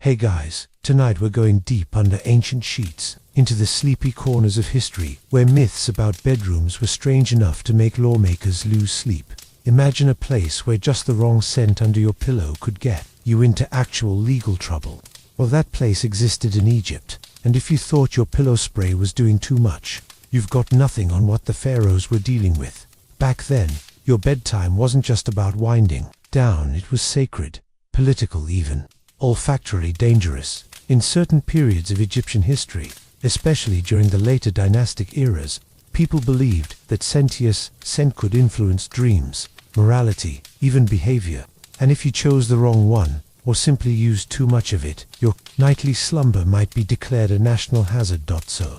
Hey guys, tonight we're going deep under ancient sheets, into the sleepy corners of history, where myths about bedrooms were strange enough to make lawmakers lose sleep. Imagine a place where just the wrong scent under your pillow could get you into actual legal trouble. Well, that place existed in Egypt, and if you thought your pillow spray was doing too much, you've got nothing on what the pharaohs were dealing with. Back then, your bedtime wasn't just about winding down, it was sacred, political even, olfactorily dangerous. In certain periods of Egyptian history, especially during the later dynastic eras, people believed that scent could influence dreams, morality, even behavior, and if you chose the wrong one, or simply used too much of it, your nightly slumber might be declared a national hazard. So,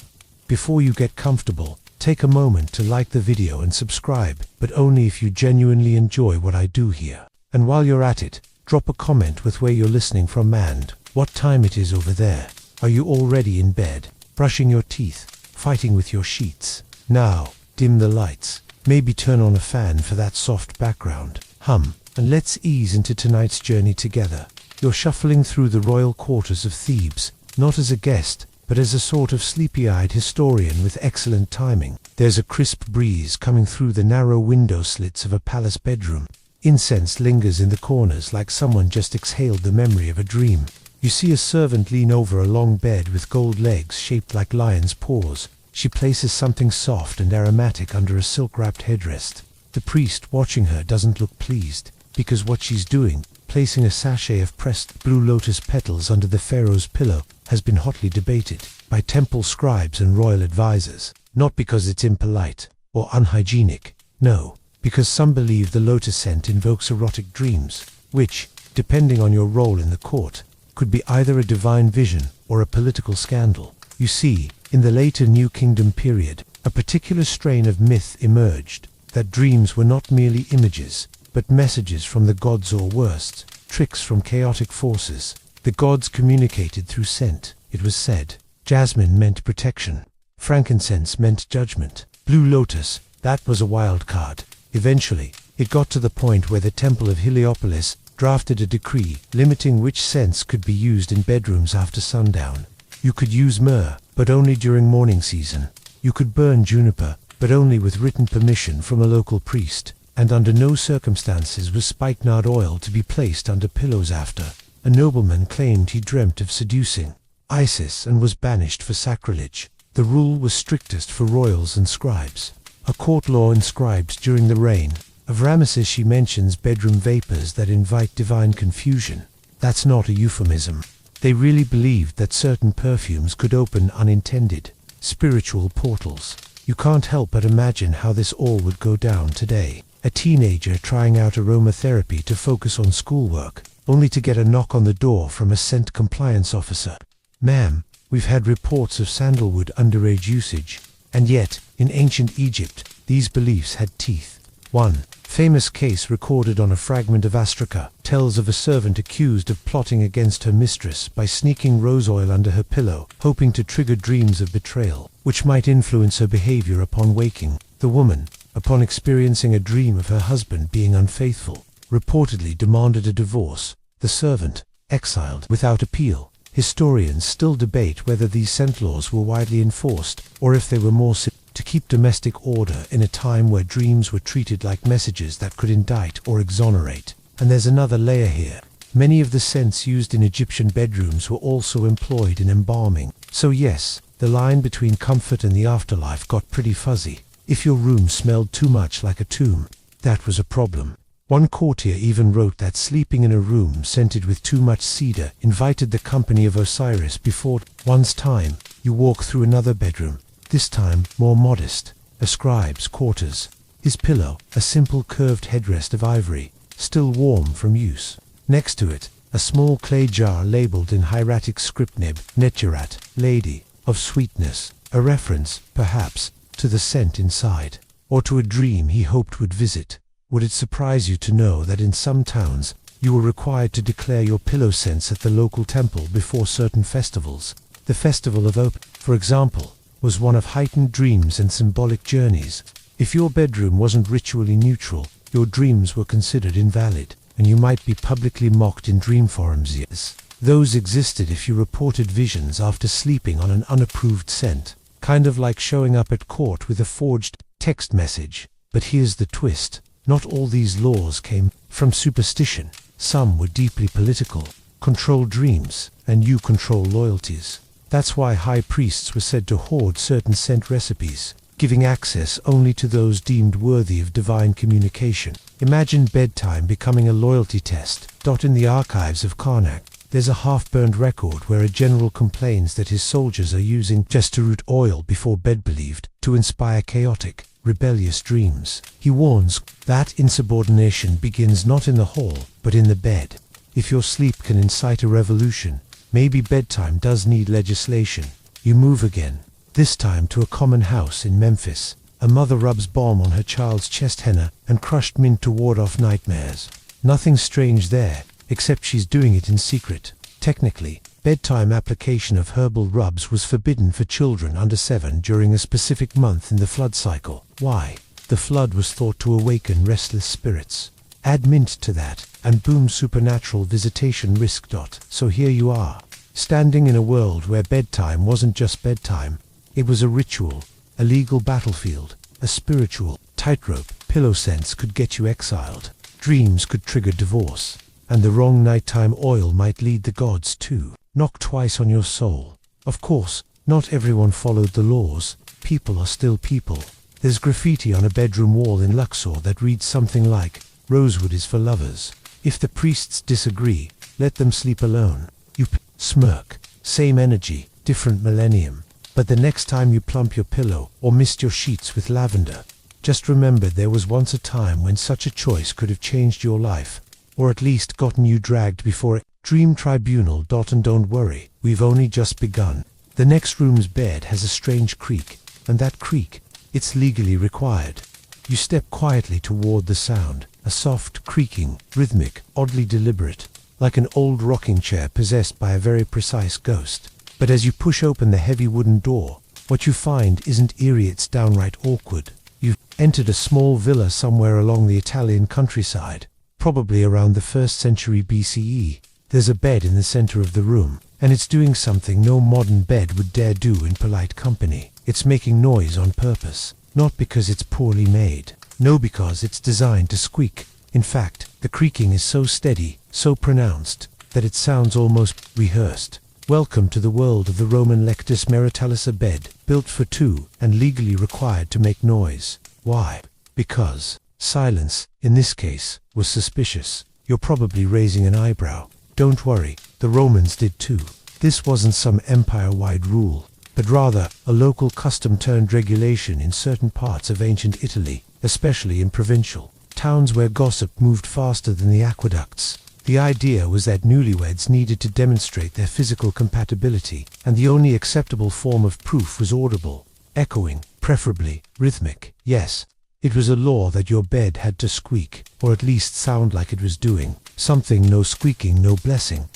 before you get comfortable, take a moment to like the video and subscribe, but only if you genuinely enjoy what I do here. And while you're at it, drop a comment with where you're listening from and what time it is over there. Are you already in bed, brushing your teeth, fighting with your sheets? Now, dim the lights, maybe turn on a fan for that soft background hum, and let's ease into tonight's journey together. You're shuffling through the royal quarters of Thebes, not as a guest, but as a sort of sleepy-eyed historian with excellent timing. There's a crisp breeze coming through the narrow window slits of a palace bedroom. Incense lingers in the corners like someone just exhaled the memory of a dream. You see a servant lean over a long bed with gold legs shaped like lion's paws. She places something soft and aromatic under a silk-wrapped headrest. The priest watching her doesn't look pleased, because what she's doing, placing a sachet of pressed blue lotus petals under the pharaoh's pillow, has been hotly debated by temple scribes and royal advisors. Not because it's impolite or unhygienic, no, because some believe the lotus scent invokes erotic dreams, which, depending on your role in the court, could be either a divine vision or a political scandal. You see, in the later New Kingdom period, a particular strain of myth emerged, that dreams were not merely images, but messages from the gods, or worse, tricks from chaotic forces. The gods communicated through scent. It was said, jasmine meant protection, frankincense meant judgment, blue lotus, that was a wild card. Eventually, it got to the point where the Temple of Heliopolis drafted a decree limiting which scents could be used in bedrooms after sundown. You could use myrrh, but only during mourning season. You could burn juniper, but only with written permission from a local priest. And under no circumstances was spikenard oil to be placed under pillows after a nobleman claimed he dreamt of seducing Isis and was banished for sacrilege. The rule was strictest for royals and scribes. A court law inscribed during the reign of Ramesses. She mentions bedroom vapors that invite divine confusion. That's not a euphemism. They really believed that certain perfumes could open unintended spiritual portals. You can't help but imagine how this all would go down today. A teenager trying out aromatherapy to focus on schoolwork, only to get a knock on the door from a scent compliance officer. Ma'am, we've had reports of sandalwood underage usage. And yet, in ancient Egypt, these beliefs had teeth. One famous case recorded on a fragment of Astraca tells of a servant accused of plotting against her mistress by sneaking rose oil under her pillow, hoping to trigger dreams of betrayal, which might influence her behavior upon waking. The woman, upon experiencing a dream of her husband being unfaithful, reportedly demanded a divorce. The servant, exiled without appeal. Historians still debate whether these scent laws were widely enforced, or if they were more to keep domestic order in a time where dreams were treated like messages that could indict or exonerate. And there's another layer here. Many of the scents used in Egyptian bedrooms were also employed in embalming. So yes, the line between comfort and the afterlife got pretty fuzzy. If your room smelled too much like a tomb, that was a problem. One courtier even wrote that sleeping in a room scented with too much cedar invited the company of Osiris. Before one's time, you walk through another bedroom, this time more modest, a scribe's quarters. His pillow, a simple curved headrest of ivory, still warm from use. Next to it, a small clay jar labeled in hieratic script nib, Necherat, Lady of Sweetness, a reference, perhaps, to the scent inside, or to a dream he hoped would visit. Would it surprise you to know that in some towns, you were required to declare your pillow scents at the local temple before certain festivals? The Festival of Open, for example, was one of heightened dreams and symbolic journeys. If your bedroom wasn't ritually neutral, your dreams were considered invalid, and you might be publicly mocked in dream forums. Yes, Those existed if you reported visions after sleeping on an unapproved scent, kind of like showing up at court with a forged text message. But here's the twist. Not all these laws came from superstition. Some were deeply political. Control dreams, and you control loyalties. That's why high priests were said to hoard certain scent recipes, giving access only to those deemed worthy of divine communication. Imagine bedtime becoming a loyalty test. In the archives of Karnak, there's a half-burned record where a general complains that his soldiers are using just root oil before bed, believed to inspire chaotic, rebellious dreams. He warns that insubordination begins not in the hall, but in the bed. If your sleep can incite a revolution, maybe bedtime does need legislation. You move again, this time to a common house in Memphis. A mother rubs balm on her child's chest, henna and crushed mint to ward off nightmares. Nothing strange there, except she's doing it in secret. Technically, bedtime application of herbal rubs was forbidden for children under 7 during a specific month in the flood cycle. Why? The flood was thought to awaken restless spirits. Add mint to that, and boom, supernatural visitation risk. So here you are, standing in a world where bedtime wasn't just bedtime. It was a ritual, a legal battlefield, a spiritual tightrope. Pillow scents could get you exiled. Dreams could trigger divorce. And the wrong nighttime oil might lead the gods to knock twice on your soul. Of course, not everyone followed the laws. People are still people. There's graffiti on a bedroom wall in Luxor that reads something like, "Rosewood is for lovers. If the priests disagree, let them sleep alone." You smirk. Same energy, different millennium. But the next time you plump your pillow or mist your sheets with lavender, just remember there was once a time when such a choice could have changed your life, or at least gotten you dragged before a dream tribunal. And don't worry, we've only just begun. The next room's bed has a strange creak, and that creak, it's legally required. You step quietly toward the sound, a soft creaking, rhythmic, oddly deliberate, like an old rocking chair possessed by a very precise ghost. But as you push open the heavy wooden door, what you find isn't eerie, it's downright awkward. You've entered a small villa somewhere along the Italian countryside, probably around the 1st century BCE. There's a bed in the center of the room, and it's doing something no modern bed would dare do in polite company. It's making noise on purpose, not because it's poorly made. No, because it's designed to squeak. In fact, the creaking is so steady, so pronounced, that it sounds almost rehearsed. Welcome to the world of the Roman lectus maritalis, a bed built for two and legally required to make noise. Why? Because silence, in this case, was suspicious. You're probably raising an eyebrow. Don't worry, the Romans did too. This wasn't some empire-wide rule, but rather a local custom-turned regulation in certain parts of ancient Italy, especially in provincial towns where gossip moved faster than the aqueducts. The idea was that newlyweds needed to demonstrate their physical compatibility, and the only acceptable form of proof was audible, echoing, preferably rhythmic. Yes, it was a law that your bed had to squeak, or at least sound like it was doing something. No squeaking, no blessing,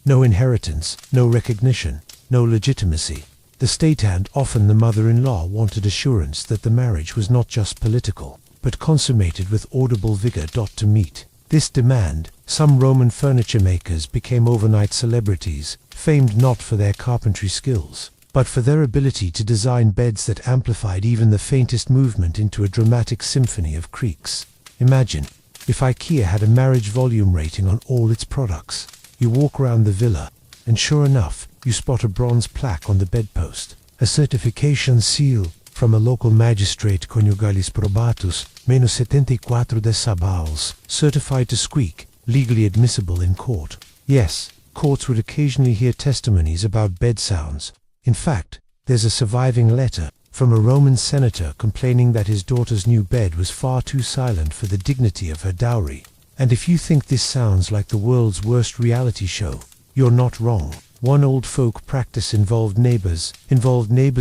no inheritance, no recognition, no legitimacy. The state, and often the mother-in-law, wanted assurance that the marriage was not just political, but consummated with audible vigor. To meet this demand, some Roman furniture makers became overnight celebrities, famed not for their carpentry skills, but for their ability to design beds that amplified even the faintest movement into a dramatic symphony of creaks. Imagine if IKEA had a marriage volume rating on all its products. You walk around the villa, and sure enough, you spot a bronze plaque on the bedpost, a certification seal from a local magistrate, coniugalis probatus, -74 decibels, certified to squeak, legally admissible in court. Yes, courts would occasionally hear testimonies about bed sounds. In fact, there's a surviving letter from a Roman senator complaining that his daughter's new bed was far too silent for the dignity of her dowry. And if you think this sounds like the world's worst reality show, you're not wrong. One old folk practice involved neighbors,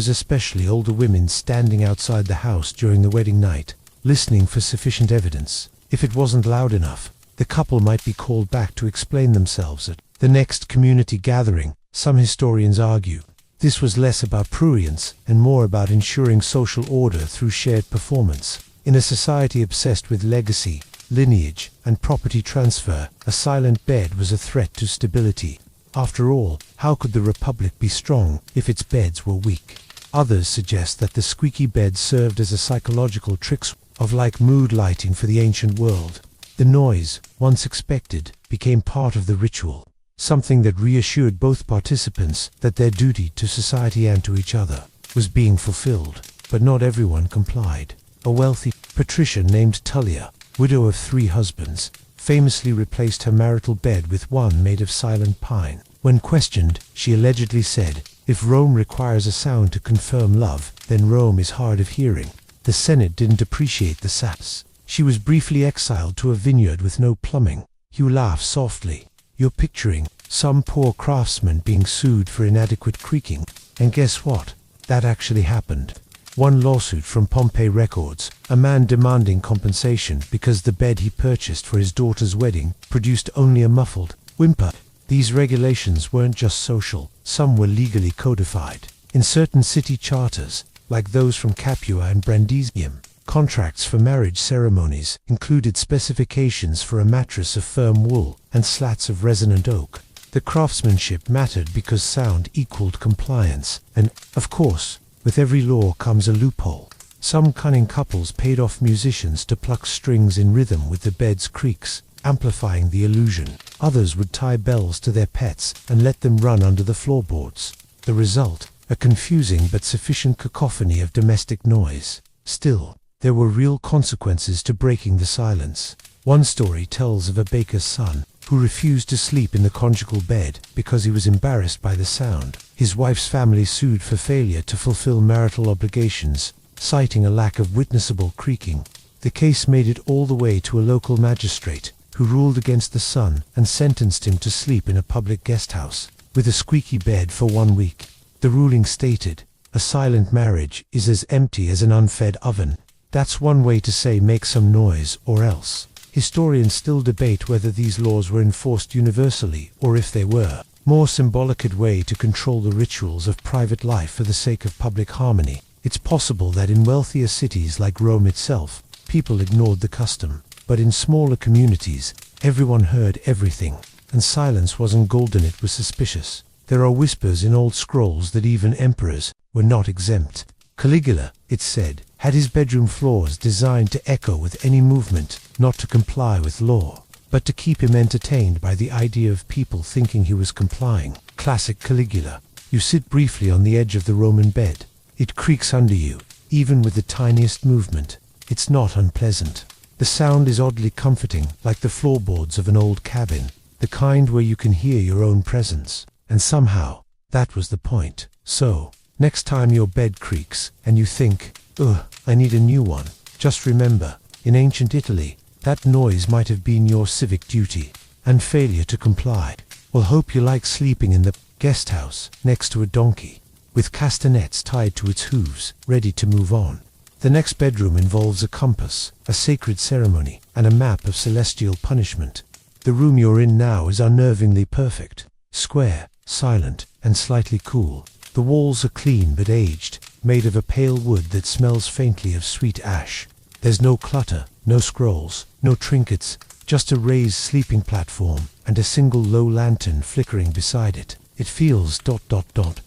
especially older women, standing outside the house during the wedding night, listening for sufficient evidence. If it wasn't loud enough, the couple might be called back to explain themselves at the next community gathering. Some historians argue this was less about prurience and more about ensuring social order through shared performance. In a society obsessed with legacy, lineage, and property transfer, a silent bed was a threat to stability. After all, how could the Republic be strong if its beds were weak? Others suggest that the squeaky bed served as a psychological trick of like mood lighting for the ancient world. The noise, once expected, became part of the ritual, something that reassured both participants that their duty to society and to each other was being fulfilled. But not everyone complied. A wealthy patrician named Tullia, widow of 3 husbands, famously replaced her marital bed with one made of silent pine. When questioned, she allegedly said, "If Rome requires a sound to confirm love, then Rome is hard of hearing." The Senate didn't appreciate the sass. She was briefly exiled to a vineyard with no plumbing. You laugh softly. You're picturing some poor craftsman being sued for inadequate creaking. And guess what? That actually happened. One lawsuit from Pompeii records, a man demanding compensation because the bed he purchased for his daughter's wedding produced only a muffled whimper. These regulations weren't just social, some were legally codified. In certain city charters, like those from Capua and Brandisium, contracts for marriage ceremonies included specifications for a mattress of firm wool and slats of resonant oak. The craftsmanship mattered because sound equaled compliance, and, of course, with every law comes a loophole. Some cunning couples paid off musicians to pluck strings in rhythm with the bed's creaks, amplifying the illusion. Others would tie bells to their pets and let them run under the floorboards. The result, a confusing but sufficient cacophony of domestic noise. Still, there were real consequences to breaking the silence. One story tells of a baker's son who refused to sleep in the conjugal bed because he was embarrassed by the sound. His wife's family sued for failure to fulfill marital obligations, citing a lack of witnessable creaking. The case made it all the way to a local magistrate, who ruled against the son and sentenced him to sleep in a public guest house with a squeaky bed for 1 week. The ruling stated, "A silent marriage is as empty as an unfed oven." That's one way to say make some noise or else. Historians still debate whether these laws were enforced universally or if they were more symbolic way to control the rituals of private life for the sake of public harmony. It's possible that in wealthier cities like Rome itself, people ignored the custom, but in smaller communities, everyone heard everything, and silence wasn't golden, it was suspicious. There are whispers in old scrolls that even emperors were not exempt. Caligula, it said, had his bedroom floors designed to echo with any movement, not to comply with law, but to keep him entertained by the idea of people thinking he was complying. Classic Caligula. You sit briefly on the edge of the Roman bed. It creaks under you, even with the tiniest movement. It's not unpleasant. The sound is oddly comforting, like the floorboards of an old cabin, the kind where you can hear your own presence. And somehow, that was the point. So, next time your bed creaks, and you think, "Ugh, I need a new one," just remember, in ancient Italy, that noise might have been your civic duty, and failure to comply. Well, hope you like sleeping in the guest house next to a donkey, with castanets tied to its hooves, ready to move on. The next bedroom involves a compass, a sacred ceremony, and a map of celestial punishment. The room you're in now is unnervingly perfect. Square, silent, and slightly cool. The walls are clean but aged, made of a pale wood that smells faintly of sweet ash. There's no clutter, no scrolls, no trinkets, just a raised sleeping platform and a single low lantern flickering beside it. It feels ...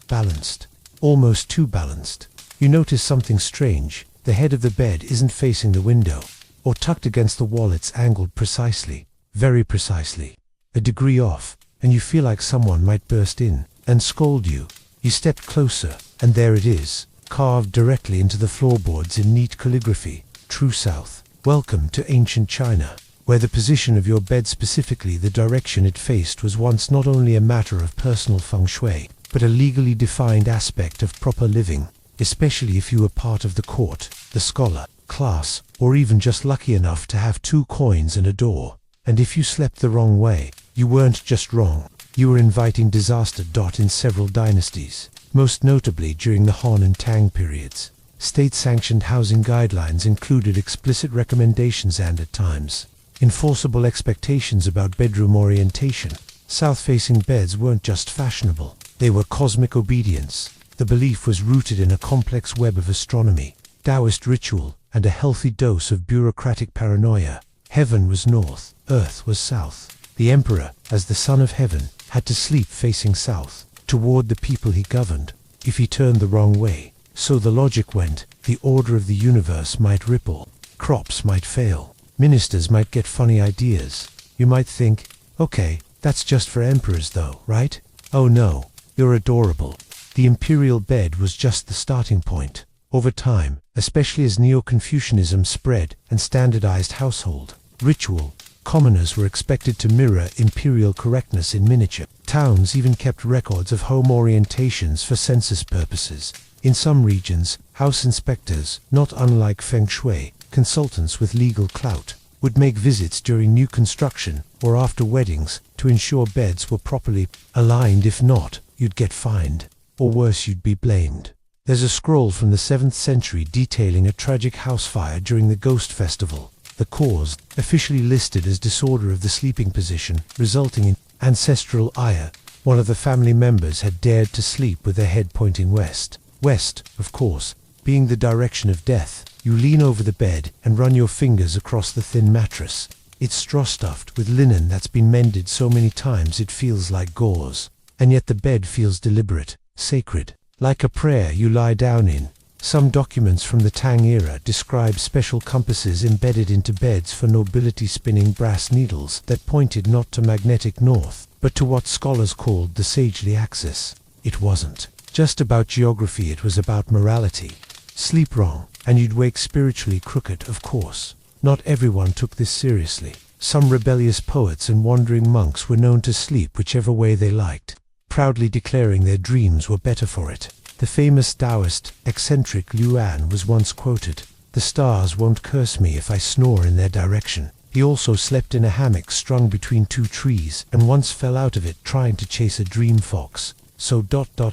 balanced. Almost too balanced. You notice something strange. The head of the bed isn't facing the window, or tucked against the wall. It's angled precisely, very precisely, a degree off, and you feel like someone might burst in and scold you. You step closer, and there it is, carved directly into the floorboards in neat calligraphy. True South. Welcome to ancient China, where the position of your bed, specifically the direction it faced, was once not only a matter of personal feng shui, but a legally defined aspect of proper living, especially if you were part of the court, the scholar class, or even just lucky enough to have 2 coins and a door. And if you slept the wrong way, you weren't just wrong, you were inviting disaster. In several dynasties, most notably during the Han and Tang periods, state-sanctioned housing guidelines included explicit recommendations and, at times, enforceable expectations about bedroom orientation. South-facing beds weren't just fashionable, they were cosmic obedience. The belief was rooted in a complex web of astronomy, Taoist ritual, and a healthy dose of bureaucratic paranoia. Heaven was north, earth was south. The emperor, as the son of heaven, had to sleep facing south, toward the people he governed. If he turned the wrong way, so the logic went, the order of the universe might ripple, crops might fail, ministers might get funny ideas. You might think, okay, that's just for emperors though, right? Oh no, you're adorable. The imperial bed was just the starting point. Over time, especially as Neo-Confucianism spread and standardized household ritual, commoners were expected to mirror imperial correctness in miniature. Towns even kept records of home orientations for census purposes. In some regions, house inspectors, not unlike feng shui, consultants with legal clout, would make visits during new construction or after weddings to ensure beds were properly aligned. If not, you'd get fined, or worse, you'd be blamed. There's a scroll from the 7th century detailing a tragic house fire during the Ghost Festival. The cause, officially listed as disorder of the sleeping position, resulting in ancestral ire. One of the family members had dared to sleep with their head pointing west. West, of course, being the direction of death. You lean over the bed and run your fingers across the thin mattress. It's straw-stuffed with linen that's been mended so many times it feels like gauze. And yet the bed feels deliberate, sacred, like a prayer you lie down in. Some documents from the Tang era describe special compasses embedded into beds for nobility, spinning brass needles that pointed not to magnetic north, but to what scholars called the sagely axis. It wasn't just about geography, it was about morality. Sleep wrong, and you'd wake spiritually crooked, of course. Not everyone took this seriously. Some rebellious poets and wandering monks were known to sleep whichever way they liked, proudly declaring their dreams were better for it. The famous Taoist, eccentric Yuan was once quoted, "The stars won't curse me if I snore in their direction." He also slept in a hammock strung between two trees and once fell out of it trying to chase a dream fox. So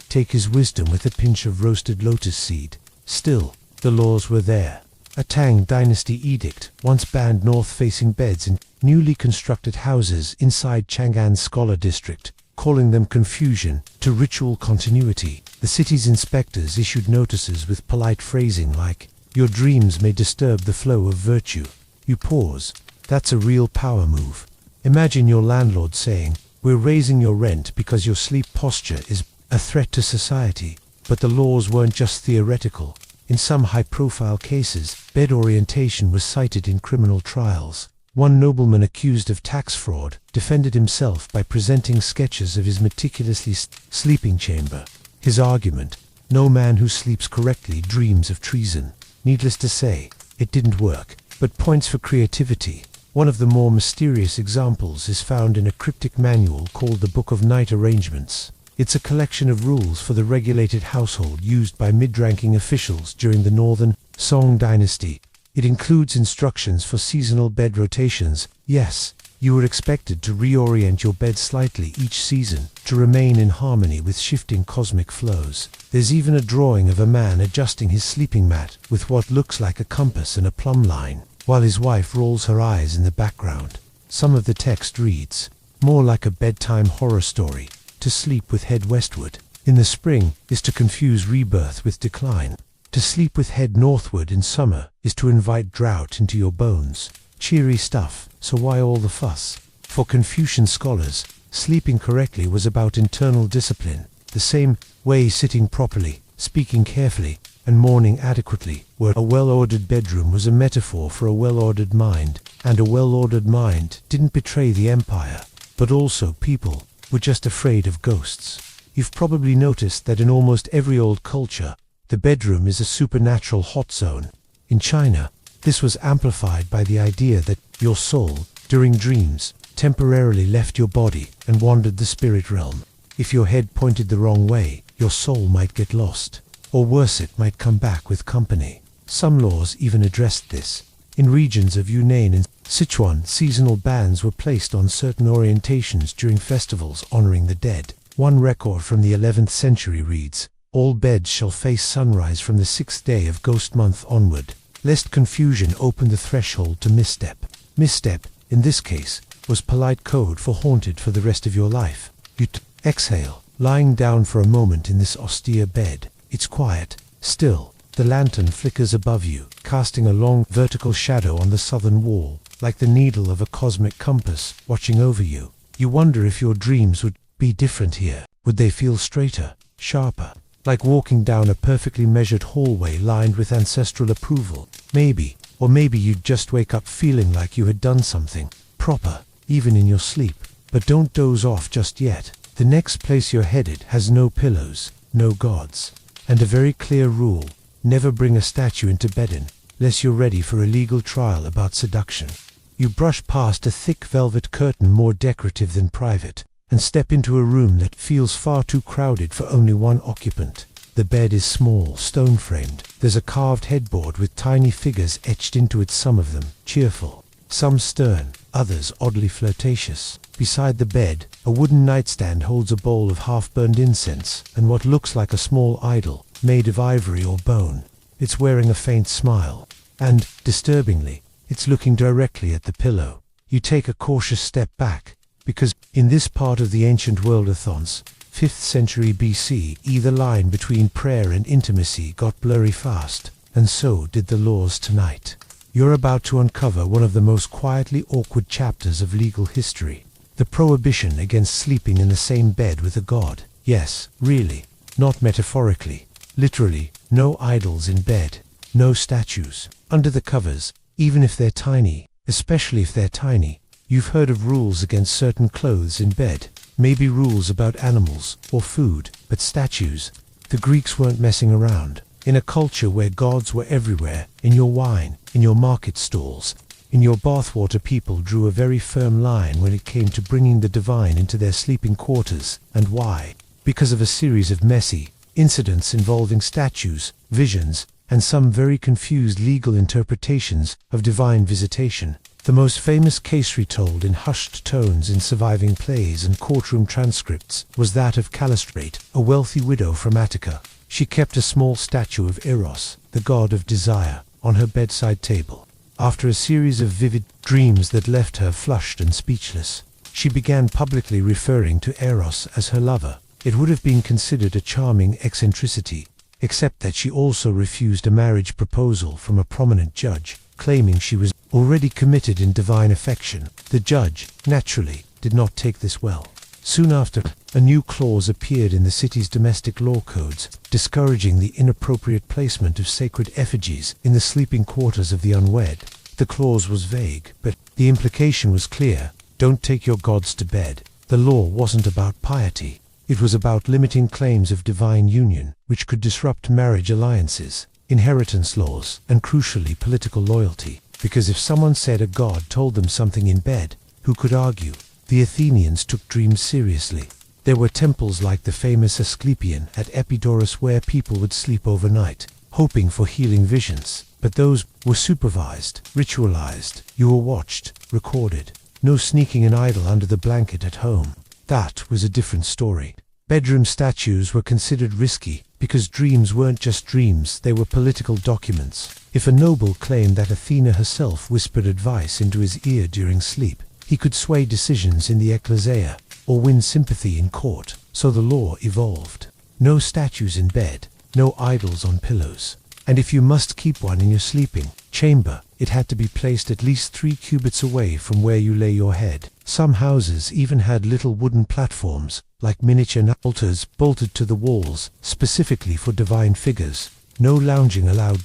take his wisdom with a pinch of roasted lotus seed. Still, the laws were there. A Tang dynasty edict once banned north-facing beds in newly constructed houses inside Chang'an's scholar district, calling them confusion to ritual continuity. The city's inspectors issued notices with polite phrasing like, "Your dreams may disturb the flow of virtue." You pause. That's a real power move. Imagine your landlord saying, "We're raising your rent because your sleep posture is a threat to society." But the laws weren't just theoretical. In some high-profile cases, bed orientation was cited in criminal trials. One nobleman accused of tax fraud defended himself by presenting sketches of his meticulously sleeping chamber. His argument, "No man who sleeps correctly dreams of treason." Needless to say, it didn't work, but points for creativity. One of the more mysterious examples is found in a cryptic manual called the Book of Night Arrangements. It's a collection of rules for the regulated household used by mid-ranking officials during the Northern Song dynasty. It includes instructions for seasonal bed rotations. Yes, you were expected to reorient your bed slightly each season to remain in harmony with shifting cosmic flows. There's even a drawing of a man adjusting his sleeping mat with what looks like a compass and a plumb line, while his wife rolls her eyes in the background. Some of the text reads, more like a bedtime horror story. To sleep with head westward in the spring is to confuse rebirth with decline. To sleep with head northward in summer is to invite drought into your bones. Cheery stuff, so why all the fuss? For Confucian scholars, sleeping correctly was about internal discipline. The same way sitting properly, speaking carefully, and mourning adequately were. A well-ordered bedroom was a metaphor for a well-ordered mind, and a well-ordered mind didn't betray the empire, but also people were just afraid of ghosts. You've probably noticed that in almost every old culture, the bedroom is a supernatural hot zone. In China, this was amplified by the idea that your soul, during dreams, temporarily left your body and wandered the spirit realm. If your head pointed the wrong way, your soul might get lost. Or worse, it might come back with company. Some laws even addressed this. In regions of Yunnan and Sichuan, seasonal bans were placed on certain orientations during festivals honoring the dead. One record from the 11th century reads, "All beds shall face sunrise from the 6th day of ghost month onward, lest confusion open the threshold to misstep." Misstep, in this case, was polite code for haunted for the rest of your life. You exhale, lying down for a moment in this austere bed. It's quiet, still. The lantern flickers above you, casting a long vertical shadow on the southern wall. like the needle of a cosmic compass watching over you. You wonder if your dreams would be different here. Would they feel straighter, sharper, like walking down a perfectly measured hallway lined with ancestral approval? Maybe. Or maybe you'd just wake up feeling like you had done something proper, even in your sleep. But don't doze off just yet. The next place you're headed has no pillows, no gods, and a very clear rule: never bring a statue into bed unless you're ready for a legal trial about seduction. You brush past a thick velvet curtain more decorative than private, and step into a room that feels far too crowded for only one occupant. The bed is small, stone-framed. There's a carved headboard with tiny figures etched into it, some of them cheerful, some stern, others oddly flirtatious. Beside the bed, a wooden nightstand holds a bowl of half-burned incense and what looks like a small idol, made of ivory or bone. It's wearing a faint smile, and, disturbingly, it's looking directly at the pillow. You take a cautious step back, because, in this part of the ancient world-a-thons, 5th century BC, the line between prayer and intimacy got blurry fast, and so did the laws tonight. You're about to uncover one of the most quietly awkward chapters of legal history. The prohibition against sleeping in the same bed with a god. Yes, really, not metaphorically. Literally, no idols in bed, no statues under the covers, even if they're tiny, especially if they're tiny. You've heard of rules against certain clothes in bed, maybe rules about animals or food, but statues, the Greeks weren't messing around. In a culture where gods were everywhere, in your wine, in your market stalls, in your bathwater, people drew a very firm line when it came to bringing the divine into their sleeping quarters. And why? Because of a series of messy incidents involving statues, visions, and some very confused legal interpretations of divine visitation. The most famous case retold in hushed tones in surviving plays and courtroom transcripts was that of Callistrate, a wealthy widow from Attica. She kept a small statue of Eros, the god of desire, on her bedside table. After a series of vivid dreams that left her flushed and speechless, she began publicly referring to Eros as her lover. It would have been considered a charming eccentricity, except that she also refused a marriage proposal from a prominent judge, claiming she was already committed in divine affection. The judge, naturally, did not take this well. Soon after, a new clause appeared in the city's domestic law codes, discouraging the inappropriate placement of sacred effigies in the sleeping quarters of the unwed. The clause was vague, but the implication was clear: don't take your gods to bed. The law wasn't about piety. It was about limiting claims of divine union, which could disrupt marriage alliances, inheritance laws, and crucially political loyalty. Because if someone said a god told them something in bed, who could argue? The Athenians took dreams seriously. There were temples like the famous Asclepion at Epidaurus where people would sleep overnight, hoping for healing visions. But those were supervised, ritualized. You were watched, recorded. No sneaking an idol under the blanket at home. That was a different story. Bedroom statues were considered risky, because dreams weren't just dreams, they were political documents. If a noble claimed that Athena herself whispered advice into his ear during sleep, he could sway decisions in the ecclesia, or win sympathy in court. So the law evolved. No statues in bed, no idols on pillows. And if you must keep one in your sleeping chamber, it had to be placed at least 3 cubits away from where you lay your head. Some houses even had little wooden platforms, like miniature altars, bolted to the walls, specifically for divine figures. No lounging allowed.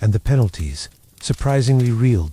And the penalties, surprisingly real.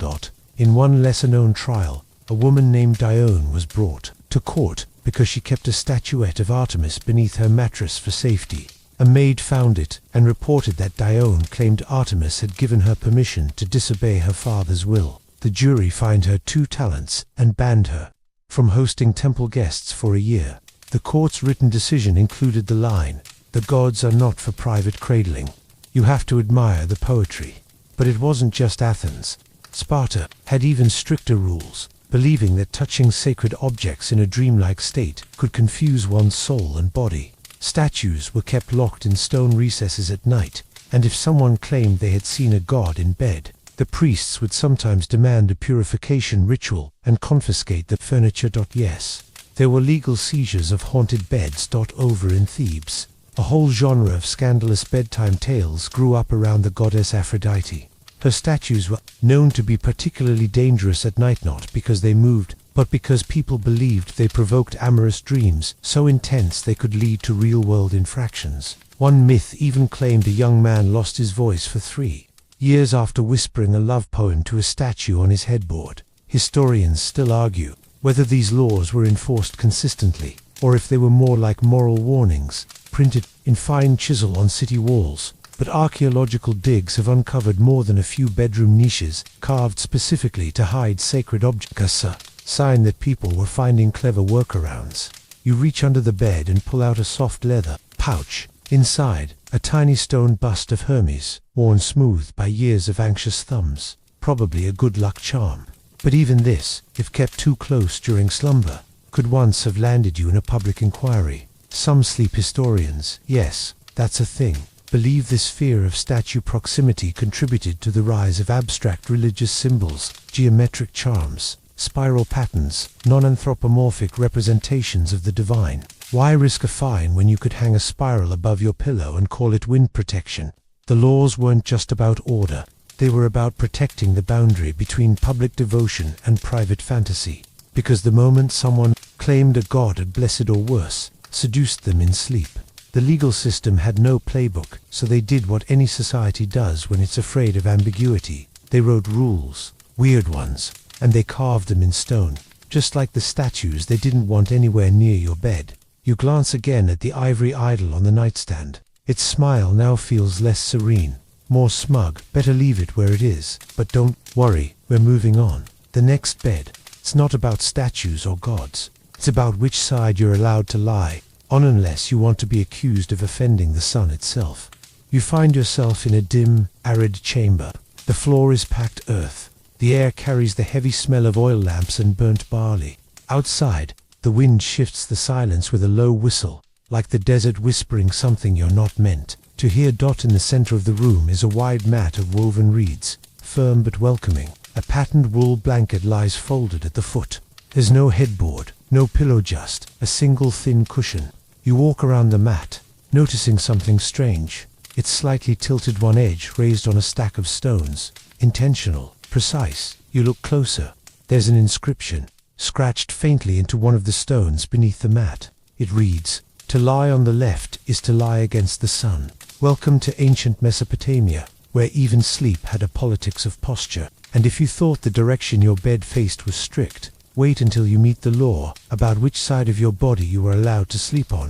In one lesser-known trial, a woman named Dione was brought to court because she kept a statuette of Artemis beneath her mattress for safety. A maid found it and reported that Dione claimed Artemis had given her permission to disobey her father's will. The jury fined her 2 talents and banned her from hosting temple guests for a year. The court's written decision included the line, "The gods are not for private cradling. You have to admire the poetry." But it wasn't just Athens. Sparta had even stricter rules, believing that touching sacred objects in a dreamlike state could confuse one's soul and body. Statues were kept locked in stone recesses at night, and if someone claimed they had seen a god in bed, the priests would sometimes demand a purification ritual and confiscate the furniture. Yes, there were legal seizures of haunted beds. Over in Thebes, a whole genre of scandalous bedtime tales grew up around the goddess Aphrodite. Her statues were known to be particularly dangerous at night, not because they moved, but because people believed they provoked amorous dreams so intense they could lead to real-world infractions. One myth even claimed a young man lost his voice for 3 years after whispering a love poem to a statue on his headboard. Historians still argue whether these laws were enforced consistently, or if they were more like moral warnings, printed in fine chisel on city walls. But archaeological digs have uncovered more than a few bedroom niches, carved specifically to hide sacred objects, a sign that people were finding clever workarounds. You reach under the bed and pull out a soft leather pouch. Inside, a tiny stone bust of Hermes, worn smooth by years of anxious thumbs, probably a good luck charm. But even this, if kept too close during slumber, could once have landed you in a public inquiry. Some sleep historians, yes, that's a thing, believe this fear of statue proximity contributed to the rise of abstract religious symbols, geometric charms, spiral patterns, non-anthropomorphic representations of the divine. Why risk a fine when you could hang a spiral above your pillow and call it wind protection? The laws weren't just about order. They were about protecting the boundary between public devotion and private fantasy. Because the moment someone claimed a god had blessed or worse, seduced them in sleep, the legal system had no playbook, so they did what any society does when it's afraid of ambiguity. They wrote rules, weird ones, and they carved them in stone. Just like the statues they didn't want anywhere near your bed. You glance again at the ivory idol on the nightstand. Its smile now feels less serene, more smug. Better leave it where it is. But don't worry, we're moving on. The next bed. It's not about statues or gods. It's about which side you're allowed to lie on unless you want to be accused of offending the sun itself. You find yourself in a dim, arid chamber. The floor is packed earth. The air carries the heavy smell of oil lamps and burnt barley. Outside, the wind shifts the silence with a low whistle, like the desert whispering something you're not meant to hear. In the center of the room is a wide mat of woven reeds, firm but welcoming. A patterned wool blanket lies folded at the foot. There's no headboard, no pillow, just a single thin cushion. You walk around the mat, noticing something strange. It's slightly tilted, one edge raised on a stack of stones. Intentional, precise. You look closer. There's an inscription, scratched faintly into one of the stones beneath the mat. It reads, "To lie on the left is to lie against the sun. Welcome to ancient Mesopotamia, where even sleep had a politics of posture." And if you thought the direction your bed faced was strict, wait until you meet the law about which side of your body you were allowed to sleep on.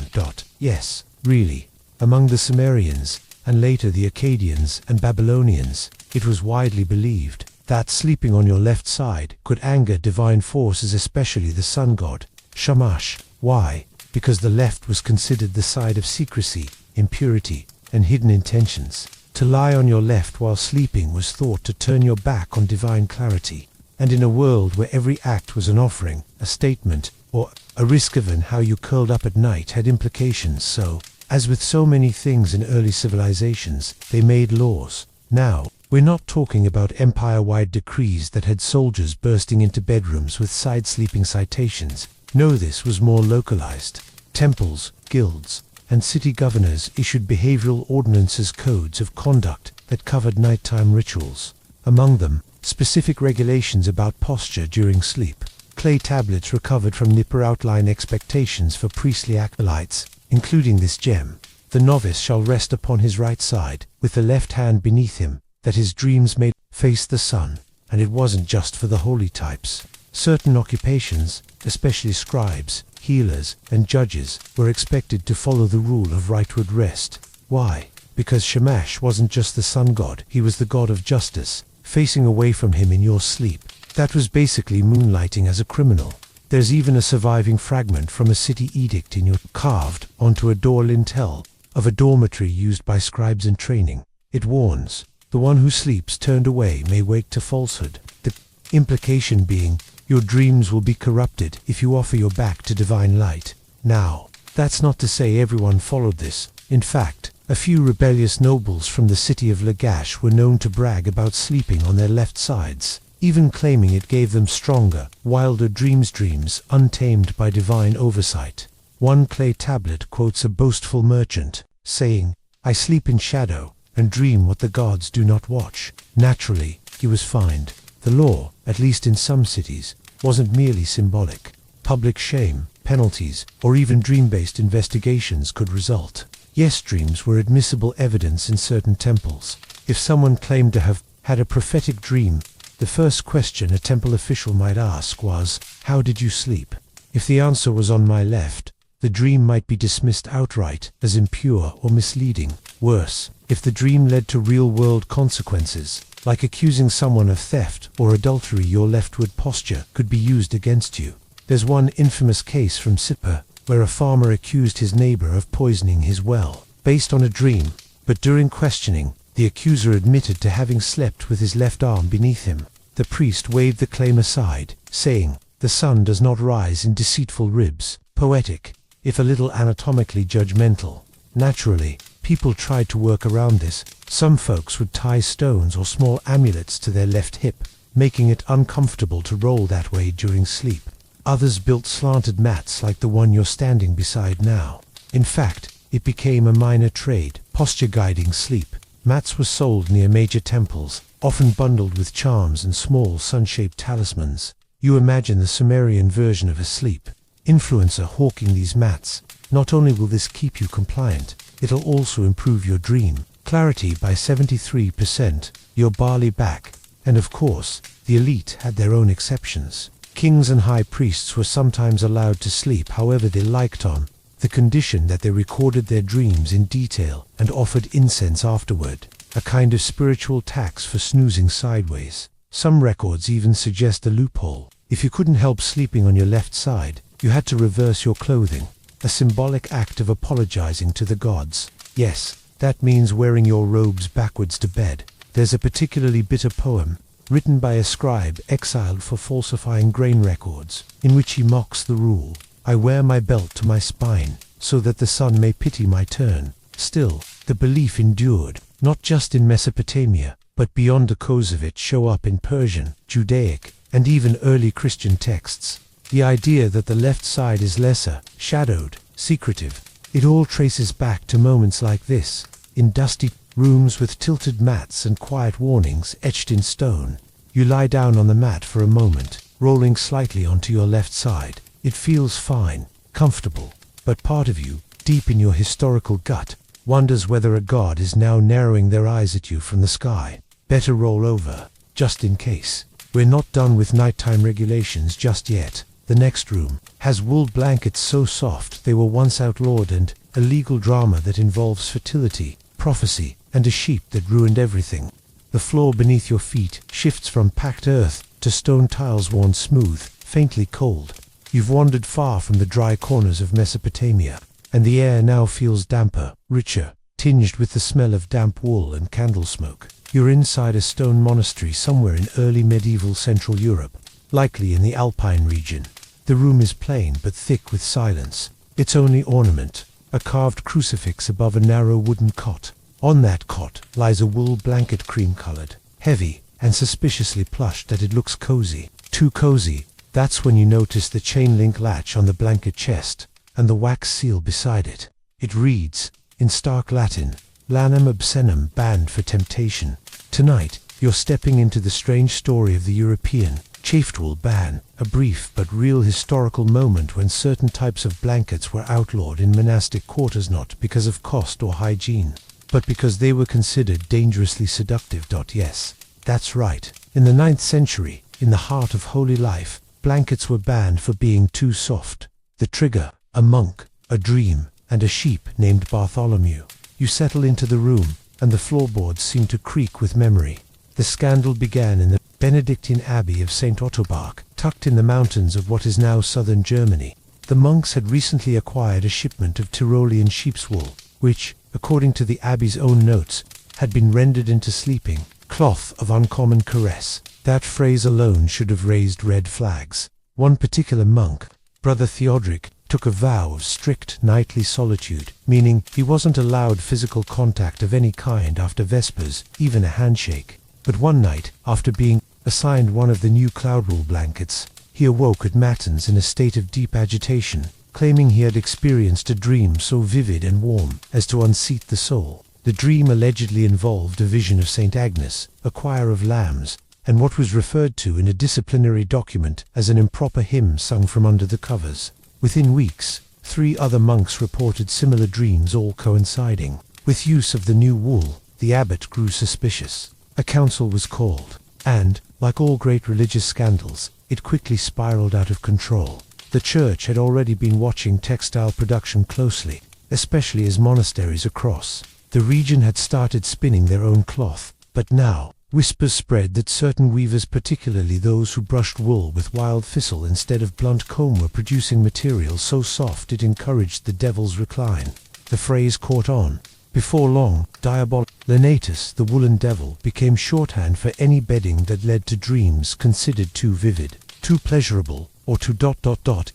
Yes, really. Among the Sumerians, and later the Akkadians and Babylonians, it was widely believed that sleeping on your left side could anger divine forces, especially the sun god, Shamash. Why? Because the left was considered the side of secrecy, impurity, and hidden intentions. To lie on your left while sleeping was thought to turn your back on divine clarity. And in a world where every act was an offering, a statement, or a risk, even how you curled up at night had implications. So, as with so many things in early civilizations, they made laws. Now, we're not talking about empire-wide decrees that had soldiers bursting into bedrooms with side-sleeping citations. No, this was more localized. Temples, guilds, and city governors issued behavioral ordinances, codes of conduct that covered nighttime rituals. Among them, specific regulations about posture during sleep. Clay tablets recovered from Nippur outline expectations for priestly acolytes, including this gem: "The novice shall rest upon his right side, with the left hand beneath him, that his dreams may face the sun." And it wasn't just for the holy types. Certain occupations, especially scribes, healers, and judges, were expected to follow the rule of rightward rest. Why? Because Shamash wasn't just the sun god, he was the god of justice. Facing away from him in your sleep, that was basically moonlighting as a criminal. There's even a surviving fragment from a city edict in your carved onto a door lintel of a dormitory used by scribes in training. It warns, the one who sleeps turned away may wake to falsehood. The implication being, your dreams will be corrupted if you offer your back to divine light. Now, that's not to say everyone followed this. In fact, a few rebellious nobles from the city of Lagash were known to brag about sleeping on their left sides, even claiming it gave them stronger, wilder dreams untamed by divine oversight. One clay tablet quotes a boastful merchant, saying, "I sleep in shadow, and dream what the gods do not watch. Naturally, he was fined. The law, at least in some cities, wasn't merely symbolic. Public shame, penalties, or even dream-based investigations could result. Yes, dreams were admissible evidence in certain temples. If someone claimed to have had a prophetic dream, the first question a temple official might ask was, "How did you sleep?" If the answer was "on my left," the dream might be dismissed outright as impure or misleading. Worse, if the dream led to real-world consequences, like accusing someone of theft or adultery, your leftward posture could be used against you. There's one infamous case from Sippar, where a farmer accused his neighbor of poisoning his well, based on a dream, but during questioning, the accuser admitted to having slept with his left arm beneath him. The priest waved the claim aside, saying, "The sun does not rise in deceitful ribs." Poetic, if a little anatomically judgmental. Naturally, people tried to work around this. Some folks would tie stones or small amulets to their left hip, making it uncomfortable to roll that way during sleep. Others built slanted mats like the one you're standing beside now. In fact, it became a minor trade, posture guiding sleep. Mats were sold near major temples, often bundled with charms and small sun-shaped talismans. You imagine the Sumerian version of a sleep influencer hawking these mats. Not only will this keep you compliant, it'll also improve your dream clarity by 73%, your barley back, and of course, the elite had their own exceptions. Kings and high priests were sometimes allowed to sleep however they liked on the condition that they recorded their dreams in detail and offered incense afterward, a kind of spiritual tax for snoozing sideways. Some records even suggest a loophole. If you couldn't help sleeping on your left side, you had to reverse your clothing, a symbolic act of apologizing to the gods. Yes, that means wearing your robes backwards to bed. There's a particularly bitter poem, written by a scribe exiled for falsifying grain records, in which he mocks the rule, "I wear my belt to my spine, so that the sun may pity my turn." Still, the belief endured, not just in Mesopotamia, but beyond the coziest show up in Persian, Judaic, and even early Christian texts. The idea that the left side is lesser, shadowed, secretive, it all traces back to moments like this, in dusty rooms with tilted mats and quiet warnings etched in stone. You lie down on the mat for a moment, rolling slightly onto your left side. It feels fine, comfortable, but part of you, deep in your historical gut, wonders whether a god is now narrowing their eyes at you from the sky. Better roll over, just in case. We're not done with nighttime regulations just yet. The next room has wool blankets so soft they were once outlawed, and a legal drama that involves fertility, prophecy, and a sheep that ruined everything. The floor beneath your feet shifts from packed earth to stone tiles worn smooth, faintly cold. You've wandered far from the dry corners of Mesopotamia, and the air now feels damper, richer, tinged with the smell of damp wool and candle smoke. You're inside a stone monastery somewhere in early medieval Central Europe, likely in the Alpine region. The room is plain but thick with silence. Its only ornament, a carved crucifix above a narrow wooden cot. On that cot lies a wool blanket, cream-colored, heavy, and suspiciously plush that it looks cozy. Too cozy, that's when you notice the chain-link latch on the blanket chest, and the wax seal beside it. It reads, in stark Latin, "Lanam obscenum, banned for temptation." Tonight, you're stepping into the strange story of the European chafed wool ban, a brief but real historical moment when certain types of blankets were outlawed in monastic quarters, not because of cost or hygiene, but because they were considered dangerously seductive. Yes, that's right. In the 9th century, in the heart of holy life, blankets were banned for being too soft. The trigger, a monk, a dream, and a sheep named Bartholomew. You settle into the room, and the floorboards seem to creak with memory. The scandal began in the Benedictine Abbey of St. Ottobach, tucked in the mountains of what is now southern Germany. The monks had recently acquired a shipment of Tyrolean sheep's wool, which, according to the abbey's own notes, had been rendered into sleeping cloth of uncommon caress. That phrase alone should have raised red flags. One particular monk, Brother Theodoric, took a vow of strict nightly solitude, meaning he wasn't allowed physical contact of any kind after Vespers, even a handshake. But one night, after being assigned one of the new cloud wool blankets, he awoke at matins in a state of deep agitation, claiming he had experienced a dream so vivid and warm as to unseat the soul. The dream allegedly involved a vision of St. Agnes, a choir of lambs, and what was referred to in a disciplinary document as an improper hymn sung from under the covers. Within weeks, 3 other monks reported similar dreams, all coinciding. With use of the new wool, the abbot grew suspicious. A council was called, and, like all great religious scandals, it quickly spiraled out of control. The church had already been watching textile production closely, especially as monasteries across the region had started spinning their own cloth. But now, whispers spread that certain weavers, particularly those who brushed wool with wild thistle instead of blunt comb, were producing material so soft it encouraged the devil's recline. The phrase caught on. Before long, Lenatus, the woolen devil, became shorthand for any bedding that led to dreams considered too vivid, too pleasurable, or too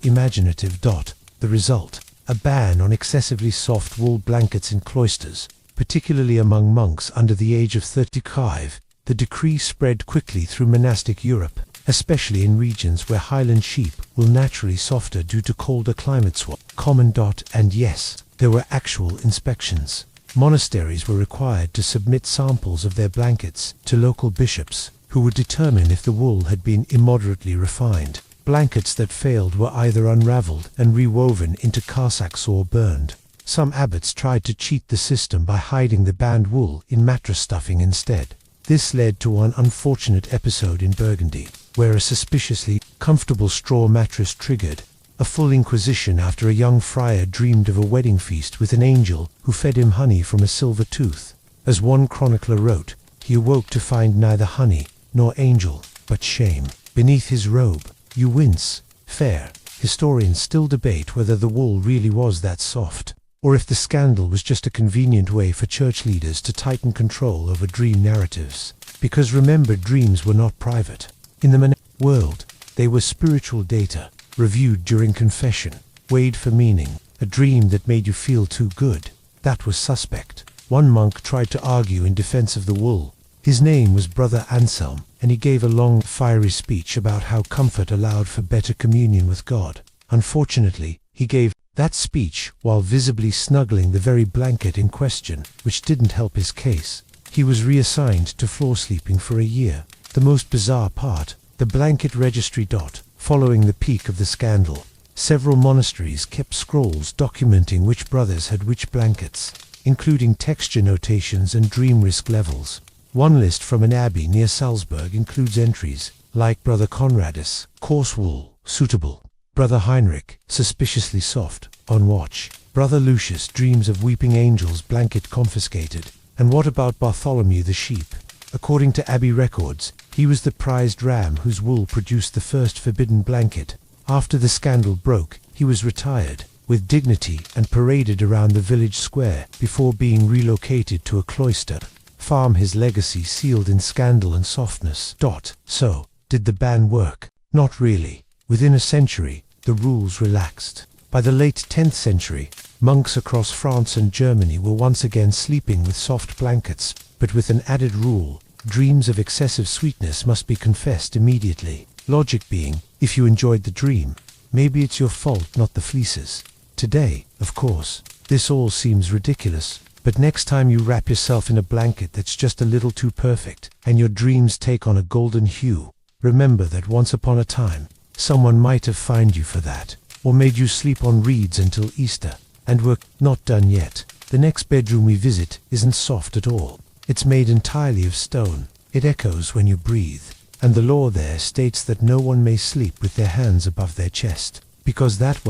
imaginative. The result: a ban on excessively soft wool blankets in cloisters, particularly among monks under the age of 35. The decree spread quickly through monastic Europe, especially in regions where highland sheep will naturally softer due to colder climates. Common. And yes, there were actual inspections. Monasteries were required to submit samples of their blankets to local bishops, who would determine if the wool had been immoderately refined. Blankets that failed were either unraveled and rewoven into cassocks or burned. Some abbots tried to cheat the system by hiding the banned wool in mattress stuffing instead. This led to one unfortunate episode in Burgundy, where a suspiciously comfortable straw mattress triggered a full inquisition after a young friar dreamed of a wedding feast with an angel who fed him honey from a silver tooth. As one chronicler wrote, he awoke to find neither honey nor angel, but shame beneath his robe. You wince. Fair. Historians still debate whether the wool really was that soft, or if the scandal was just a convenient way for church leaders to tighten control over dream narratives. Because remember, dreams were not private. In the world, they were spiritual data, reviewed during confession, weighed for meaning. A dream that made you feel too good, that was suspect. One monk tried to argue in defense of the wool. His name was Brother Anselm, and he gave a long, fiery speech about how comfort allowed for better communion with God. Unfortunately, he gave that speech while visibly snuggling the very blanket in question, which didn't help his case. He was reassigned to floor sleeping for a year. The most bizarre part: the blanket registry. Following the peak of the scandal, several monasteries kept scrolls documenting which brothers had which blankets, including texture notations and dream risk levels. One list from an abbey near Salzburg includes entries like Brother Conradus, coarse wool, suitable; Brother Heinrich, suspiciously soft, on watch; Brother Lucius dreams of weeping angels, blanket confiscated. And what about Bartholomew the sheep? According to abbey records, he was the prized ram whose wool produced the first forbidden blanket. After the scandal broke, he was retired with dignity and paraded around the village square before being relocated to a cloister. Farm his legacy sealed in scandal and softness. So, did the ban work? Not really. Within a century, the rules relaxed. By the late 10th century, monks across France and Germany were once again sleeping with soft blankets, but with an added rule: dreams of excessive sweetness must be confessed immediately. Logic being, if you enjoyed the dream, maybe it's your fault, not the fleeces. Today, of course, this all seems ridiculous, but next time you wrap yourself in a blanket that's just a little too perfect, and your dreams take on a golden hue, remember that once upon a time, someone might have fined you for that, or made you sleep on reeds until Easter. And we're not done yet. The next bedroom we visit isn't soft at all. It's made entirely of stone. It echoes when you breathe. And the law there states that no one may sleep with their hands above their chest, because that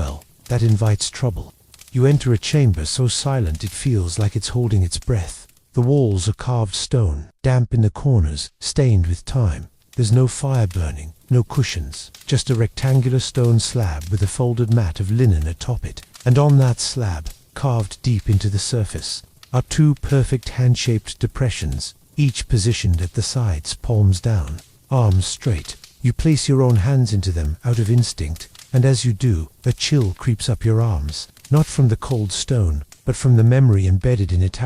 invites trouble. You enter a chamber so silent it feels like it's holding its breath. The walls are carved stone, damp in the corners, stained with time. There's no fire burning, no cushions, just a rectangular stone slab with a folded mat of linen atop it. And on that slab, carved deep into the surface, are 2 perfect hand-shaped depressions, each positioned at the sides, palms down, arms straight. You place your own hands into them out of instinct, and as you do, a chill creeps up your arms, not from the cold stone, but from the memory embedded in it,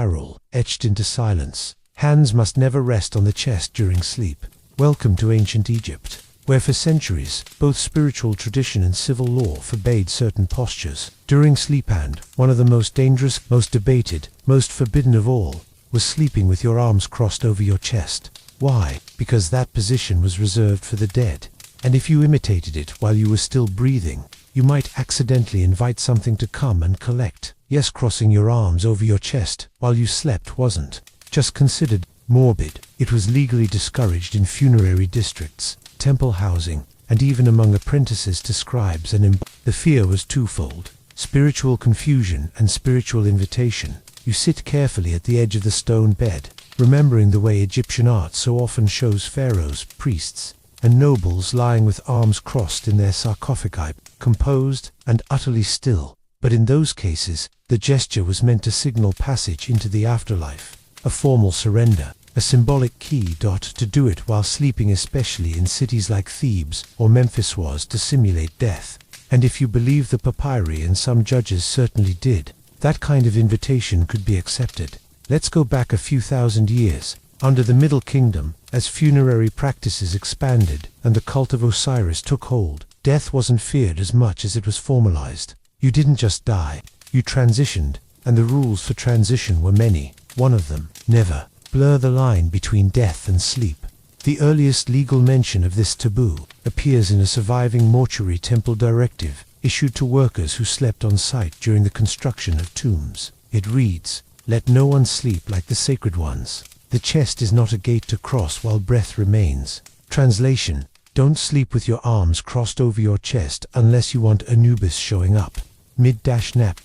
etched into silence. Hands must never rest on the chest during sleep. Welcome to ancient Egypt, where for centuries, both spiritual tradition and civil law forbade certain postures. During sleep, and one of the most dangerous, most debated, most forbidden of all, was sleeping with your arms crossed over your chest. Why? Because that position was reserved for the dead. And if you imitated it while you were still breathing, you might accidentally invite something to come and collect. Yes, crossing your arms over your chest while you slept wasn't just considered morbid. It was legally discouraged in funerary districts, temple housing, and even among apprentices to scribes and the fear was twofold: spiritual confusion and spiritual invitation. You sit carefully at the edge of the stone bed, remembering the way Egyptian art so often shows pharaohs, priests, and nobles lying with arms crossed in their sarcophagi, composed and utterly still. But in those cases, the gesture was meant to signal passage into the afterlife, a formal surrender, a symbolic key. To do it while sleeping, especially in cities like Thebes or Memphis, was to simulate death. And if you believe the papyri, and some judges certainly did, that kind of invitation could be accepted. Let's go back a few thousand years. Under the Middle Kingdom, as funerary practices expanded and the cult of Osiris took hold, death wasn't feared as much as it was formalized. You didn't just die, you transitioned, and the rules for transition were many. One of them: never blur the line between death and sleep. The earliest legal mention of this taboo appears in a surviving mortuary temple directive issued to workers who slept on site during the construction of tombs. It reads, "Let no one sleep like the sacred ones. The chest is not a gate to cross while breath remains." Translation: don't sleep with your arms crossed over your chest unless you want Anubis showing up. Mid-nap.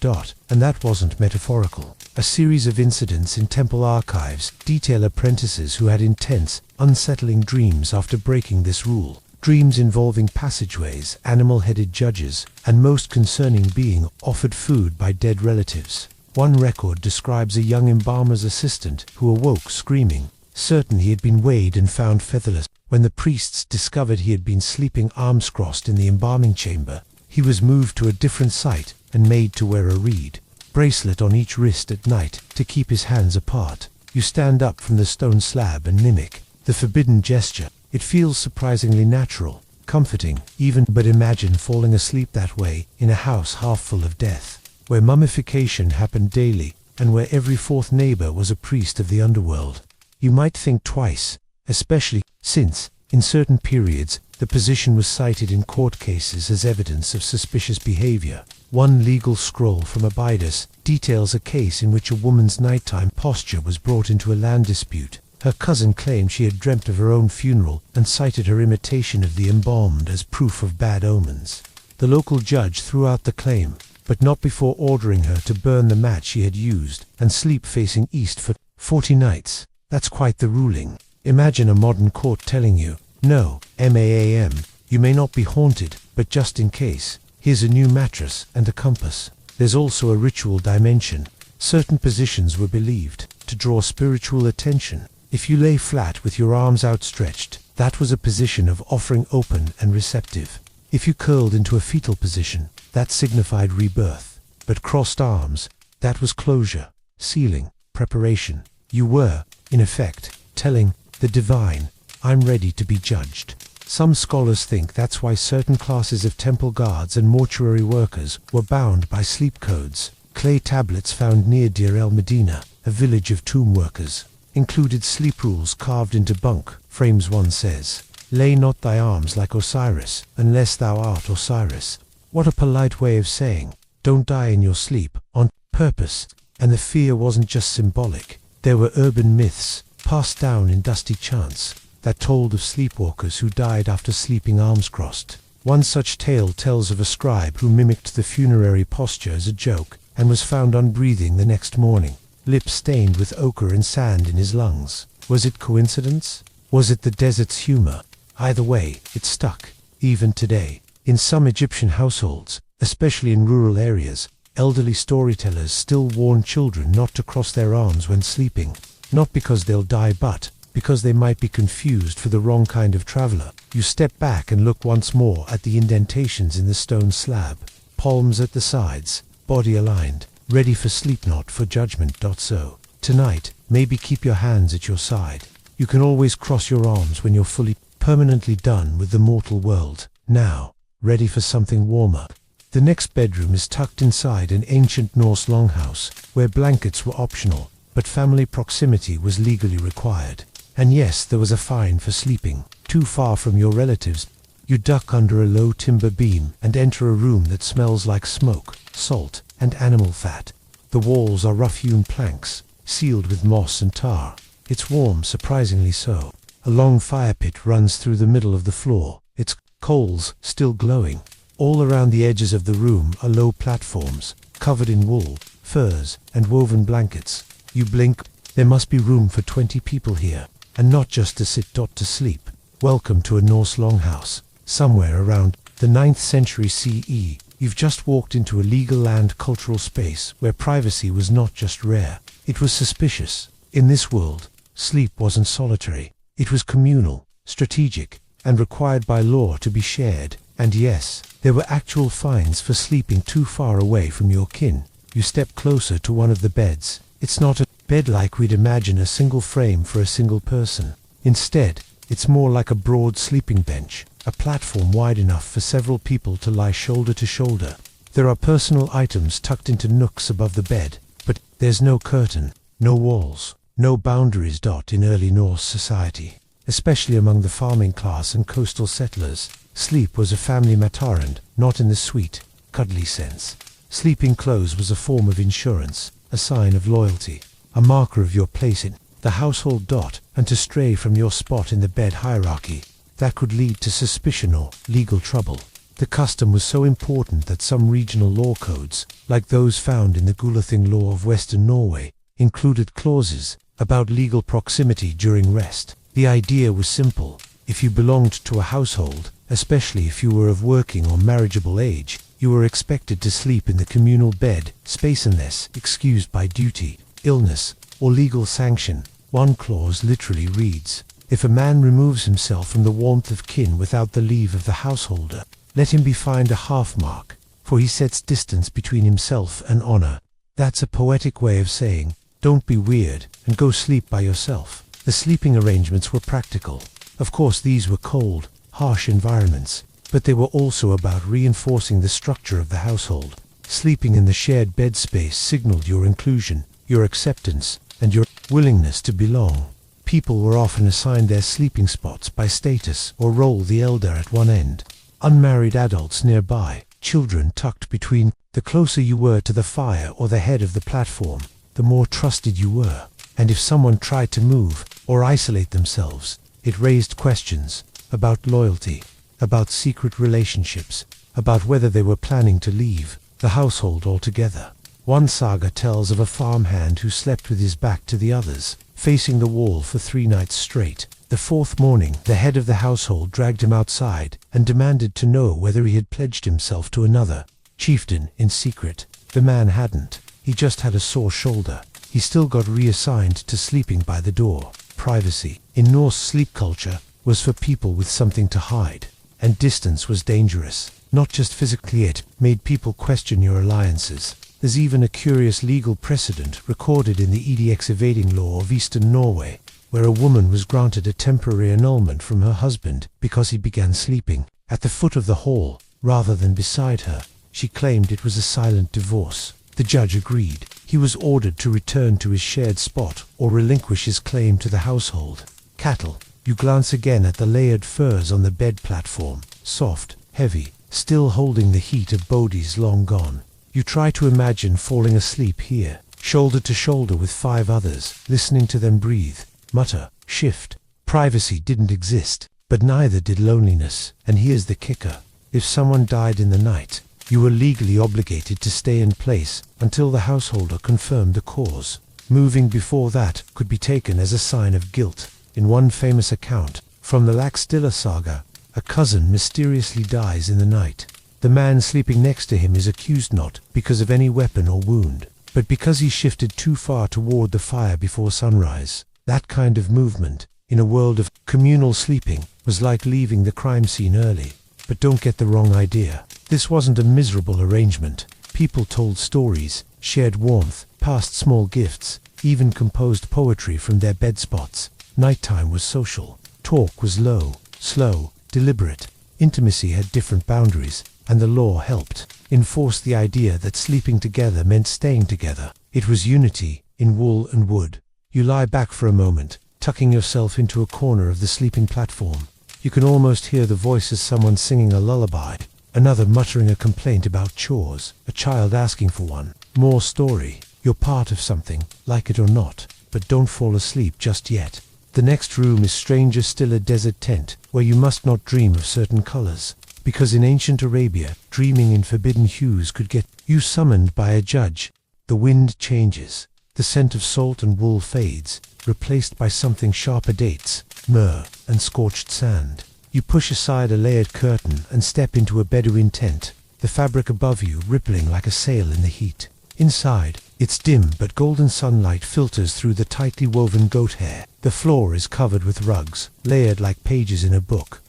And that wasn't metaphorical. A series of incidents in temple archives detail apprentices who had intense, unsettling dreams after breaking this rule. Dreams involving passageways, animal-headed judges, and most concerning, being offered food by dead relatives. One record describes a young embalmer's assistant who awoke screaming, certain he had been weighed and found featherless. When the priests discovered he had been sleeping arms crossed in the embalming chamber, he was moved to a different site and made to wear a reed bracelet on each wrist at night to keep his hands apart. You stand up from the stone slab and mimic the forbidden gesture. It feels surprisingly natural, comforting, even. But imagine falling asleep that way in a house half full of death, where mummification happened daily, and where every fourth neighbor was a priest of the underworld. You might think twice, especially since, in certain periods, the position was cited in court cases as evidence of suspicious behavior. One legal scroll from Abydos details a case in which a woman's nighttime posture was brought into a land dispute. Her cousin claimed she had dreamt of her own funeral and cited her imitation of the embalmed as proof of bad omens. The local judge threw out the claim, but not before ordering her to burn the mat she had used and sleep facing east for 40 nights. That's quite the ruling. Imagine a modern court telling you, "No, ma'am, you may not be haunted, but just in case, here's a new mattress and a compass." There's also a ritual dimension. Certain positions were believed to draw spiritual attention. If you lay flat with your arms outstretched, that was a position of offering, open and receptive. If you curled into a fetal position, that signified rebirth. But crossed arms, that was closure, sealing, preparation. You were, in effect, telling the divine, "I'm ready to be judged." Some scholars think that's why certain classes of temple guards and mortuary workers were bound by sleep codes. Clay tablets found near Deir el-Medina, a village of tomb workers, included sleep rules carved into bunk frames. One says, "Lay not thy arms like Osiris, unless thou art Osiris." What a polite way of saying, don't die in your sleep, on purpose. And the fear wasn't just symbolic. There were urban myths, passed down in dusty chants, that told of sleepwalkers who died after sleeping arms crossed. One such tale tells of a scribe who mimicked the funerary posture as a joke, and was found unbreathing the next morning, lips stained with ochre and sand in his lungs. Was it coincidence? Was it the desert's humor? Either way, it stuck, even today. In some Egyptian households, especially in rural areas, elderly storytellers still warn children not to cross their arms when sleeping, not because they'll die but because they might be confused for the wrong kind of traveler. You step back and look once more at the indentations in the stone slab, palms at the sides, body aligned, ready for sleep, not for judgment. So, tonight, maybe keep your hands at your side. You can always cross your arms when you're fully, permanently done with the mortal world. Now, ready for something warmer. The next bedroom is tucked inside an ancient Norse longhouse, where blankets were optional. but family proximity was legally required. And yes, there was a fine for sleeping too far from your relatives. You duck under a low timber beam and enter a room that smells like smoke, salt, and animal fat. The walls are rough-hewn planks, sealed with moss and tar. It's warm, surprisingly so. A long fire pit runs through the middle of the floor, its coals still glowing. All around the edges of the room are low platforms, covered in wool, furs, and woven blankets. You blink, there must be room for 20 people here, and not just to sit to sleep. Welcome to a Norse longhouse. Somewhere around the 9th century CE, you've just walked into a legal land cultural space where privacy was not just rare, it was suspicious. In this world, sleep wasn't solitary. It was communal, strategic, and required by law to be shared. And yes, there were actual fines for sleeping too far away from your kin. You step closer to one of the beds. It's not a bed like we'd imagine, a single frame for a single person. Instead, it's more like a broad sleeping bench, a platform wide enough for several people to lie shoulder to shoulder. There are personal items tucked into nooks above the bed, but there's no curtain, no walls, no boundaries. In early Norse society, especially among the farming class and coastal settlers, sleep was a family matter, and not in the sweet, cuddly sense. Sleeping clothes was a form of insurance, a sign of loyalty, a marker of your place in the household. And to stray from your spot in the bed hierarchy, that could lead to suspicion or legal trouble. The custom was so important that some regional law codes, like those found in the Gulathing law of Western Norway, included clauses about legal proximity during rest. The idea was simple. If you belonged to a household, especially if you were of working or marriageable age, you were expected to sleep in the communal bed space unless excused by duty, illness, or legal sanction. One clause literally reads, "If a man removes himself from the warmth of kin without the leave of the householder, let him be fined a half mark, for he sets distance between himself and honor." That's a poetic way of saying, don't be weird and go sleep by yourself. The sleeping arrangements were practical. Of course, these were cold, harsh environments, but they were also about reinforcing the structure of the household. Sleeping in the shared bed space signaled your inclusion, your acceptance, and your willingness to belong. People were often assigned their sleeping spots by status or role, the elder at one end, unmarried adults nearby, children tucked between. The closer you were to the fire or the head of the platform, the more trusted you were. And if someone tried to move or isolate themselves, it raised questions about loyalty, about secret relationships, about whether they were planning to leave the household altogether. One saga tells of a farmhand who slept with his back to the others, facing the wall for 3 nights straight. The 4th morning, the head of the household dragged him outside and demanded to know whether he had pledged himself to another chieftain in secret. The man hadn't. He just had a sore shoulder. He still got reassigned to sleeping by the door. Privacy in Norse sleep culture was for people with something to hide, and distance was dangerous. Not just physically, it made people question your alliances. There's even a curious legal precedent recorded in the EDX evading law of Eastern Norway, where a woman was granted a temporary annulment from her husband because he began sleeping at the foot of the hall rather than beside her. She claimed it was a silent divorce. The judge agreed. He was ordered to return to his shared spot or relinquish his claim to the household. Cattle. You glance again at the layered furs on the bed platform, soft, heavy, still holding the heat of bodies long gone. You try to imagine falling asleep here, shoulder to shoulder with 5 others, listening to them breathe, mutter, shift. Privacy didn't exist, but neither did loneliness. And here's the kicker. If someone died in the night, you were legally obligated to stay in place until the householder confirmed the cause. Moving before that could be taken as a sign of guilt. In one famous account, from the Laxdilla saga, a cousin mysteriously dies in the night. The man sleeping next to him is accused not because of any weapon or wound, but because he shifted too far toward the fire before sunrise. That kind of movement, in a world of communal sleeping, was like leaving the crime scene early. But don't get the wrong idea. This wasn't a miserable arrangement. People told stories, shared warmth, passed small gifts, even composed poetry from their bed spots. Nighttime was social. Talk was low, slow, deliberate. Intimacy had different boundaries, and the law helped enforce the idea that sleeping together meant staying together. It was unity in wool and wood. You lie back for a moment, tucking yourself into a corner of the sleeping platform. You can almost hear the voice of someone singing a lullaby, another muttering a complaint about chores, a child asking for one. More story. You're part of something, like it or not, but don't fall asleep just yet. The next room is stranger still, a desert tent, where you must not dream of certain colors, because in ancient Arabia, dreaming in forbidden hues could get you summoned by a judge. The wind changes. The scent of salt and wool fades, replaced by something sharper: dates, myrrh, and scorched sand. You push aside a layered curtain and step into a Bedouin tent, the fabric above you rippling like a sail in the heat. Inside, it's dim but golden sunlight filters through the tightly woven goat hair. The floor is covered with rugs, layered like pages in a book,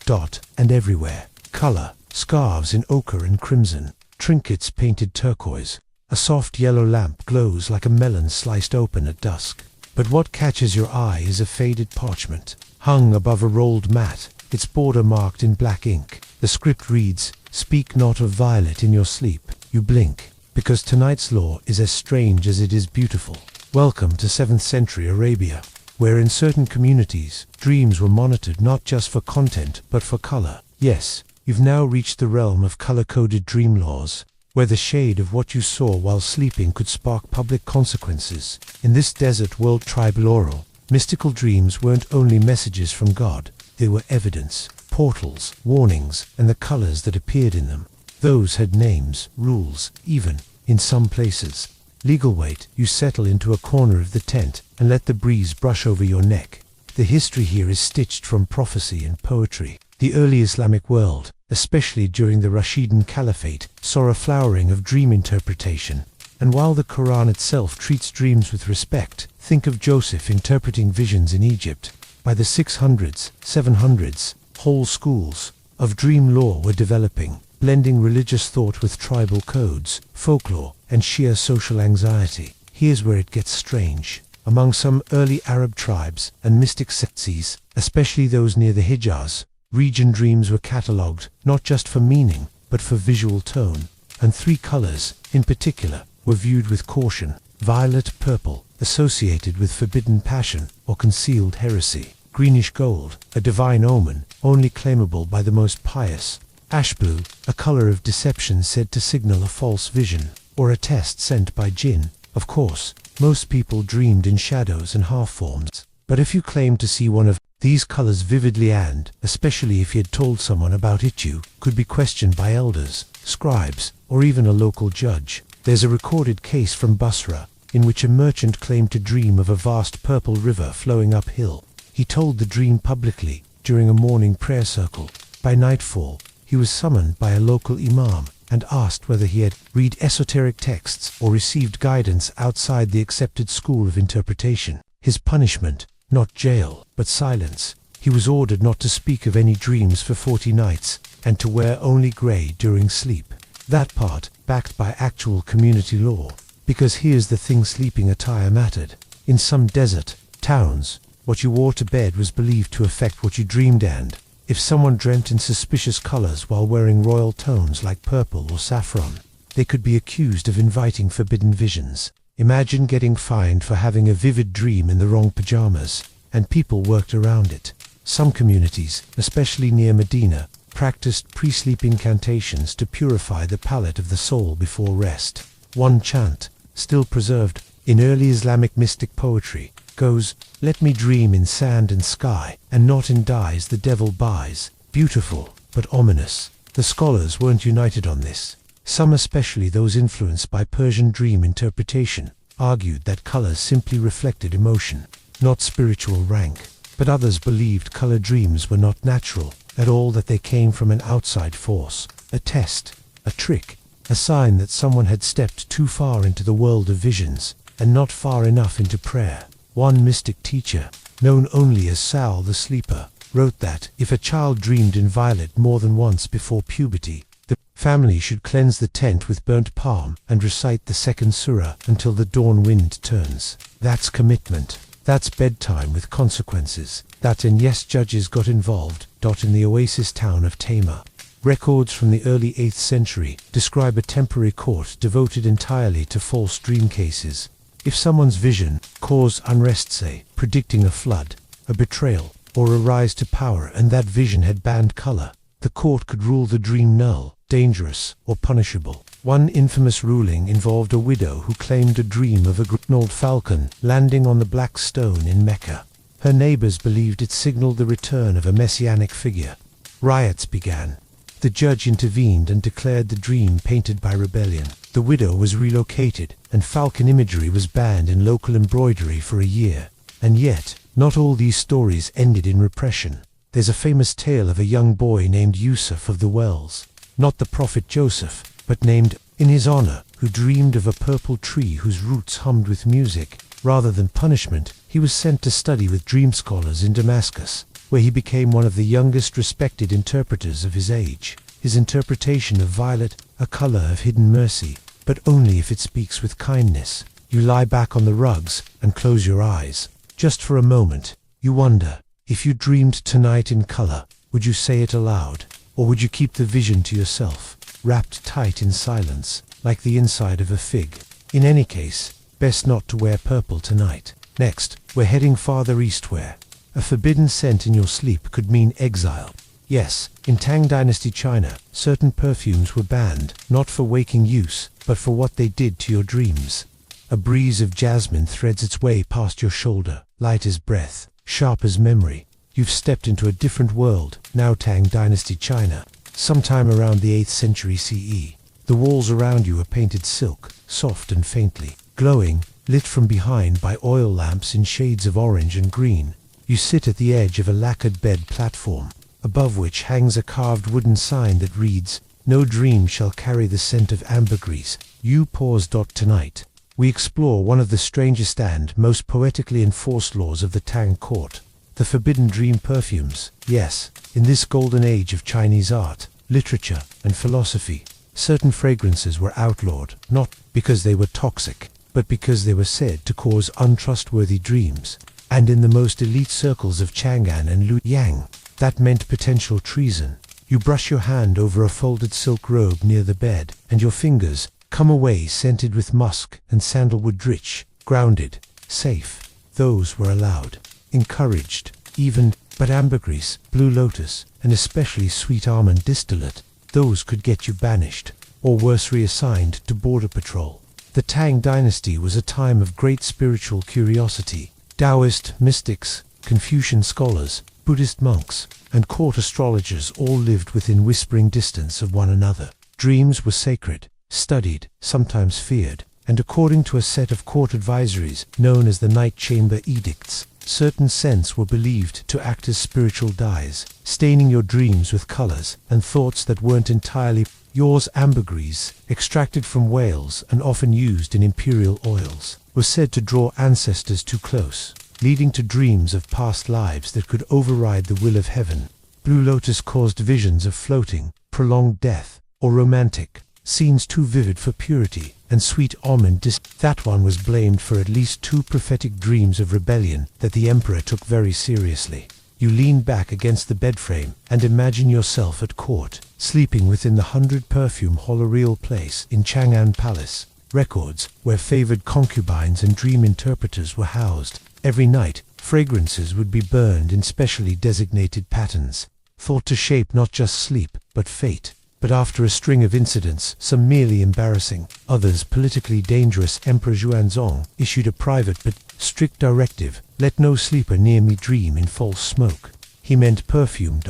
and everywhere. Color, scarves in ochre and crimson, trinkets painted turquoise. A soft yellow lamp glows like a melon sliced open at dusk. But what catches your eye is a faded parchment, hung above a rolled mat, its border marked in black ink. The script reads, "Speak not of violet in your sleep." You blink, because tonight's law is as strange as it is beautiful. Welcome to 7th century Arabia, where in certain communities, dreams were monitored not just for content but for color. Yes, you've now reached the realm of color-coded dream laws, where the shade of what you saw while sleeping could spark public consequences. In this desert world tribal oral, mystical dreams weren't only messages from God, they were evidence, portals, warnings, and the colors that appeared in them. Those had names, rules, even, in some places, legal weight. You settle into a corner of the tent and let the breeze brush over your neck. The history here is stitched from prophecy and poetry. The early Islamic world, especially during the Rashidun Caliphate, saw a flowering of dream interpretation. And while the Quran itself treats dreams with respect, think of Joseph interpreting visions in Egypt. By the 600s, 700s, whole schools of dream law were developing, blending religious thought with tribal codes, folklore, and sheer social anxiety. Here's where it gets strange. Among some early Arab tribes and mystic sects, especially those near the Hijaz region, dreams were catalogued not just for meaning, but for visual tone. And 3 colors, in particular, were viewed with caution. Violet, purple, associated with forbidden passion or concealed heresy. Greenish gold, a divine omen, only claimable by the most pious. Ash blue, a color of deception said to signal a false vision, or a test sent by jinn. Of course, most people dreamed in shadows and half-forms. But if you claimed to see one of these colors vividly, and especially if you had told someone about it, you could be questioned by elders, scribes, or even a local judge. There's a recorded case from Basra, in which a merchant claimed to dream of a vast purple river flowing uphill. He told the dream publicly, during a morning prayer circle. By nightfall, he was summoned by a local imam, and asked whether he had read esoteric texts or received guidance outside the accepted school of interpretation. His punishment, not jail, but silence. He was ordered not to speak of any dreams for 40 nights, and to wear only grey during sleep. That part, backed by actual community law. Because here's the thing, sleeping attire mattered. In some desert towns, what you wore to bed was believed to affect what you dreamed, and if someone dreamt in suspicious colors while wearing royal tones like purple or saffron, they could be accused of inviting forbidden visions. Imagine getting fined for having a vivid dream in the wrong pajamas, and people worked around it. Some communities, especially near Medina, practiced pre-sleep incantations to purify the palate of the soul before rest. One chant, still preserved in early Islamic mystic poetry, goes, "Let me dream in sand and sky, and not in dyes the devil buys." Beautiful, but ominous. The scholars weren't united on this. Some, especially those influenced by Persian dream interpretation, argued that colors simply reflected emotion, not spiritual rank. But others believed color dreams were not natural at all, that they came from an outside force, a test, a trick, a sign that someone had stepped too far into the world of visions, and not far enough into prayer. One mystic teacher, known only as Saul the Sleeper, wrote that if a child dreamed in violet more than once before puberty, the family should cleanse the tent with burnt palm and recite the second surah until the dawn wind turns. That's commitment. That's bedtime with consequences. And yes, judges got involved. In the oasis town of Tamar, records from the early 8th century describe a temporary court devoted entirely to false dream cases. If someone's vision caused unrest, say, predicting a flood, a betrayal, or a rise to power, and that vision had banned color, the court could rule the dream null, dangerous, or punishable. One infamous ruling involved a widow who claimed a dream of a green falcon landing on the black stone in Mecca. Her neighbors believed it signaled the return of a messianic figure. Riots began. The judge intervened and declared the dream painted by rebellion. The widow was relocated, and falcon imagery was banned in local embroidery for a year. And yet, not all these stories ended in repression. There's a famous tale of a young boy named Yusuf of the Wells, not the prophet Joseph, but named in his honor, who dreamed of a purple tree whose roots hummed with music. Rather than punishment, he was sent to study with dream scholars in Damascus, where he became one of the youngest respected interpreters of his age. His interpretation of violet, a color of hidden mercy, but only if it speaks with kindness. You lie back on the rugs and close your eyes. Just for a moment, you wonder, if you dreamed tonight in color, would you say it aloud? Or would you keep the vision to yourself, wrapped tight in silence, like the inside of a fig? In any case, best not to wear purple tonight. Next, we're heading farther east where a forbidden scent in your sleep could mean exile. Yes, in Tang Dynasty China, certain perfumes were banned, not for waking use, but for what they did to your dreams. A breeze of jasmine threads its way past your shoulder, light as breath, sharp as memory. You've stepped into a different world, now Tang Dynasty China, sometime around the 8th century CE. The walls around you are painted silk, soft and faintly glowing, lit from behind by oil lamps in shades of orange and green. You sit at the edge of a lacquered bed platform, above which hangs a carved wooden sign that reads, "No dream shall carry the scent of ambergris. You pause. Tonight, we explore one of the strangest and most poetically enforced laws of the Tang court. The forbidden dream perfumes. Yes, in this golden age of Chinese art, literature, and philosophy, certain fragrances were outlawed, not because they were toxic, but because they were said to cause untrustworthy dreams. And in the most elite circles of Chang'an and Luoyang, that meant potential treason. You brush your hand over a folded silk robe near the bed, and your fingers come away scented with musk and sandalwood, rich, grounded, safe. Those were allowed, encouraged, even, but ambergris, blue lotus, and especially sweet almond distillate, those could get you banished, or worse, reassigned to border patrol. The Tang Dynasty was a time of great spiritual curiosity. Taoist mystics, Confucian scholars, Buddhist monks, and court astrologers all lived within whispering distance of one another. Dreams were sacred, studied, sometimes feared, and according to a set of court advisories known as the Night Chamber Edicts, certain scents were believed to act as spiritual dyes, staining your dreams with colors and thoughts that weren't entirely yours. Ambergris, extracted from whales and often used in imperial oils, was said to draw ancestors too close, leading to dreams of past lives that could override the will of heaven. Blue lotus caused visions of floating, prolonged death, or romantic scenes too vivid for purity, and sweet almond that one was blamed for at least 2 prophetic dreams of rebellion that the emperor took very seriously. You lean back against the bedframe and imagine yourself at court, sleeping within the 100-perfume Holoreal place in Chang'an Palace, records where favored concubines and dream interpreters were housed. Every night, fragrances would be burned in specially designated patterns, thought to shape not just sleep, but fate. But after a string of incidents, some merely embarrassing, others politically dangerous, Emperor Xuanzong issued a private but strict directive: let no sleeper near me dream in false smoke. He meant perfume.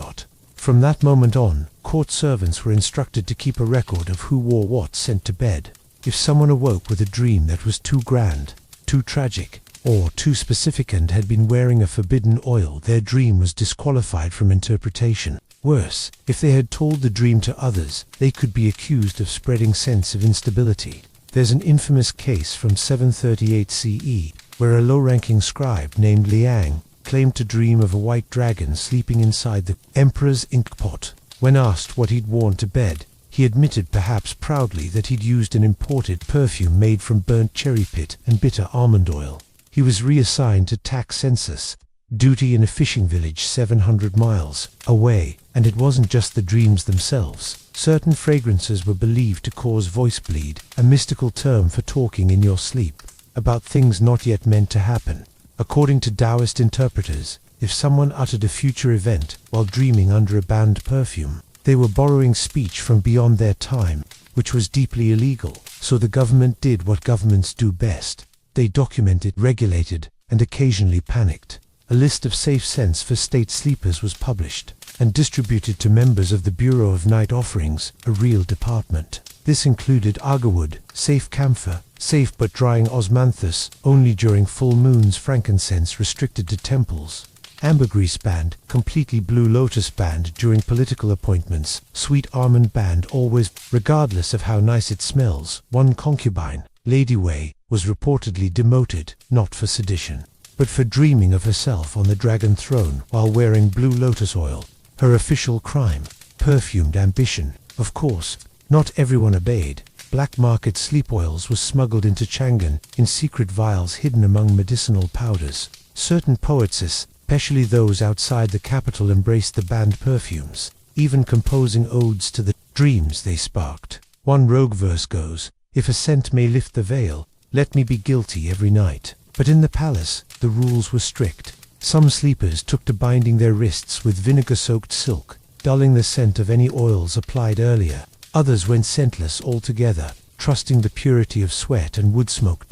From that moment on, court servants were instructed to keep a record of who wore what scent to bed. If someone awoke with a dream that was too grand, too tragic, or too specific and had been wearing a forbidden oil, their dream was disqualified from interpretation. Worse, if they had told the dream to others, they could be accused of spreading sense of instability. There's an infamous case from 738 CE, where a low-ranking scribe named Liang claimed to dream of a white dragon sleeping inside the emperor's ink pot. When asked what he'd worn to bed, he admitted, perhaps proudly, that he'd used an imported perfume made from burnt cherry pit and bitter almond oil. He was reassigned to tax census duty in a fishing village 700 miles away, and it wasn't just the dreams themselves. Certain fragrances were believed to cause voice bleed, a mystical term for talking in your sleep. about things not yet meant to happen. According to Taoist interpreters, if someone uttered a future event while dreaming under a banned perfume, they were borrowing speech from beyond their time, which was deeply illegal. So the government did what governments do best. They documented, regulated, and occasionally panicked. A list of safe scents for state sleepers was published and distributed to members of the Bureau of Night Offerings, a real department. This included agarwood, safe camphor, safe but drying osmanthus, only during full moons, frankincense restricted to temples, ambergris band, completely blue lotus band during political appointments, sweet almond band always, regardless of how nice it smells. One concubine, Lady Wei, was reportedly demoted, not for sedition, but for dreaming of herself on the dragon throne while wearing blue lotus oil. Her official crime, perfumed ambition. Of course, not everyone obeyed. Black market sleep oils were smuggled into Chang'an in secret vials hidden among medicinal powders. Certain poetesses, especially those outside the capital, embraced the banned perfumes, even composing odes to the dreams they sparked. One rogue verse goes, "If a scent may lift the veil, let me be guilty every night." But in the palace, the rules were strict. Some sleepers took to binding their wrists with vinegar-soaked silk, dulling the scent of any oils applied earlier. Others went scentless altogether, trusting the purity of sweat and wood smoke.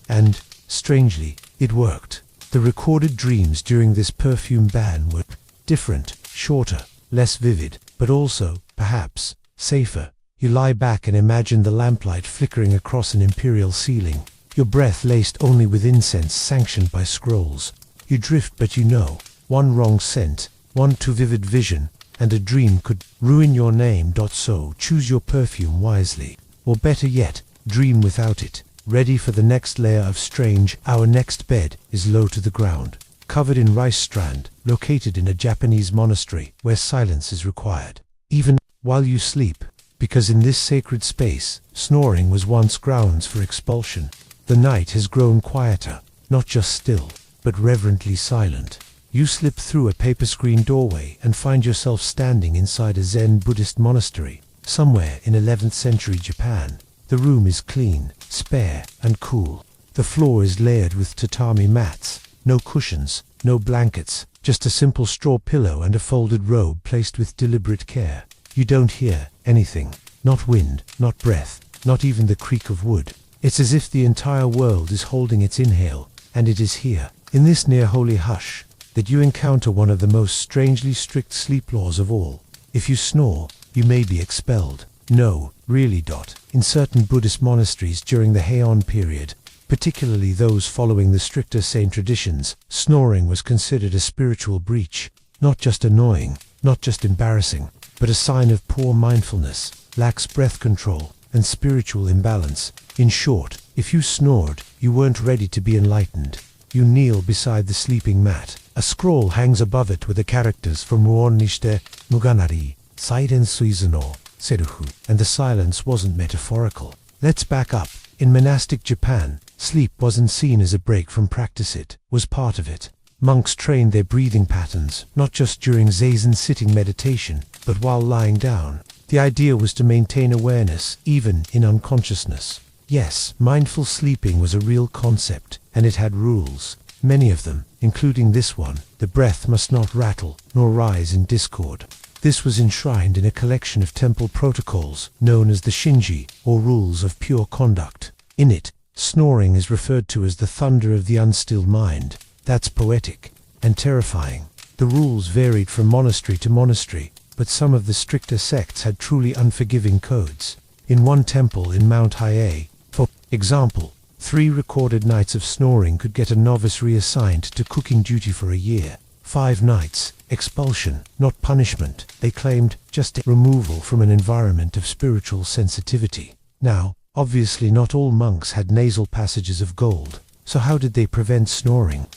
And, strangely, it worked. The recorded dreams during this perfume ban were different, shorter, less vivid, but also, perhaps, safer. You lie back and imagine the lamplight flickering across an imperial ceiling, your breath laced only with incense sanctioned by scrolls. You drift, but you know, one wrong scent, one too vivid vision, and a dream could ruin your name. So choose your perfume wisely, or better yet, dream without it. Ready for the next layer of strange. Our next bed is low to the ground, covered in rice strand, located in a Japanese monastery where silence is required, even while you sleep, because in this sacred space, snoring was once grounds for expulsion. The night has grown quieter, not just still, but reverently silent. You slip through a paper-screened doorway and find yourself standing inside a Zen Buddhist monastery, somewhere in 11th century Japan. The room is clean, spare, and cool. The floor is layered with tatami mats, no cushions, no blankets, just a simple straw pillow and a folded robe placed with deliberate care. You don't hear anything, not wind, not breath, not even the creak of wood. It's as if the entire world is holding its inhale, and it is here, in this near-holy hush, that you encounter one of the most strangely strict sleep laws of all. If you snore, you may be expelled. No, really. In certain Buddhist monasteries during the Heian period, particularly those following the stricter Zen traditions, snoring was considered a spiritual breach. Not just annoying, not just embarrassing, but a sign of poor mindfulness, lax breath control, and spiritual imbalance. In short, if you snored, you weren't ready to be enlightened. You kneel beside the sleeping mat. A scroll hangs above it with the characters for Muon Nishite, Muganari, Saiden Suizuno, Seruhu, and the silence wasn't metaphorical. Let's back up. In monastic Japan, sleep wasn't seen as a break from practice, it was part of it. Monks trained their breathing patterns, not just during zazen sitting meditation, but while lying down. The idea was to maintain awareness, even in unconsciousness. Yes, mindful sleeping was a real concept, and it had rules. Many of them, including this one: the breath must not rattle, nor rise in discord. This was enshrined in a collection of temple protocols, known as the Shinji, or Rules of Pure Conduct. In it, snoring is referred to as the thunder of the unstilled mind. That's poetic and terrifying. The rules varied from monastery to monastery, but some of the stricter sects had truly unforgiving codes. In one temple in Mount Hiei, for example, 3 recorded nights of snoring could get a novice reassigned to cooking duty for a year. 5 nights, expulsion, not punishment, they claimed, just removal from an environment of spiritual sensitivity. Now, obviously not all monks had nasal passages of gold, so how did they prevent snoring?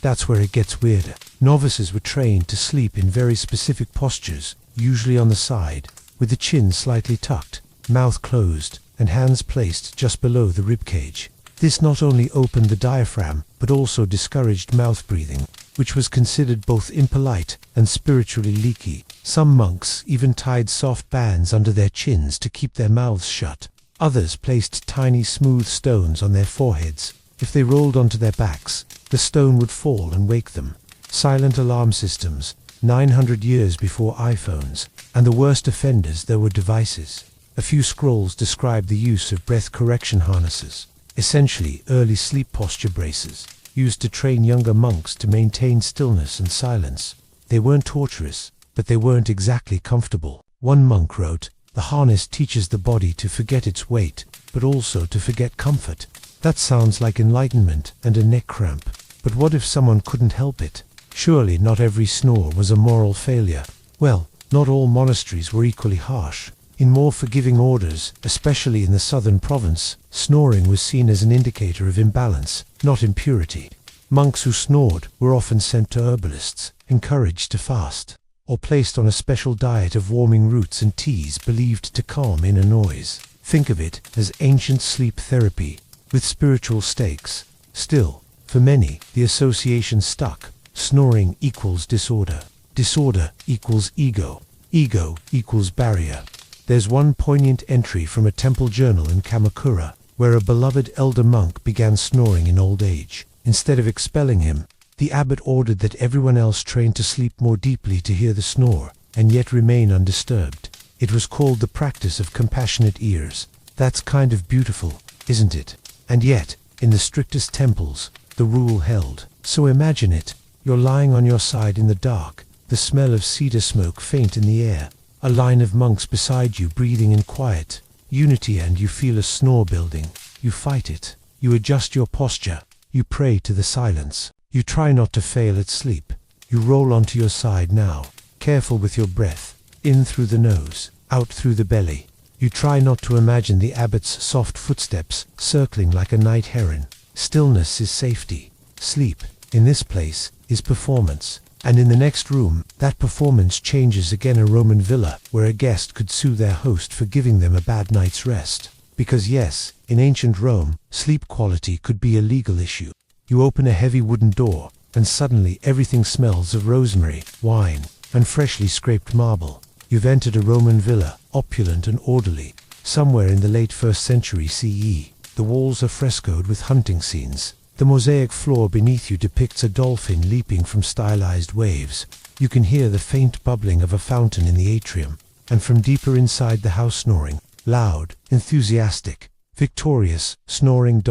That's where it gets weirder. Novices were trained to sleep in very specific postures, usually on the side, with the chin slightly tucked, mouth closed, and hands placed just below the ribcage. This not only opened the diaphragm, but also discouraged mouth breathing, which was considered both impolite and spiritually leaky. Some monks even tied soft bands under their chins to keep their mouths shut. Others placed tiny smooth stones on their foreheads. If they rolled onto their backs, the stone would fall and wake them. Silent alarm systems, 900 years before iPhones, and the worst offenders there were devices. A few scrolls describe the use of breath correction harnesses, essentially early sleep posture braces, used to train younger monks to maintain stillness and silence. They weren't torturous, but they weren't exactly comfortable. One monk wrote, "The harness teaches the body to forget its weight, but also to forget comfort." That sounds like enlightenment and a neck cramp. But what if someone couldn't help it? Surely not every snore was a moral failure. Well, not all monasteries were equally harsh. In more forgiving orders, especially in the southern province, snoring was seen as an indicator of imbalance, not impurity. Monks who snored were often sent to herbalists, encouraged to fast, or placed on a special diet of warming roots and teas believed to calm inner noise. Think of it as ancient sleep therapy, with spiritual stakes. Still, for many, the association stuck. Snoring equals disorder. Disorder equals ego. Ego equals barrier. There's one poignant entry from a temple journal in Kamakura, where a beloved elder monk began snoring in old age. Instead of expelling him, the abbot ordered that everyone else train to sleep more deeply to hear the snore, and yet remain undisturbed. It was called the practice of compassionate ears. That's kind of beautiful, isn't it? And yet, in the strictest temples, the rule held. So imagine it. You're lying on your side in the dark, the smell of cedar smoke faint in the air, a line of monks beside you breathing in quiet unity, and you feel a snore building. You fight it. You adjust your posture. You pray to the silence. You try not to fail at sleep. You roll onto your side now, careful with your breath, in through the nose, out through the belly. You try not to imagine the abbot's soft footsteps circling like a night heron. Stillness is safety. Sleep, in this place, is performance. And in the next room, that performance changes again, a Roman villa, where a guest could sue their host for giving them a bad night's rest. Because yes, in ancient Rome, sleep quality could be a legal issue. You open a heavy wooden door, and suddenly everything smells of rosemary, wine, and freshly scraped marble. You've entered a Roman villa, opulent and orderly, somewhere in the late 1st century CE. The walls are frescoed with hunting scenes. The mosaic floor beneath you depicts a dolphin leaping from stylized waves. You can hear the faint bubbling of a fountain in the atrium, and from deeper inside the house snoring, loud, enthusiastic, victorious, snoring.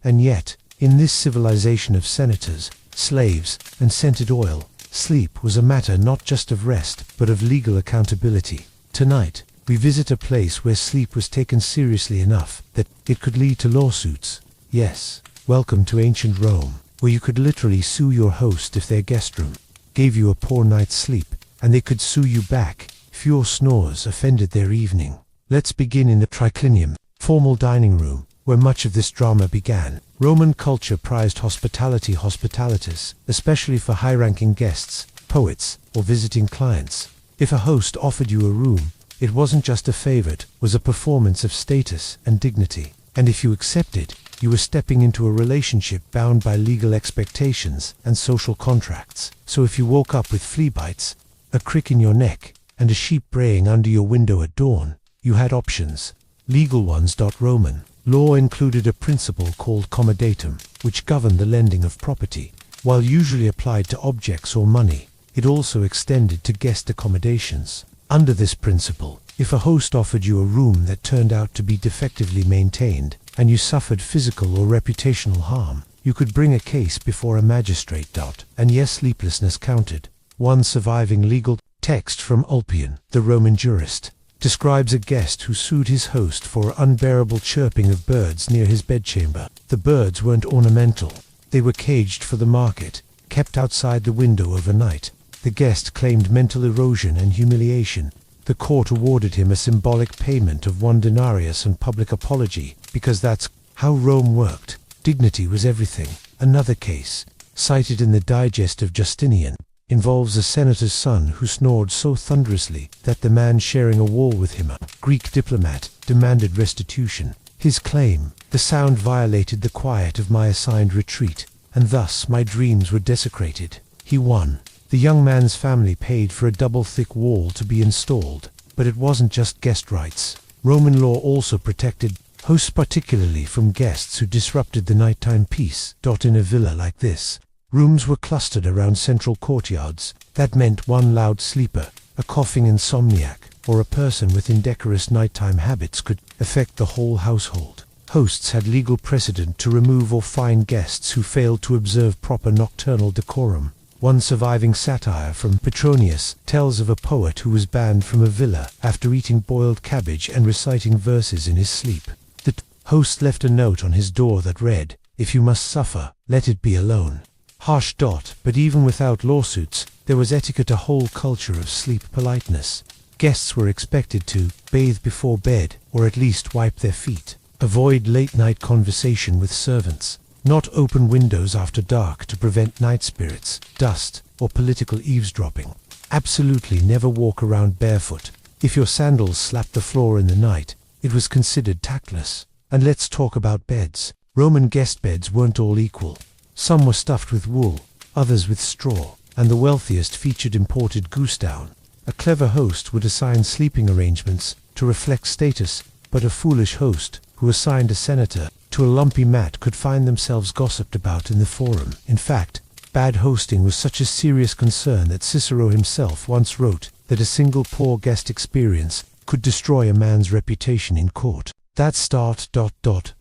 And yet, in this civilization of senators, slaves, and scented oil, sleep was a matter not just of rest, but of legal accountability. Tonight, we visit a place where sleep was taken seriously enough that it could lead to lawsuits. Yes. Welcome to ancient Rome, where you could literally sue your host if their guest room gave you a poor night's sleep, and they could sue you back if your snores offended their evening. Let's begin in the triclinium, formal dining room, where much of this drama began. Roman culture prized hospitality hospitalitas, especially for high-ranking guests, poets, or visiting clients. If a host offered you a room, it wasn't just a favor, it was a performance of status and dignity. And if you accepted, you were stepping into a relationship bound by legal expectations and social contracts. So if you woke up with flea bites, a crick in your neck, and a sheep braying under your window at dawn, you had options. Legal ones. Roman law included a principle called commodatum, which governed the lending of property. While usually applied to objects or money, it also extended to guest accommodations. Under this principle, if a host offered you a room that turned out to be defectively maintained, and you suffered physical or reputational harm, you could bring a case before a magistrate. And yes, sleeplessness counted. One surviving legal text from Ulpian, the Roman jurist, describes a guest who sued his host for unbearable chirping of birds near his bedchamber. The birds weren't ornamental. They were caged for the market, kept outside the window overnight. The guest claimed mental erosion and humiliation. The court awarded him a symbolic payment of 1 denarius and public apology, because that's how Rome worked. Dignity was everything. Another case, cited in the Digest of Justinian, involves a senator's son who snored so thunderously that the man sharing a wall with him, a Greek diplomat, demanded restitution. His claim, "The sound violated the quiet of my assigned retreat, and thus my dreams were desecrated." He won. The young man's family paid for a double-thick wall to be installed, but it wasn't just guest rights. Roman law also protected hosts particularly from guests who disrupted the nighttime peace. In a villa like this, rooms were clustered around central courtyards. That meant one loud sleeper, a coughing insomniac, or a person with indecorous nighttime habits could affect the whole household. Hosts had legal precedent to remove or fine guests who failed to observe proper nocturnal decorum. One surviving satire from Petronius tells of a poet who was banned from a villa after eating boiled cabbage and reciting verses in his sleep. The host left a note on his door that read, "If you must suffer, let it be alone." Harsh. But even without lawsuits, there was etiquette, a whole culture of sleep politeness. Guests were expected to bathe before bed, or at least wipe their feet. Avoid late-night conversation with servants. Not open windows after dark to prevent night spirits, dust, or political eavesdropping. Absolutely never walk around barefoot. If your sandals slapped the floor in the night, it was considered tactless. And let's talk about beds. Roman guest beds weren't all equal. Some were stuffed with wool, others with straw, and the wealthiest featured imported goose down. A clever host would assign sleeping arrangements to reflect status, but a foolish host, who assigned a senator to a lumpy mat, could find themselves gossiped about in the forum. In fact, bad hosting was such a serious concern that Cicero himself once wrote that a single poor guest experience could destroy a man's reputation in court. That's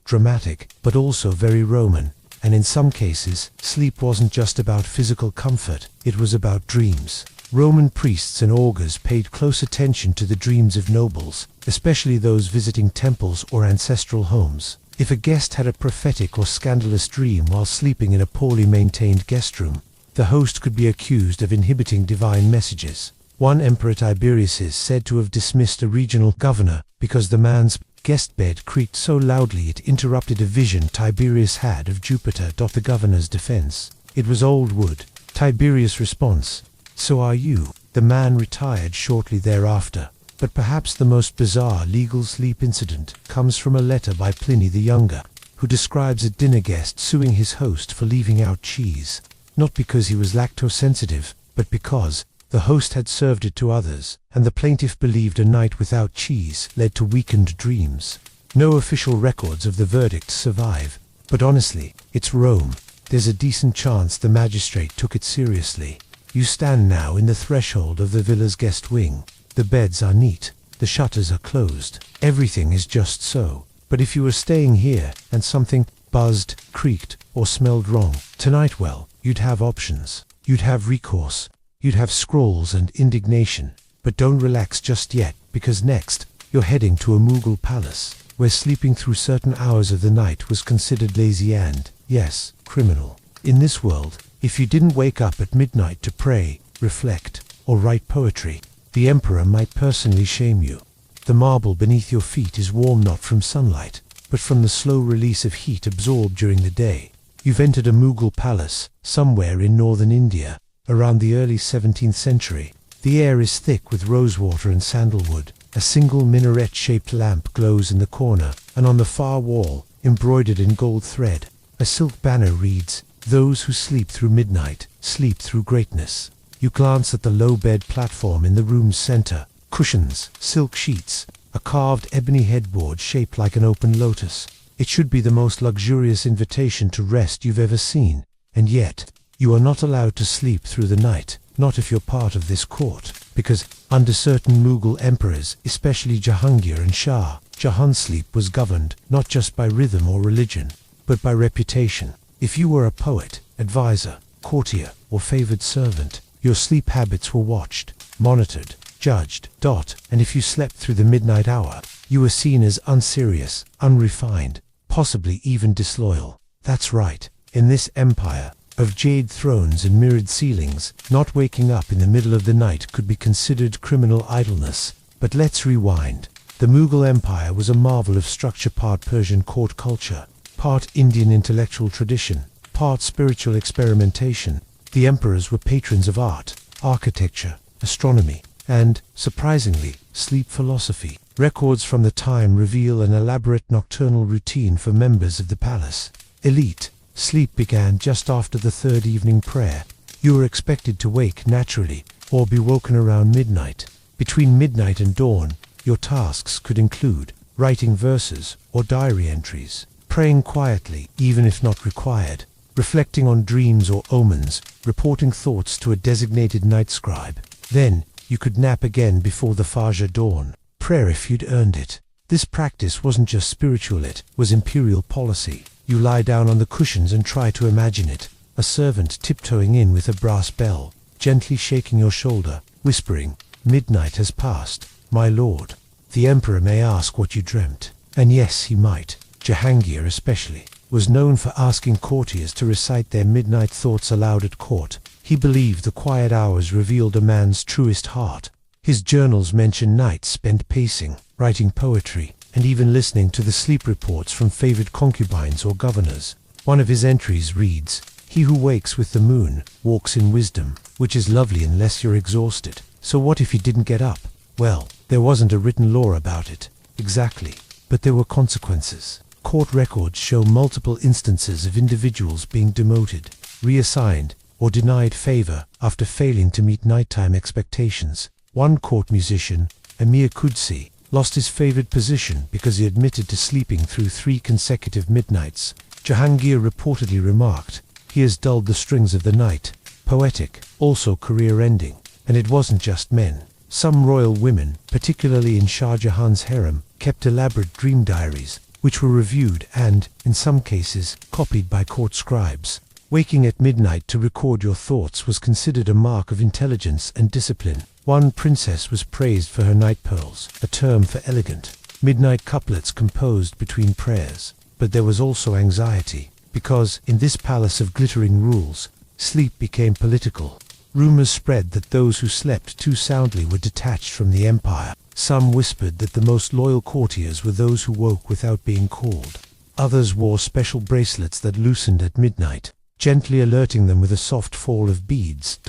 dramatic, but also very Roman, and in some cases, sleep wasn't just about physical comfort, it was about dreams. Roman priests and augurs paid close attention to the dreams of nobles, especially those visiting temples or ancestral homes. If a guest had a prophetic or scandalous dream while sleeping in a poorly maintained guest room, the host could be accused of inhibiting divine messages. One emperor, Tiberius, is said to have dismissed a regional governor because the man's guest bed creaked so loudly it interrupted a vision Tiberius had of Jupiter. The governor's defense: "It was old wood." Tiberius' response: "So are you." The man retired shortly thereafter. But perhaps the most bizarre legal sleep incident comes from a letter by Pliny the Younger, who describes a dinner guest suing his host for leaving out cheese, not because he was lactose-sensitive, but because the host had served it to others, and the plaintiff believed a night without cheese led to weakened dreams. No official records of the verdict survive, but honestly, it's Rome. There's a decent chance the magistrate took it seriously. You stand now in the threshold of the villa's guest wing. The beds are neat, the shutters are closed, everything is just so. But if you were staying here and something buzzed, creaked, or smelled wrong tonight, well, you'd have options. You'd have recourse. You'd have scrolls and indignation. But don't relax just yet, because next, you're heading to a Mughal palace, where sleeping through certain hours of the night was considered lazy and, yes, criminal. In this world, if you didn't wake up at midnight to pray, reflect, or write poetry, the emperor might personally shame you. The marble beneath your feet is warm not from sunlight, but from the slow release of heat absorbed during the day. You've entered a Mughal palace, somewhere in northern India, around the early 17th century. The air is thick with rosewater and sandalwood. A single minaret-shaped lamp glows in the corner, and on the far wall, embroidered in gold thread, a silk banner reads, "Those who sleep through midnight, sleep through greatness." You glance at the low bed platform in the room's center. Cushions, silk sheets, a carved ebony headboard shaped like an open lotus. It should be the most luxurious invitation to rest you've ever seen, and yet, you are not allowed to sleep through the night, not if you're part of this court, because under certain Mughal emperors, especially Jahangir and Shah Jahan's sleep was governed not just by rhythm or religion, but by reputation. If you were a poet, advisor, courtier, or favored servant, your sleep habits were watched, monitored, judged. And if you slept through the midnight hour, you were seen as unserious, unrefined, possibly even disloyal. That's right, in this empire of jade thrones and mirrored ceilings, not waking up in the middle of the night could be considered criminal idleness. But let's rewind. The Mughal Empire was a marvel of structure, part Persian court culture, part Indian intellectual tradition, part spiritual experimentation. The emperors were patrons of art, architecture, astronomy, and, surprisingly, sleep philosophy. Records from the time reveal an elaborate nocturnal routine for members of the palace. Elite. Sleep began just after the third evening prayer. You were expected to wake naturally, or be woken around midnight. Between midnight and dawn, your tasks could include writing verses or diary entries, praying quietly even if not required, reflecting on dreams or omens, reporting thoughts to a designated night scribe. Then, you could nap again before the Fajr dawn. Prayer if you'd earned it. This practice wasn't just spiritual, it was imperial policy. You lie down on the cushions and try to imagine it. A servant tiptoeing in with a brass bell, gently shaking your shoulder, whispering, "Midnight has passed, my lord." The emperor may ask what you dreamt. And yes, he might. Jahangir especially was known for asking courtiers to recite their midnight thoughts aloud at court. He believed the quiet hours revealed a man's truest heart. His journals mention nights spent pacing, writing poetry, and even listening to the sleep reports from favored concubines or governors. One of his entries reads, "He who wakes with the moon walks in wisdom," which is lovely unless you're exhausted. So what if you didn't get up? Well, there wasn't a written law about it, exactly, but there were consequences. Court records show multiple instances of individuals being demoted, reassigned, or denied favor after failing to meet nighttime expectations. One court musician, Emir Qudsi, lost his favored position because he admitted to sleeping through 3 consecutive midnights. Jahangir reportedly remarked, "He has dulled the strings of the night." Poetic, also career-ending. And it wasn't just men. Some royal women, particularly in Shah Jahan's harem, kept elaborate dream diaries, which were reviewed and, in some cases, copied by court scribes. Waking at midnight to record your thoughts was considered a mark of intelligence and discipline. One princess was praised for her night pearls, a term for elegant, midnight couplets composed between prayers. But there was also anxiety, because, in this palace of glittering rules, sleep became political. Rumors spread that those who slept too soundly were detached from the empire. Some whispered that the most loyal courtiers were those who woke without being called. Others wore special bracelets that loosened at midnight, gently alerting them with a soft fall of beads.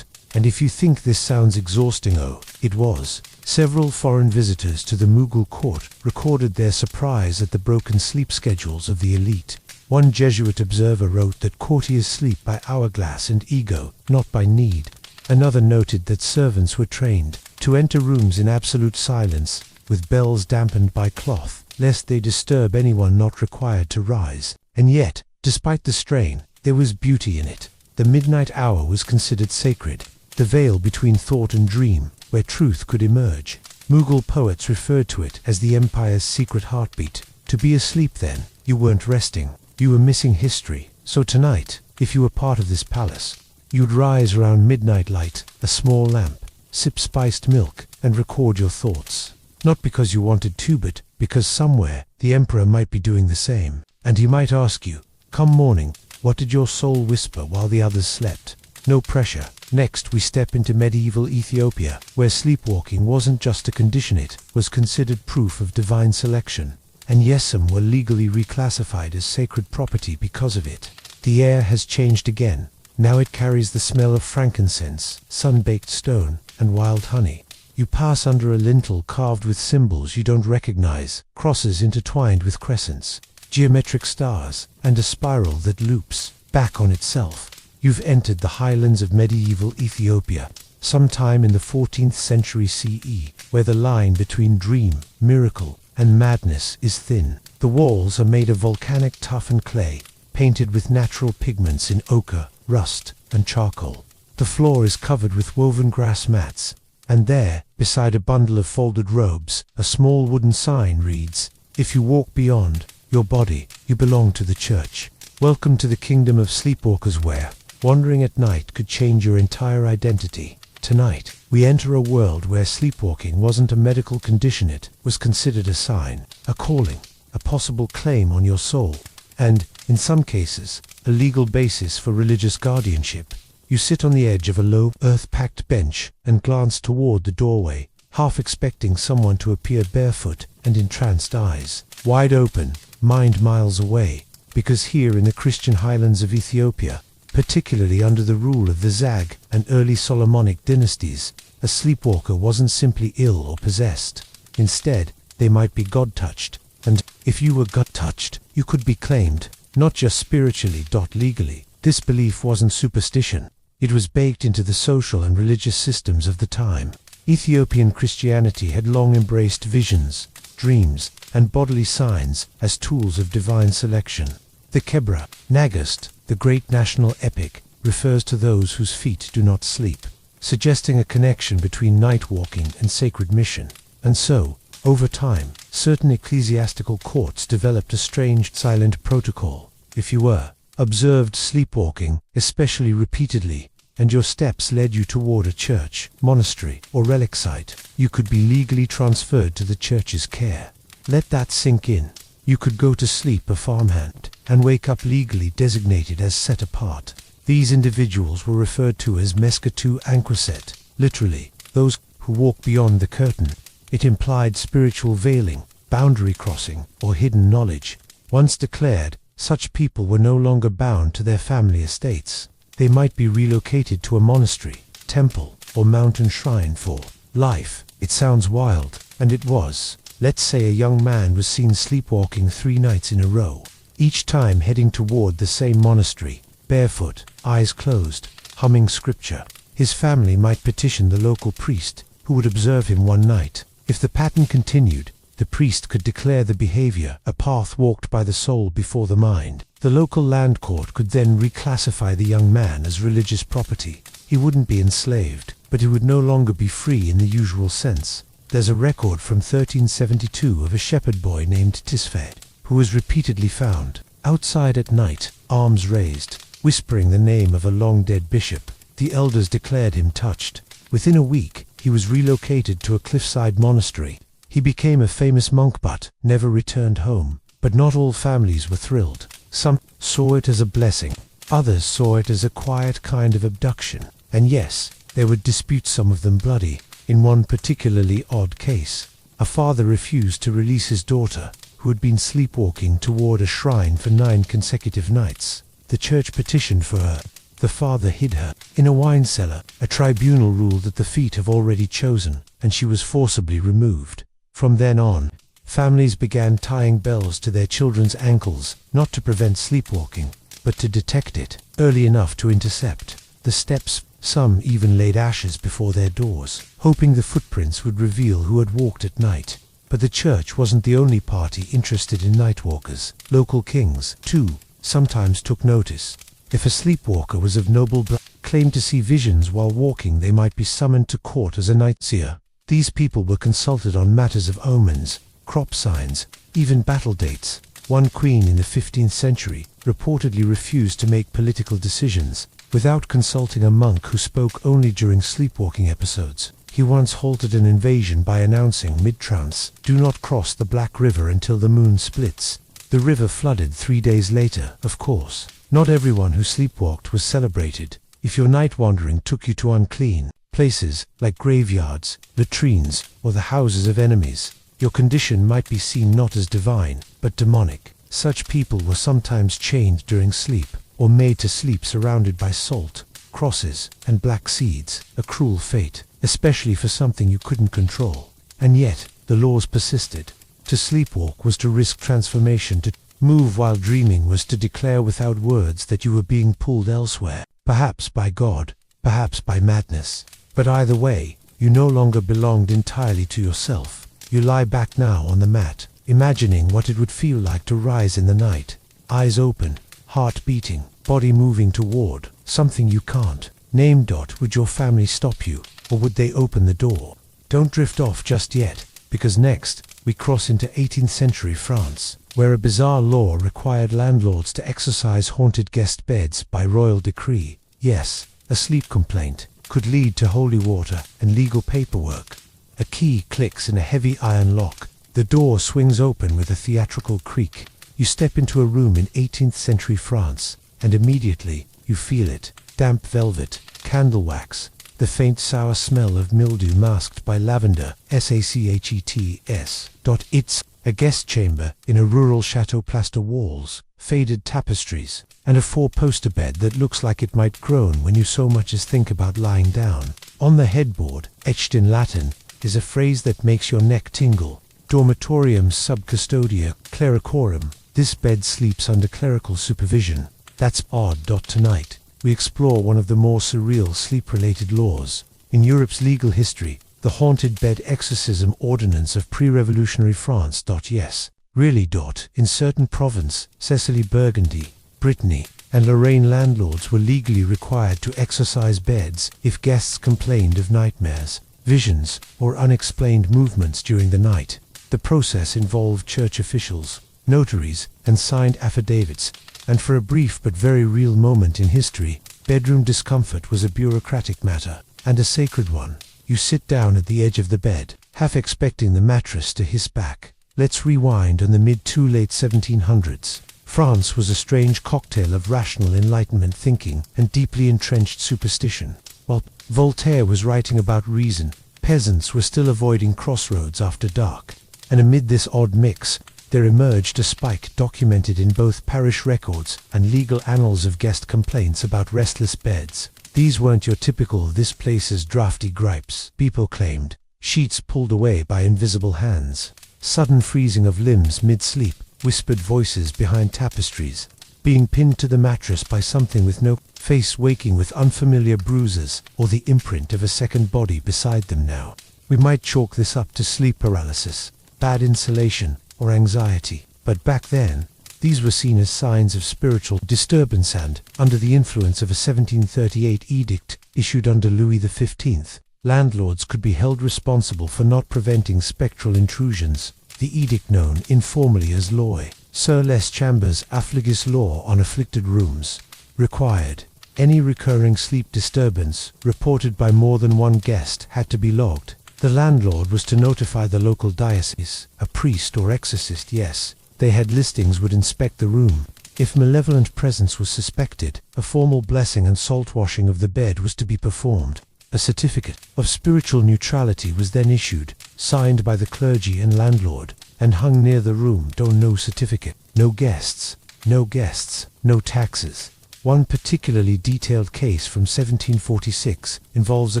And if you think this sounds exhausting, oh, it was. Several foreign visitors to the Mughal court recorded their surprise at the broken sleep schedules of the elite. One Jesuit observer wrote that courtiers sleep by hourglass and ego, not by need. Another noted that servants were trained to enter rooms in absolute silence, with bells dampened by cloth, lest they disturb anyone not required to rise. And yet, despite the strain, there was beauty in it. The midnight hour was considered sacred, the veil between thought and dream, where truth could emerge. Mughal poets referred to it as the empire's secret heartbeat. To be asleep then, you weren't resting, you were missing history. So tonight, if you were part of this palace, you'd rise around midnight, light a small lamp, sip spiced milk, and record your thoughts. Not because you wanted to, but because somewhere the emperor might be doing the same. And he might ask you, "Come morning, what did your soul whisper while the others slept?" No pressure. Next we step into medieval Ethiopia, where sleepwalking wasn't just a condition, it was considered proof of divine selection. And Yesem were legally reclassified as sacred property because of it. The air has changed again. Now it carries the smell of frankincense, sun-baked stone, and wild honey. You pass under a lintel carved with symbols you don't recognize, crosses intertwined with crescents, geometric stars, and a spiral that loops back on itself. You've entered the highlands of medieval Ethiopia, sometime in the 14th century CE, where the line between dream, miracle, and madness is thin. The walls are made of volcanic tuff and clay, painted with natural pigments in ochre, rust, and charcoal. The floor is covered with woven grass mats, and there, beside a bundle of folded robes, a small wooden sign reads, "If you walk beyond your body, you belong to the church." Welcome to the kingdom of sleepwalkers, where wandering at night could change your entire identity. Tonight, we enter a world where sleepwalking wasn't a medical condition, it was considered a sign, a calling, a possible claim on your soul, and, in some cases, a legal basis for religious guardianship. You sit on the edge of a low, earth-packed bench and glance toward the doorway, half expecting someone to appear barefoot and entranced eyes wide open, mind miles away, because here in the Christian highlands of Ethiopia, particularly under the rule of the Zag and early Solomonic dynasties, a sleepwalker wasn't simply ill or possessed. Instead, they might be God-touched, and if you were God-touched, you could be claimed, not just spiritually, legally. This belief wasn't superstition. It was baked into the social and religious systems of the time. Ethiopian Christianity had long embraced visions, dreams, and bodily signs as tools of divine selection. The Kebra, Nagast, the great national epic, refers to those whose feet do not sleep, suggesting a connection between night walking and sacred mission. And so, over time, certain ecclesiastical courts developed a strange silent protocol. If you were observed sleepwalking, especially repeatedly, and your steps led you toward a church, monastery, or relic site, you could be legally transferred to the church's care. Let that sink in. You could go to sleep a farmhand, and wake up legally designated as set apart. These individuals were referred to as Meskatu Ankraset, literally, those who walk beyond the curtain. It implied spiritual veiling, boundary crossing, or hidden knowledge. Once declared, such people were no longer bound to their family estates. They might be relocated to a monastery, temple, or mountain shrine for life. It sounds wild, and it was. Let's say a young man was seen sleepwalking 3 nights in a row, each time heading toward the same monastery, barefoot, eyes closed, humming scripture. His family might petition the local priest, who would observe him one night. If the pattern continued, the priest could declare the behavior a path walked by the soul before the mind. The local land court could then reclassify the young man as religious property. He wouldn't be enslaved, but he would no longer be free in the usual sense. There's a record from 1372 of a shepherd boy named Tisfed, who was repeatedly found outside at night, arms raised, whispering the name of a long-dead bishop. The elders declared him touched. Within a week, he was relocated to a cliffside monastery. He became a famous monk but never returned home. But not all families were thrilled. Some saw it as a blessing. Others saw it as a quiet kind of abduction. And yes, there were disputes, some of them bloody. In one particularly odd case, a father refused to release his daughter, who had been sleepwalking toward a shrine for 9 consecutive nights. The church petitioned for her. The father hid her in a wine cellar. A tribunal ruled that the feet have already chosen, and she was forcibly removed. From then on, families began tying bells to their children's ankles, not to prevent sleepwalking, but to detect it early enough to intercept the steps. Some even laid ashes before their doors, hoping the footprints would reveal who had walked at night. But the church wasn't the only party interested in nightwalkers. Local kings, too, sometimes took notice. If a sleepwalker was of noble blood, claimed to see visions while walking, they might be summoned to court as a night seer. These people were consulted on matters of omens, crop signs, even battle dates. One queen in the 15th century reportedly refused to make political decisions without consulting a monk who spoke only during sleepwalking episodes. He once halted an invasion by announcing mid-trance, "Do not cross the Black River until the moon splits." The river flooded 3 days later, of course. Not everyone who sleepwalked was celebrated. If your night wandering took you to unclean places like graveyards, latrines, or the houses of enemies, your condition might be seen not as divine, but demonic. Such people were sometimes chained during sleep, or made to sleep surrounded by salt, crosses, and black seeds, a cruel fate, especially for something you couldn't control. And yet, the laws persisted. To sleepwalk was to risk transformation. To move while dreaming was to declare without words that you were being pulled elsewhere, perhaps by God, perhaps by madness. But either way, you no longer belonged entirely to yourself. You lie back now on the mat, imagining what it would feel like to rise in the night, eyes open, heart beating, body moving toward something you can't name. Would your family stop you, or would they open the door? Don't drift off just yet, because next, we cross into 18th century France, where a bizarre law required landlords to exorcise haunted guest beds by royal decree. Yes, a sleep complaint could lead to holy water and legal paperwork. A key clicks in a heavy iron lock. The door swings open with a theatrical creak. You step into a room in 18th century France, and immediately, you feel it. Damp velvet, candle wax, the faint sour smell of mildew masked by lavender, SACHETS. It's a guest chamber in a rural chateau, plaster walls, faded tapestries, and a 4-poster bed that looks like it might groan when you so much as think about lying down. On the headboard, etched in Latin, is a phrase that makes your neck tingle. Dormitorium sub custodia clericorum. This bed sleeps under clerical supervision. That's odd. Tonight, we explore one of the more surreal sleep-related laws. In Europe's legal history, The haunted bed exorcism ordinance of pre-revolutionary France. Yes, really. In certain provinces, Cecily, Burgundy, Brittany, and Lorraine, landlords were legally required to exorcise beds if guests complained of nightmares, visions, or unexplained movements during the night. The process involved church officials, notaries, and signed affidavits, and for a brief but very real moment in history, bedroom discomfort was a bureaucratic matter, and a sacred one. You sit down at the edge of the bed, half expecting the mattress to hiss back. Let's rewind on the mid to late 1700s. France was a strange cocktail of rational Enlightenment thinking and deeply entrenched superstition. While Voltaire was writing about reason, peasants were still avoiding crossroads after dark. And amid this odd mix, there emerged a spike documented in both parish records and legal annals of guest complaints about restless beds. These weren't your typical "this place is drafty" gripes, people claimed. Sheets pulled away by invisible hands, sudden freezing of limbs mid-sleep, whispered voices behind tapestries, being pinned to the mattress by something with no face, waking with unfamiliar bruises, or the imprint of a second body beside them. Now, we might chalk this up to sleep paralysis, bad insulation, or anxiety, but back then, these were seen as signs of spiritual disturbance and, under the influence of a 1738 edict issued under Louis XV, landlords could be held responsible for not preventing spectral intrusions. The edict, known informally as Loi, Sir Les Chambers' affligis law on afflicted rooms, required any recurring sleep disturbance reported by more than one guest had to be logged. The landlord was to notify the local diocese, a priest or exorcist. Yes, they had listings, would inspect the room. If malevolent presence was suspected, a formal blessing and salt washing of the bed was to be performed. A certificate of spiritual neutrality was then issued, signed by the clergy and landlord, and hung near the room. No certificate, no guests, no taxes. One particularly detailed case from 1746 involves a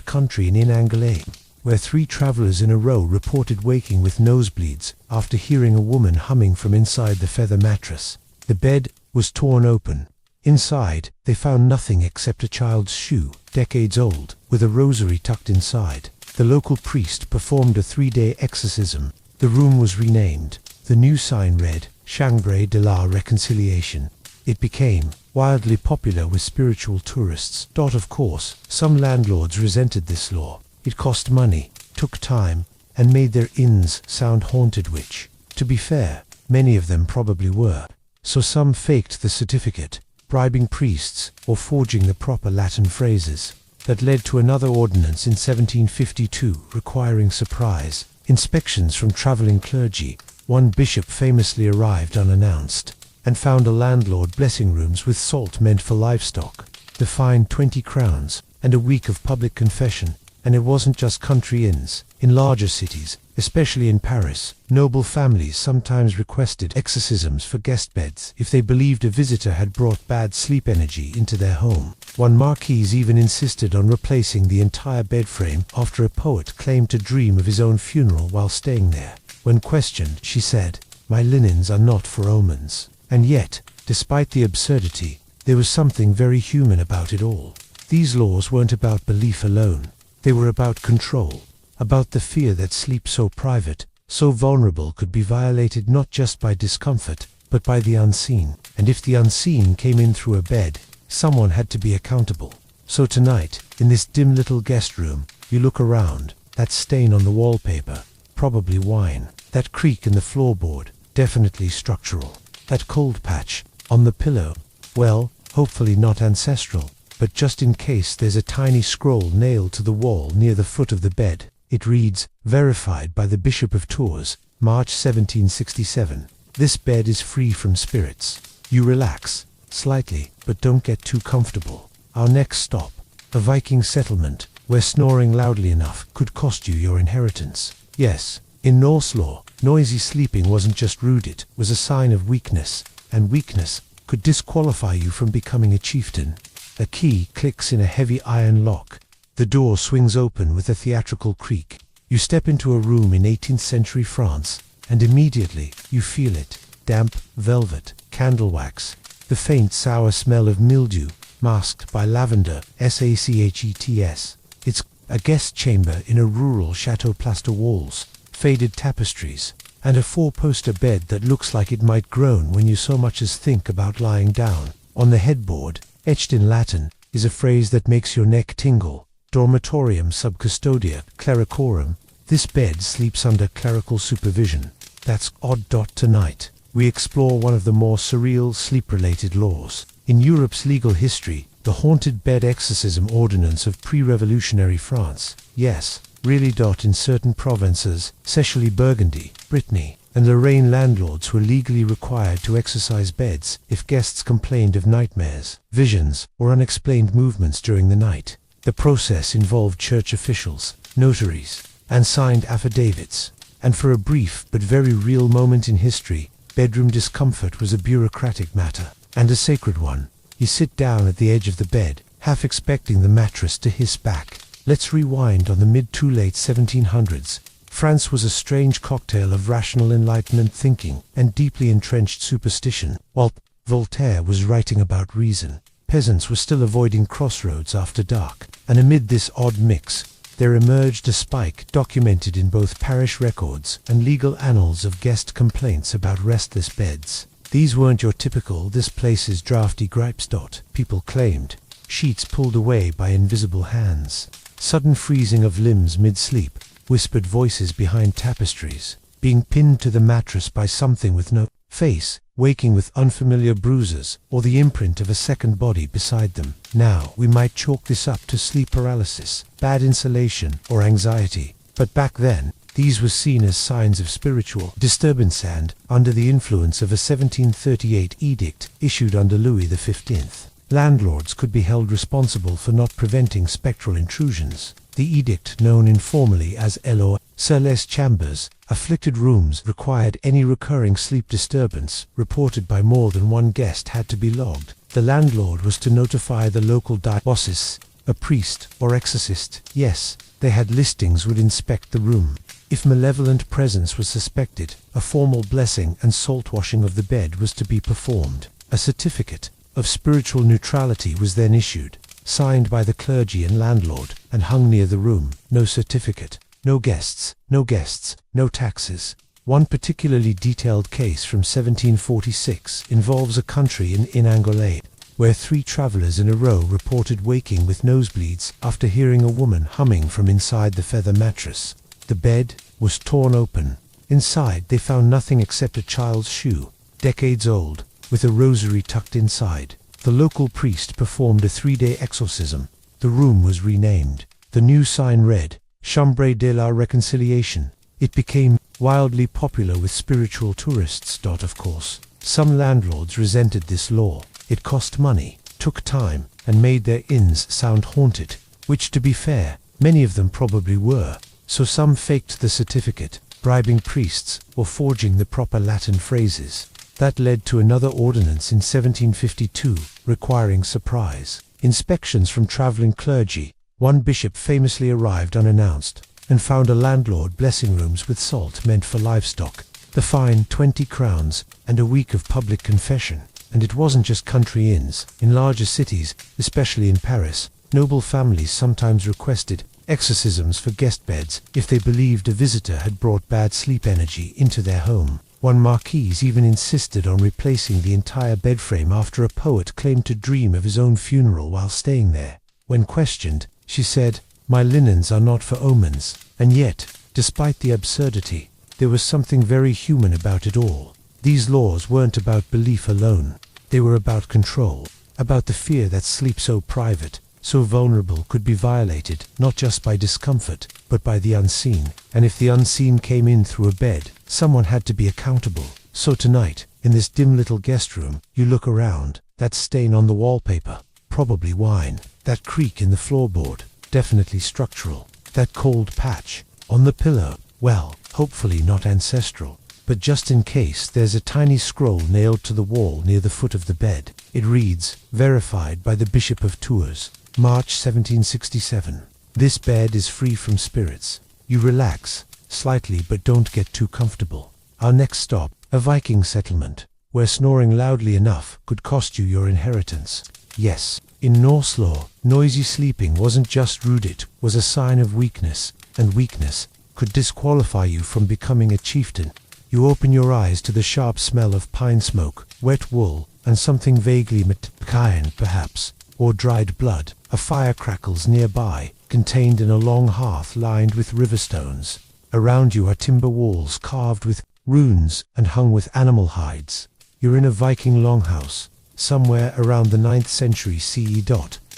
country in Angoulême, where 3 travelers in a row reported waking with nosebleeds after hearing a woman humming from inside the feather mattress. The bed was torn open. Inside, they found nothing except a child's shoe, decades old, with a rosary tucked inside. The local priest performed a 3-day exorcism. The room was renamed. The new sign read, Chambre de la Reconciliation. It became wildly popular with spiritual tourists. Of course, some landlords resented this law. It cost money, took time, and made their inns sound haunted, which, to be fair, many of them probably were. So some faked the certificate, bribing priests or forging the proper Latin phrases. That led to another ordinance in 1752 requiring surprise inspections from traveling clergy. One bishop famously arrived unannounced and found a landlord blessing rooms with salt meant for livestock. The fine 20 crowns and a week of public confession. And it wasn't just country inns. In larger cities, especially in Paris, noble families sometimes requested exorcisms for guest beds if they believed a visitor had brought bad sleep energy into their home. One marquise even insisted on replacing the entire bed frame after a poet claimed to dream of his own funeral while staying there. When questioned, she said, "My linens are not for omens." And yet, despite the absurdity, there was something very human about it all. These laws weren't about belief alone. They were about control, about the fear that sleep so private, so vulnerable could be violated not just by discomfort, but by the unseen. And if the unseen came in through a bed, someone had to be accountable. So tonight, in this dim little guest room, you look around, that stain on the wallpaper, probably wine, that creak in the floorboard, definitely structural, that cold patch on the pillow, well, hopefully not ancestral. But just in case, there's a tiny scroll nailed to the wall near the foot of the bed. It reads, "Verified by the Bishop of Tours, March 1767. This bed is free from spirits." You relax, slightly, but don't get too comfortable. Our next stop, a Viking settlement, where snoring loudly enough could cost you your inheritance. Yes, in Norse law, noisy sleeping wasn't just rude, it was a sign of weakness, and weakness could disqualify you from becoming a chieftain. A key clicks in a heavy iron lock. The door swings open with a theatrical creak. You step into a room in 18th century France, and immediately you feel it. Damp velvet, candle wax, the faint sour smell of mildew, masked by lavender, sachets. It's a guest chamber in a rural chateau, plaster walls, faded tapestries, and a four-poster bed that looks like it might groan when you so much as think about lying down. On the headboard, etched in Latin, is a phrase that makes your neck tingle: dormitorium sub custodia clericorum. This bed sleeps under clerical supervision. That's odd. Tonight, we explore one of the more surreal sleep-related laws in Europe's legal history, the haunted bed exorcism ordinance of pre-revolutionary France. Yes, really. In certain provinces, especially Burgundy, Brittany, and Lorraine, landlords were legally required to exorcise beds if guests complained of nightmares, visions, or unexplained movements during the night. The process involved church officials, notaries, and signed affidavits. And for a brief but very real moment in history, bedroom discomfort was a bureaucratic matter, and a sacred one. You sit down at the edge of the bed, half expecting the mattress to hiss back. Let's rewind. On the mid to late 1700s, France was a strange cocktail of rational Enlightenment thinking and deeply entrenched superstition. While Voltaire was writing about reason, peasants were still avoiding crossroads after dark. And amid this odd mix, there emerged a spike documented in both parish records and legal annals of guest complaints about restless beds. These weren't your typical "this place is drafty" gripes. People claimed sheets pulled away by invisible hands, sudden freezing of limbs mid-sleep, whispered voices behind tapestries, being pinned to the mattress by something with no face, waking with unfamiliar bruises, or the imprint of a second body beside them. Now, we might chalk this up to sleep paralysis, bad insulation, or anxiety, but back then, these were seen as signs of spiritual disturbance and, under the influence of a 1738 edict issued under Louis XV, landlords could be held responsible for not preventing spectral intrusions. The edict, known informally as LO, Sur les chambers, afflicted rooms, required any recurring sleep disturbance reported by more than one guest had to be logged. The landlord was to notify the local diocese, a priest or exorcist. Yes, they had listings, would inspect the room. If malevolent presence was suspected, a formal blessing and salt washing of the bed was to be performed. A certificate of spiritual neutrality was then issued, signed by the clergy and landlord, and hung near the room. No certificate, no guests, no taxes. One particularly detailed case from 1746 involves a country in Angola, where 3 travelers in a row reported waking with nosebleeds after hearing a woman humming from inside the feather mattress. The bed was torn open. Inside they found nothing except a child's shoe, decades old, with a rosary tucked inside. The local priest performed a 3-day exorcism. The room was renamed. The new sign read, Chambre de la Reconciliation. It became wildly popular with spiritual tourists. Of course, some landlords resented this law. It cost money, took time, and made their inns sound haunted, which, to be fair, many of them probably were. So some faked the certificate, bribing priests, or forging the proper Latin phrases. That led to another ordinance in 1752, requiring surprise inspections from traveling clergy. One bishop famously arrived unannounced, and found a landlord blessing rooms with salt meant for livestock. The fine, 20 crowns, and a week of public confession. And it wasn't just country inns. In larger cities, especially in Paris, noble families sometimes requested exorcisms for guest beds if they believed a visitor had brought bad sleep energy into their home. One marquise even insisted on replacing the entire bed frame after a poet claimed to dream of his own funeral while staying there. When questioned, she said, "My linens are not for omens." And yet, despite the absurdity, there was something very human about it all. These laws weren't about belief alone. They were about control, about the fear that sleep so private, so vulnerable, could be violated, not just by discomfort, but by the unseen. And if the unseen came in through a bed, someone had to be accountable. So tonight, in this dim little guest room, you look around, that stain on the wallpaper, probably wine, that creak in the floorboard, definitely structural, that cold patch on the pillow, well, hopefully not ancestral. But just in case, there's a tiny scroll nailed to the wall near the foot of the bed. It reads, verified by the Bishop of Tours, March 1767. This bed is free from spirits. You relax, slightly, but don't get too comfortable. Our next stop, a Viking settlement, where snoring loudly enough could cost you your inheritance. Yes, In Norse law, noisy sleeping wasn't just rude, it was a sign of weakness, and weakness could disqualify you from becoming a chieftain. You open your eyes to the sharp smell of pine smoke, wet wool, and something vaguely cayenne perhaps, or dried blood. A fire crackles nearby, contained in a long hearth lined with river stones. Around you are timber walls carved with runes and hung with animal hides. You're in a Viking longhouse, somewhere around the 9th century CE.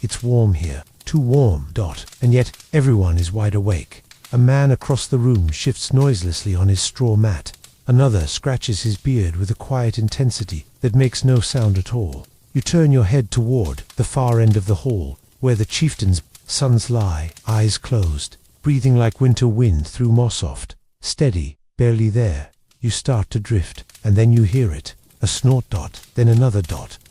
It's warm here, too warm. And yet everyone is wide awake. A man across the room shifts noiselessly on his straw mat. Another scratches his beard with a quiet intensity that makes no sound at all. You turn your head toward the far end of the hall, where the chieftain's sons lie, eyes closed, breathing like winter wind through moss-soft, steady, barely there. You start to drift, and then you hear it. A snort, then another,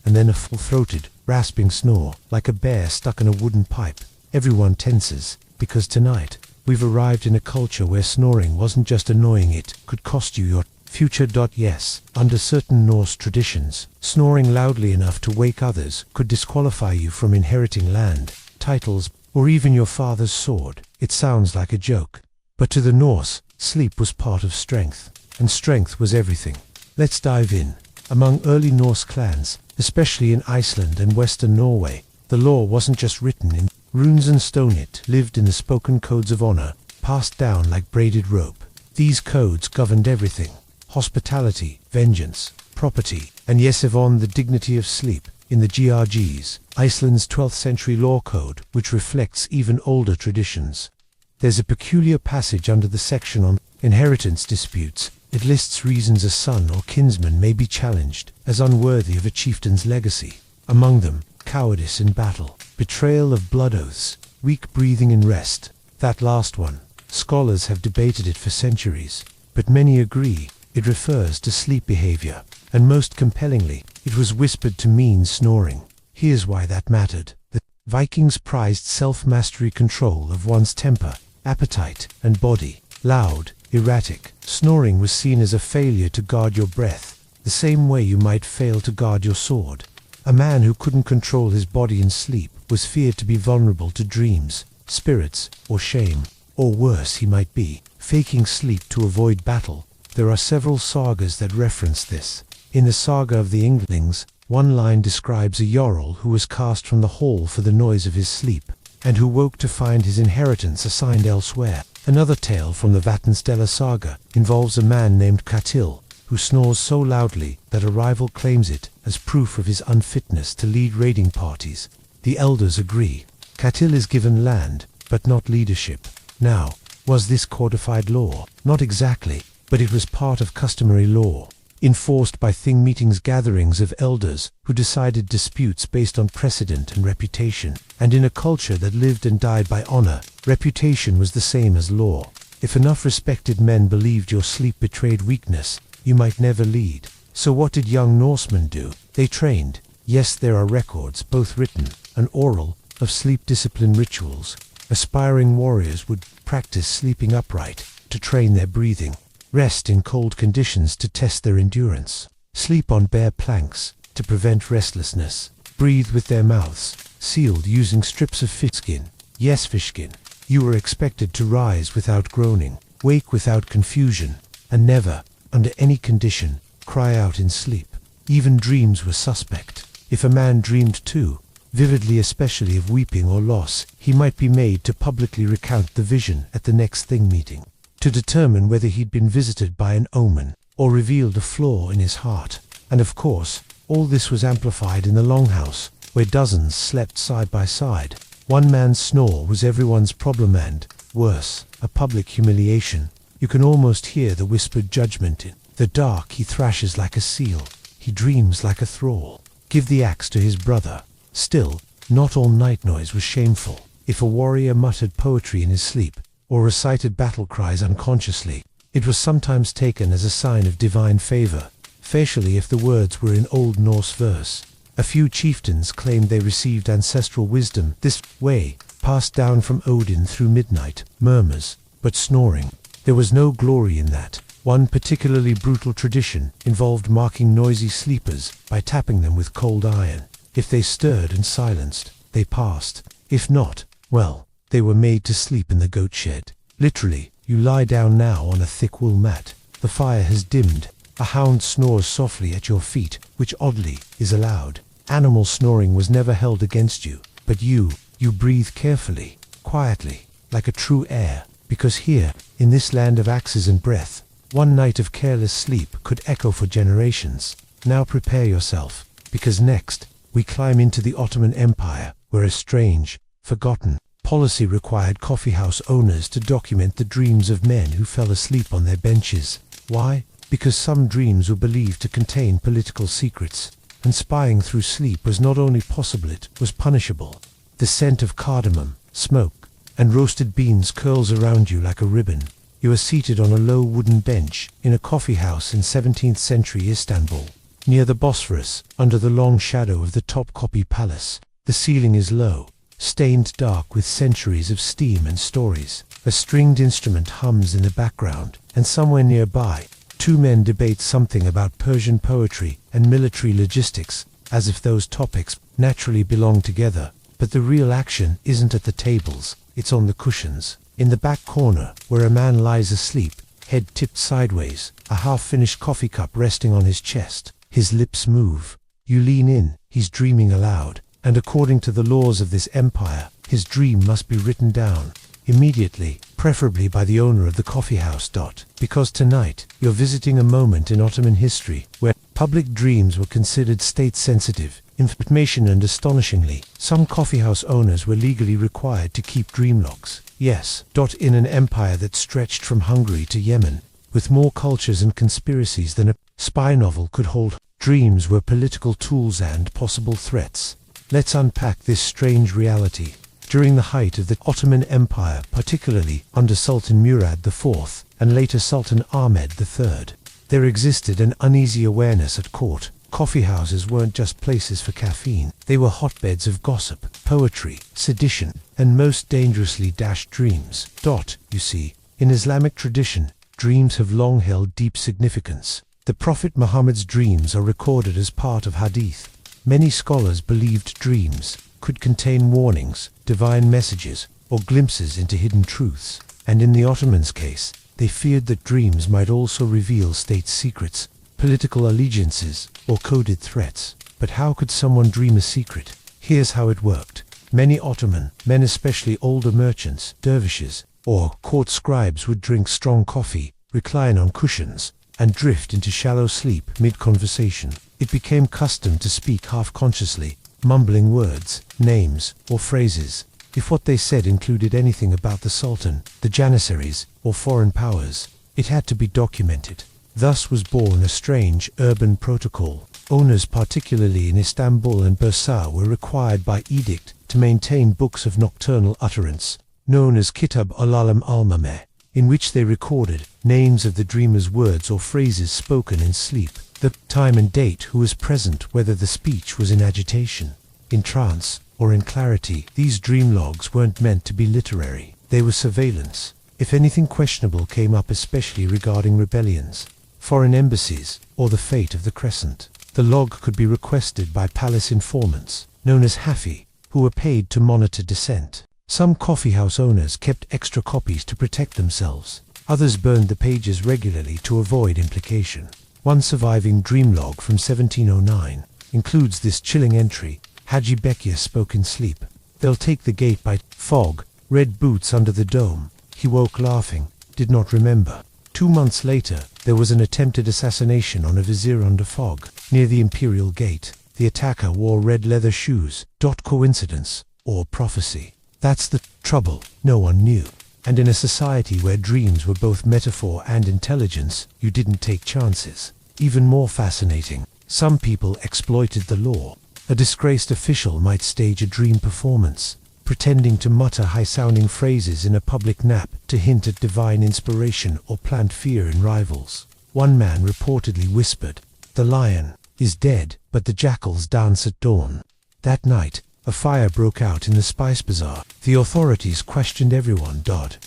and then a full-throated, rasping snore, like a bear stuck in a wooden pipe. Everyone tenses, because tonight, we've arrived in a culture where snoring wasn't just annoying, it could cost you your future. Yes, under certain Norse traditions, snoring loudly enough to wake others could disqualify you from inheriting land, titles, or even your father's sword. It sounds like a joke. But to the Norse, sleep was part of strength, and strength was everything. Let's dive in. Among early Norse clans, especially in Iceland and Western Norway, the law wasn't just written in runes and stone, it lived in the spoken codes of honor, passed down like braided rope. These codes governed everything: hospitality, vengeance, property, and yes, even the dignity of sleep. In the GRGs, Iceland's 12th century law code, which reflects even older traditions. There's a peculiar passage under the section on inheritance disputes. It lists reasons a son or kinsman may be challenged as unworthy of a chieftain's legacy. Among them, cowardice in battle, betrayal of blood oaths, weak breathing in rest. That last one, scholars have debated it for centuries, but many agree it refers to sleep behavior, and most compellingly, it was whispered to mean snoring. Here's why that mattered. The Vikings prized self-mastery, control of one's temper, appetite, and body. Loud, erratic snoring was seen as a failure to guard your breath, the same way you might fail to guard your sword. A man who couldn't control his body in sleep was feared to be vulnerable to dreams, spirits, or shame. Or worse, he might be faking sleep to avoid battle. There are several sagas that reference this. In the Saga of the Inglings, one line describes a Jarl who was cast from the hall for the noise of his sleep, and who woke to find his inheritance assigned elsewhere. Another tale from the Vatnsdæla saga involves a man named Ketil, who snores so loudly that a rival claims it as proof of his unfitness to lead raiding parties. The elders agree. Ketil is given land, but not leadership. Now, was this codified law? Not exactly, but it was part of customary law, enforced by thing meetings, gatherings of elders who decided disputes based on precedent and reputation. And in a culture that lived and died by honor, reputation was the same as law. If enough respected men believed your sleep betrayed weakness, you might never lead. So what did young Norsemen do? They trained. Yes, there are records, both written and oral, of sleep discipline rituals. Aspiring warriors would practice sleeping upright to train their breathing, rest in cold conditions to test their endurance, sleep on bare planks to prevent restlessness, breathe with their mouths sealed using strips of fish skin. Yes, fish skin. You were expected to rise without groaning, wake without confusion, and never, under any condition, cry out in sleep. Even dreams were suspect. If a man dreamed too vividly, especially of weeping or loss, he might be made to publicly recount the vision at the next thing meeting, to determine whether he'd been visited by an omen, or revealed a flaw in his heart. And of course, all this was amplified in the longhouse, where dozens slept side by side. One man's snore was everyone's problem and, worse, a public humiliation. You can almost hear the whispered judgment in the dark. He thrashes like a seal. He dreams like a thrall. Give the axe to his brother. Still, not all night noise was shameful. If a warrior muttered poetry in his sleep, or recited battle cries unconsciously, it was sometimes taken as a sign of divine favor, especially if the words were in Old Norse verse. A few chieftains claimed they received ancestral wisdom this way, passed down from Odin through midnight murmurs, but snoring. There was no glory in that. One particularly brutal tradition involved marking noisy sleepers by tapping them with cold iron. If they stirred and silenced, they passed. If not, well, they were made to sleep in the goat shed. Literally, you lie down now on a thick wool mat. The fire has dimmed. A hound snores softly at your feet, which oddly is allowed. Animal snoring was never held against you, but you breathe carefully, quietly, like a true heir, because here, in this land of axes and breath, one night of careless sleep could echo for generations. Now prepare yourself, because next, we climb into the Ottoman Empire, where a strange, forgotten policy required coffeehouse owners to document the dreams of men who fell asleep on their benches. Why? Because some dreams were believed to contain political secrets, and spying through sleep was not only possible, it was punishable. The scent of cardamom, smoke, and roasted beans curls around you like a ribbon. You are seated on a low wooden bench in a coffeehouse in 17th century Istanbul, near the Bosphorus, under the long shadow of the Topkapi Palace. The ceiling is low, stained dark with centuries of steam and stories. A stringed instrument hums in the background, and somewhere nearby, two men debate something about Persian poetry and military logistics, as if those topics naturally belong together. But the real action isn't at the tables, it's on the cushions. In the back corner, where a man lies asleep, head tipped sideways, a half-finished coffee cup resting on his chest. His lips move. You lean in, he's dreaming aloud, and according to the laws of this empire, his dream must be written down immediately, preferably by the owner of the coffeehouse. Because tonight, you're visiting a moment in Ottoman history where public dreams were considered state-sensitive information, and astonishingly, some coffeehouse owners were legally required to keep dream logs. Yes, in an empire that stretched from Hungary to Yemen, with more cultures and conspiracies than a spy novel could hold, dreams were political tools and possible threats. Let's unpack this strange reality. During the height of the Ottoman Empire, particularly under Sultan Murad IV and later Sultan Ahmed III, there existed an uneasy awareness at court. Coffeehouses weren't just places for caffeine. They were hotbeds of gossip, poetry, sedition, and most dangerously dashed dreams. You see, in Islamic tradition, dreams have long held deep significance. The Prophet Muhammad's dreams are recorded as part of hadith. Many scholars believed dreams could contain warnings, divine messages, or glimpses into hidden truths. And in the Ottomans' case, they feared that dreams might also reveal state secrets, political allegiances, or coded threats. But how could someone dream a secret? Here's how it worked. Many Ottoman men, especially older merchants, dervishes, or court scribes, would drink strong coffee, recline on cushions, and drift into shallow sleep mid-conversation. It became custom to speak half-consciously, mumbling words, names, or phrases. If what they said included anything about the Sultan, the Janissaries, or foreign powers, it had to be documented. Thus was born a strange urban protocol. Owners, particularly in Istanbul and Bursa, were required by edict to maintain books of nocturnal utterance, known as Kitab al-Alam al-Mameh, in which they recorded names of the dreamer's words or phrases spoken in sleep, the time and date, who was present, whether the speech was in agitation, in trance, or in clarity. These dream logs weren't meant to be literary. They were surveillance. If anything questionable came up, especially regarding rebellions, foreign embassies, or the fate of the Crescent, the log could be requested by palace informants, known as Hafi, who were paid to monitor dissent. Some coffeehouse owners kept extra copies to protect themselves. Others burned the pages regularly to avoid implication. One surviving dream log from 1709 includes this chilling entry: Haji Bekir spoke in sleep. They'll take the gate by fog, red boots under the dome. He woke laughing, did not remember. 2 months later, there was an attempted assassination on a vizier under fog, near the Imperial Gate. The attacker wore red leather shoes. Coincidence, or prophecy? That's the trouble. No one knew. And in a society where dreams were both metaphor and intelligence, you didn't take chances. Even more fascinating, some people exploited the law. A disgraced official might stage a dream performance, pretending to mutter high-sounding phrases in a public nap to hint at divine inspiration or plant fear in rivals. One man reportedly whispered, "The lion is dead, but the jackals dance at dawn." That night, a fire broke out in the spice bazaar. The authorities questioned everyone.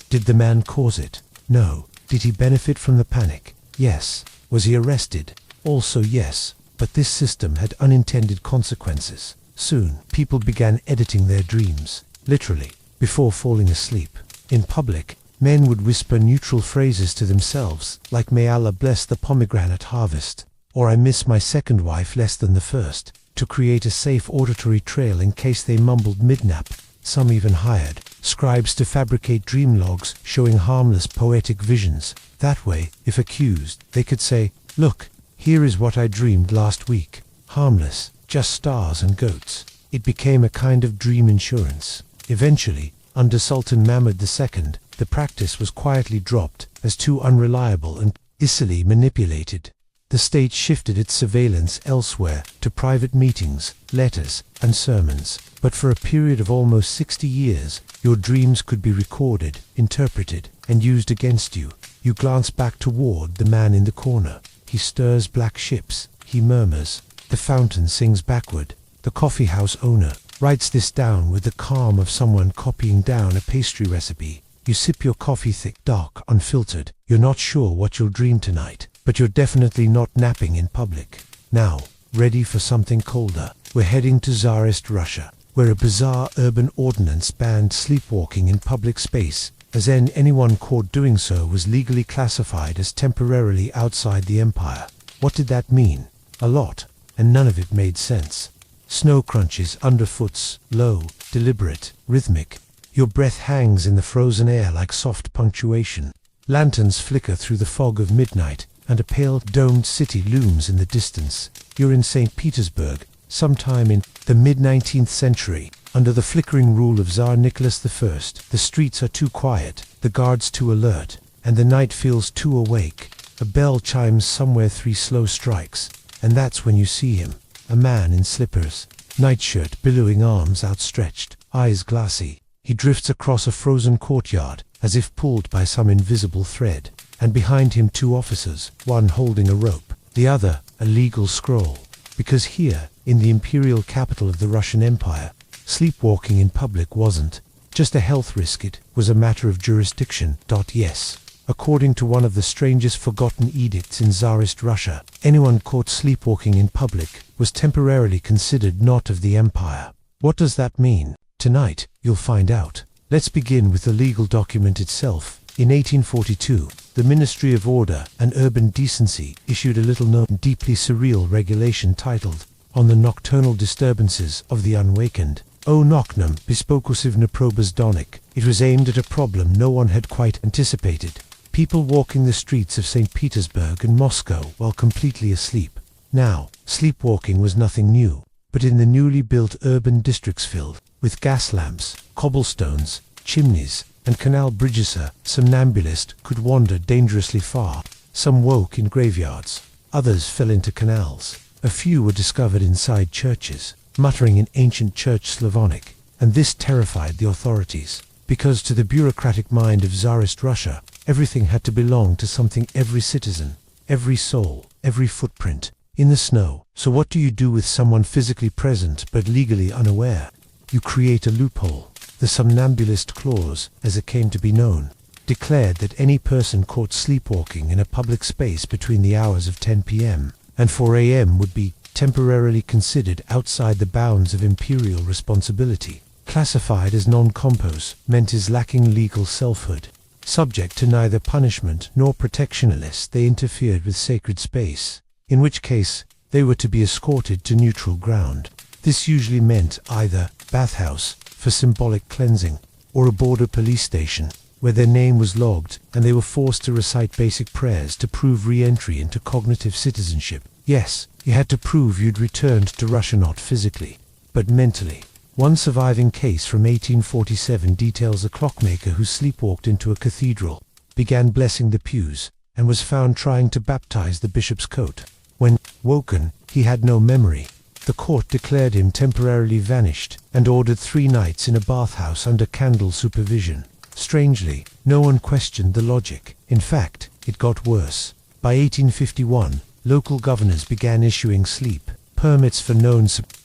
Did the man cause it? No. Did he benefit from the panic? Yes. Was he arrested? Also yes. But this system had unintended consequences. Soon, people began editing their dreams, literally, before falling asleep. In public, men would whisper neutral phrases to themselves, like "May Allah bless the pomegranate harvest," or "I miss my second wife less than the first," to create a safe auditory trail in case they mumbled midnap. Some even hired scribes to fabricate dream logs showing harmless poetic visions. That way, if accused, they could say, "Look, here is what I dreamed last week. Harmless, just stars and goats." It became a kind of dream insurance. Eventually, under Sultan Mahmud II, the practice was quietly dropped as too unreliable and easily manipulated. The state shifted its surveillance elsewhere, to private meetings, letters, and sermons. But for a period of almost 60 years, your dreams could be recorded, interpreted, and used against you. You glance back toward the man in the corner. He stirs black ships. He murmurs. The fountain sings backward. The coffee house owner writes this down with the calm of someone copying down a pastry recipe. You sip your coffee thick, dark, unfiltered. You're not sure what you'll dream tonight, but you're definitely not napping in public. Now, ready for something colder? We're heading to Tsarist Russia, where a bizarre urban ordinance banned sleepwalking in public space, as then anyone caught doing so was legally classified as temporarily outside the empire. What did that mean? A lot, and none of it made sense. Snow crunches underfoots, low, deliberate, rhythmic. Your breath hangs in the frozen air like soft punctuation. Lanterns flicker through the fog of midnight, and a pale, domed city looms in the distance. You're in St. Petersburg, sometime in the mid-19th century. Under the flickering rule of Tsar Nicholas I, the streets are too quiet, the guards too alert, and the night feels too awake. A bell chimes somewhere 3 slow strikes, and that's when you see him. A man in slippers, nightshirt billowing, arms outstretched, eyes glassy. He drifts across a frozen courtyard, as if pulled by some invisible thread, and behind him 2 officers, one holding a rope, the other a legal scroll. Because here, in the imperial capital of the Russian Empire, sleepwalking in public wasn't just a health risk, it was a matter of jurisdiction. Yes. According to one of the strangest forgotten edicts in Tsarist Russia, anyone caught sleepwalking in public was temporarily considered not of the empire. What does that mean? Tonight, you'll find out. Let's begin with the legal document itself. In 1842, the Ministry of Order and Urban Decency issued a little-known, deeply surreal regulation titled, "On the Nocturnal Disturbances of the Unwakened." O Nocnum Bispokusivna Probazdonik. It was aimed at a problem no one had quite anticipated. People walking the streets of St. Petersburg and Moscow while completely asleep. Now, sleepwalking was nothing new, but in the newly built urban districts filled with gas lamps, cobblestones, chimneys, and canal bridges, a somnambulist could wander dangerously far. Some woke in graveyards, others fell into canals. A few were discovered inside churches, muttering in ancient Church Slavonic, and this terrified the authorities, because to the bureaucratic mind of Tsarist Russia, everything had to belong to something, every citizen, every soul, every footprint, in the snow. So what do you do with someone physically present but legally unaware? You create a loophole. The somnambulist clause, as it came to be known, declared that any person caught sleepwalking in a public space between the hours of 10 p.m. and 4 a.m. would be temporarily considered outside the bounds of imperial responsibility. Classified as non-compos meant is lacking legal selfhood. Subject to neither punishment nor protection unless they interfered with sacred space, in which case they were to be escorted to neutral ground. This usually meant either bathhouse for symbolic cleansing, or a border police station, where their name was logged and they were forced to recite basic prayers to prove re-entry into cognitive citizenship. Yes, you had to prove you'd returned to Russia not physically, but mentally. One surviving case from 1847 details a clockmaker who sleepwalked into a cathedral, began blessing the pews, and was found trying to baptize the bishop's coat. When woken, he had no memory. The court declared him temporarily vanished and ordered 3 nights in a bathhouse under candle supervision. Strangely, no one questioned the logic. In fact, it got worse. By 1851, local governors began issuing sleep permits for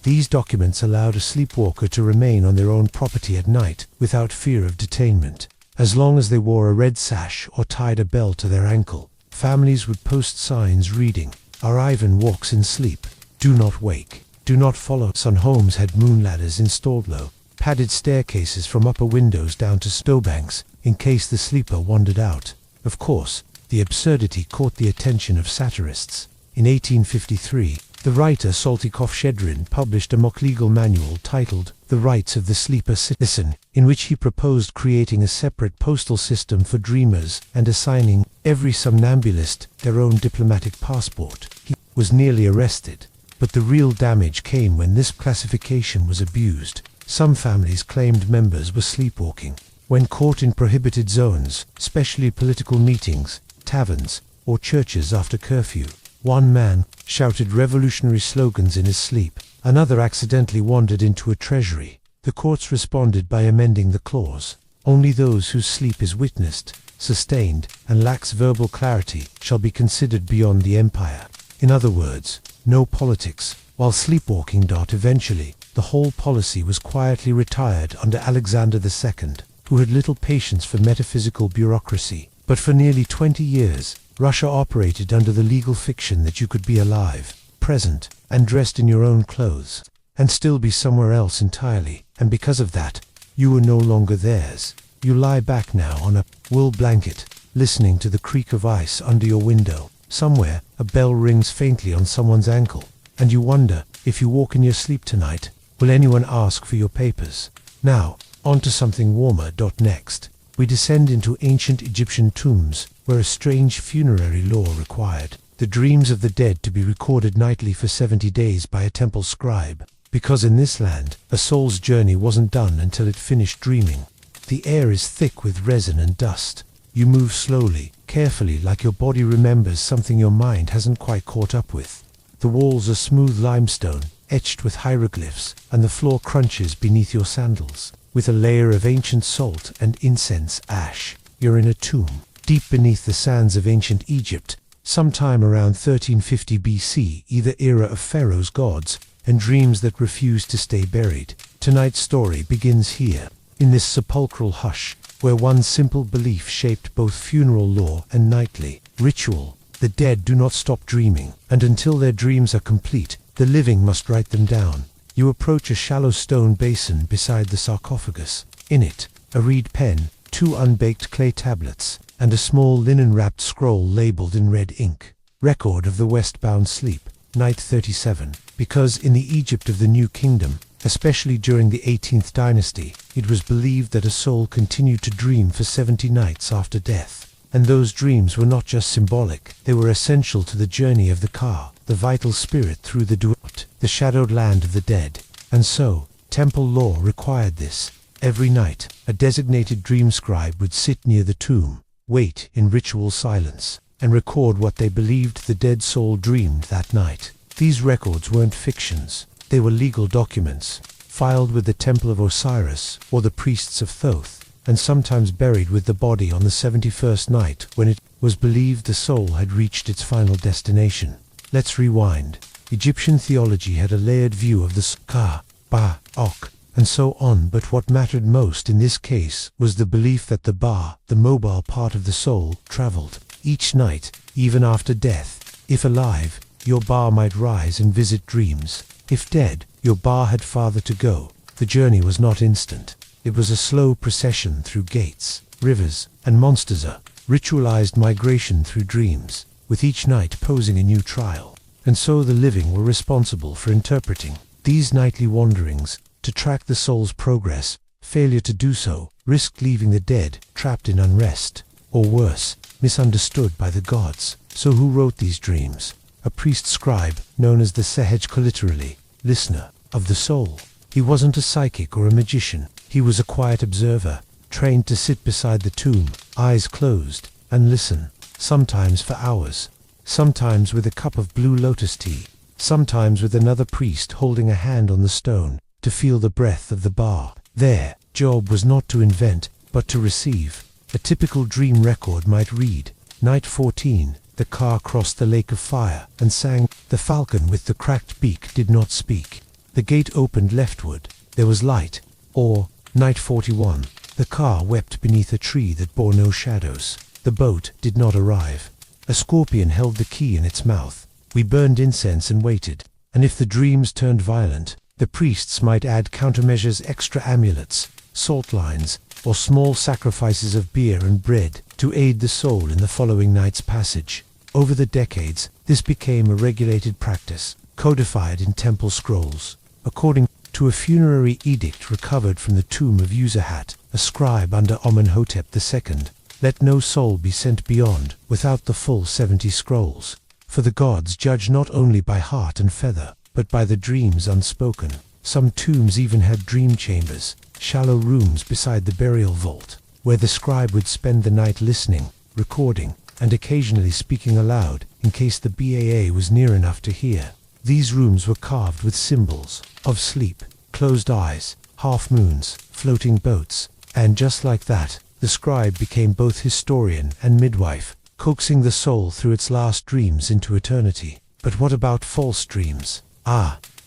these documents allowed a sleepwalker to remain on their own property at night without fear of detainment. As long as they wore a red sash or tied a bell to their ankle, families would post signs reading, "Our Ivan walks in sleep. Do not wake." Do not follow. Some homes had moon ladders installed low, padded staircases from upper windows down to snowbanks, in case the sleeper wandered out. Of course, the absurdity caught the attention of satirists. In 1853, the writer Saltykov-Shchedrin published a mock legal manual titled The Rights of the Sleeper Citizen, in which he proposed creating a separate postal system for dreamers and assigning every somnambulist their own diplomatic passport. He was nearly arrested, but the real damage came when this classification was abused. Some families claimed members were sleepwalking. When caught in prohibited zones, especially political meetings, taverns, or churches after curfew, one man shouted revolutionary slogans in his sleep. Another accidentally wandered into a treasury. The courts responded by amending the clause. Only those whose sleep is witnessed, sustained, and lacks verbal clarity shall be considered beyond the empire. In other words, no politics, while sleepwalking. Eventually, the whole policy was quietly retired under Alexander II, who had little patience for metaphysical bureaucracy. But for nearly 20 years, Russia operated under the legal fiction that you could be alive, present, and dressed in your own clothes, and still be somewhere else entirely, and because of that, you were no longer theirs. You lie back now on a wool blanket, listening to the creak of ice under your window. Somewhere, a bell rings faintly on someone's ankle, and you wonder, if you walk in your sleep tonight, will anyone ask for your papers? Now, on to something warmer. Next, we descend into ancient Egyptian tombs, where a strange funerary law required the dreams of the dead to be recorded nightly for 70 days by a temple scribe, because in this land, a soul's journey wasn't done until it finished dreaming. The air is thick with resin and dust. You move slowly, carefully, like your body remembers something your mind hasn't quite caught up with. The walls are smooth limestone, etched with hieroglyphs, and the floor crunches beneath your sandals, with a layer of ancient salt and incense ash. You're in a tomb, deep beneath the sands of ancient Egypt, sometime around 1350 BC, the era of Pharaoh's gods and dreams that refused to stay buried. Tonight's story begins here, in this sepulchral hush, where one simple belief shaped both funeral law and nightly ritual. The dead do not stop dreaming, and until their dreams are complete, the living must write them down. You approach a shallow stone basin beside the sarcophagus. In it, a reed pen, 2 unbaked clay tablets, and a small linen-wrapped scroll labeled in red ink. Record of the westbound sleep, night 37. Because in the Egypt of the New Kingdom, especially during the 18th dynasty, it was believed that a soul continued to dream for 70 nights after death. And those dreams were not just symbolic, they were essential to the journey of the Ka, the vital spirit through the Duat, the shadowed land of the dead. And so, temple law required this. Every night, a designated dream scribe would sit near the tomb, wait in ritual silence, and record what they believed the dead soul dreamed that night. These records weren't fictions, they were legal documents, filed with the Temple of Osiris or the priests of Thoth, and sometimes buried with the body on the 71st night when it was believed the soul had reached its final destination. Let's rewind. Egyptian theology had a layered view of the Ka, Ba, Ok, and so on, but what mattered most in this case was the belief that the Ba, the mobile part of the soul, traveled. Each night, even after death. If alive, your Ba might rise and visit dreams. If dead, your Ba had farther to go. The journey was not instant. It was a slow procession through gates, rivers, and monsters, a ritualized migration through dreams, with each night posing a new trial. And so the living were responsible for interpreting these nightly wanderings, to track the soul's progress. Failure to do so risked leaving the dead trapped in unrest, or worse, misunderstood by the gods. So who wrote these dreams? A priest scribe, known as the Sehej, literally, listener of the soul. He wasn't a psychic or a magician. He was a quiet observer, trained to sit beside the tomb, eyes closed, and listen, sometimes for hours, sometimes with a cup of blue lotus tea, sometimes with another priest holding a hand on the stone, to feel the breath of the Ba. Their job was not to invent, but to receive. A typical dream record might read, Night 14, the car crossed the lake of fire, and sang, the falcon with the cracked beak did not speak. The gate opened leftward, there was light. Or, Night 41, the car wept beneath a tree that bore no shadows. The boat did not arrive. A scorpion held the key in its mouth. We burned incense and waited. and if the dreams turned violent, the priests might add countermeasures, extra amulets, salt lines, or small sacrifices of beer and bread to aid the soul in the following night's passage. Over the decades, this became a regulated practice, codified in temple scrolls. According to a funerary edict recovered from the tomb of Userhat, a scribe under Amenhotep II, let no soul be sent beyond without the full 70 scrolls. For the gods judge not only by heart and feather, but by the dreams unspoken. Some tombs even had dream chambers, shallow rooms beside the burial vault, where the scribe would spend the night listening, recording, and occasionally speaking aloud, in case the BAA was near enough to hear. These rooms were carved with symbols of sleep, closed eyes, half moons, floating boats, and just like that, the scribe became both historian and midwife, coaxing the soul through its last dreams into eternity. But what about false dreams?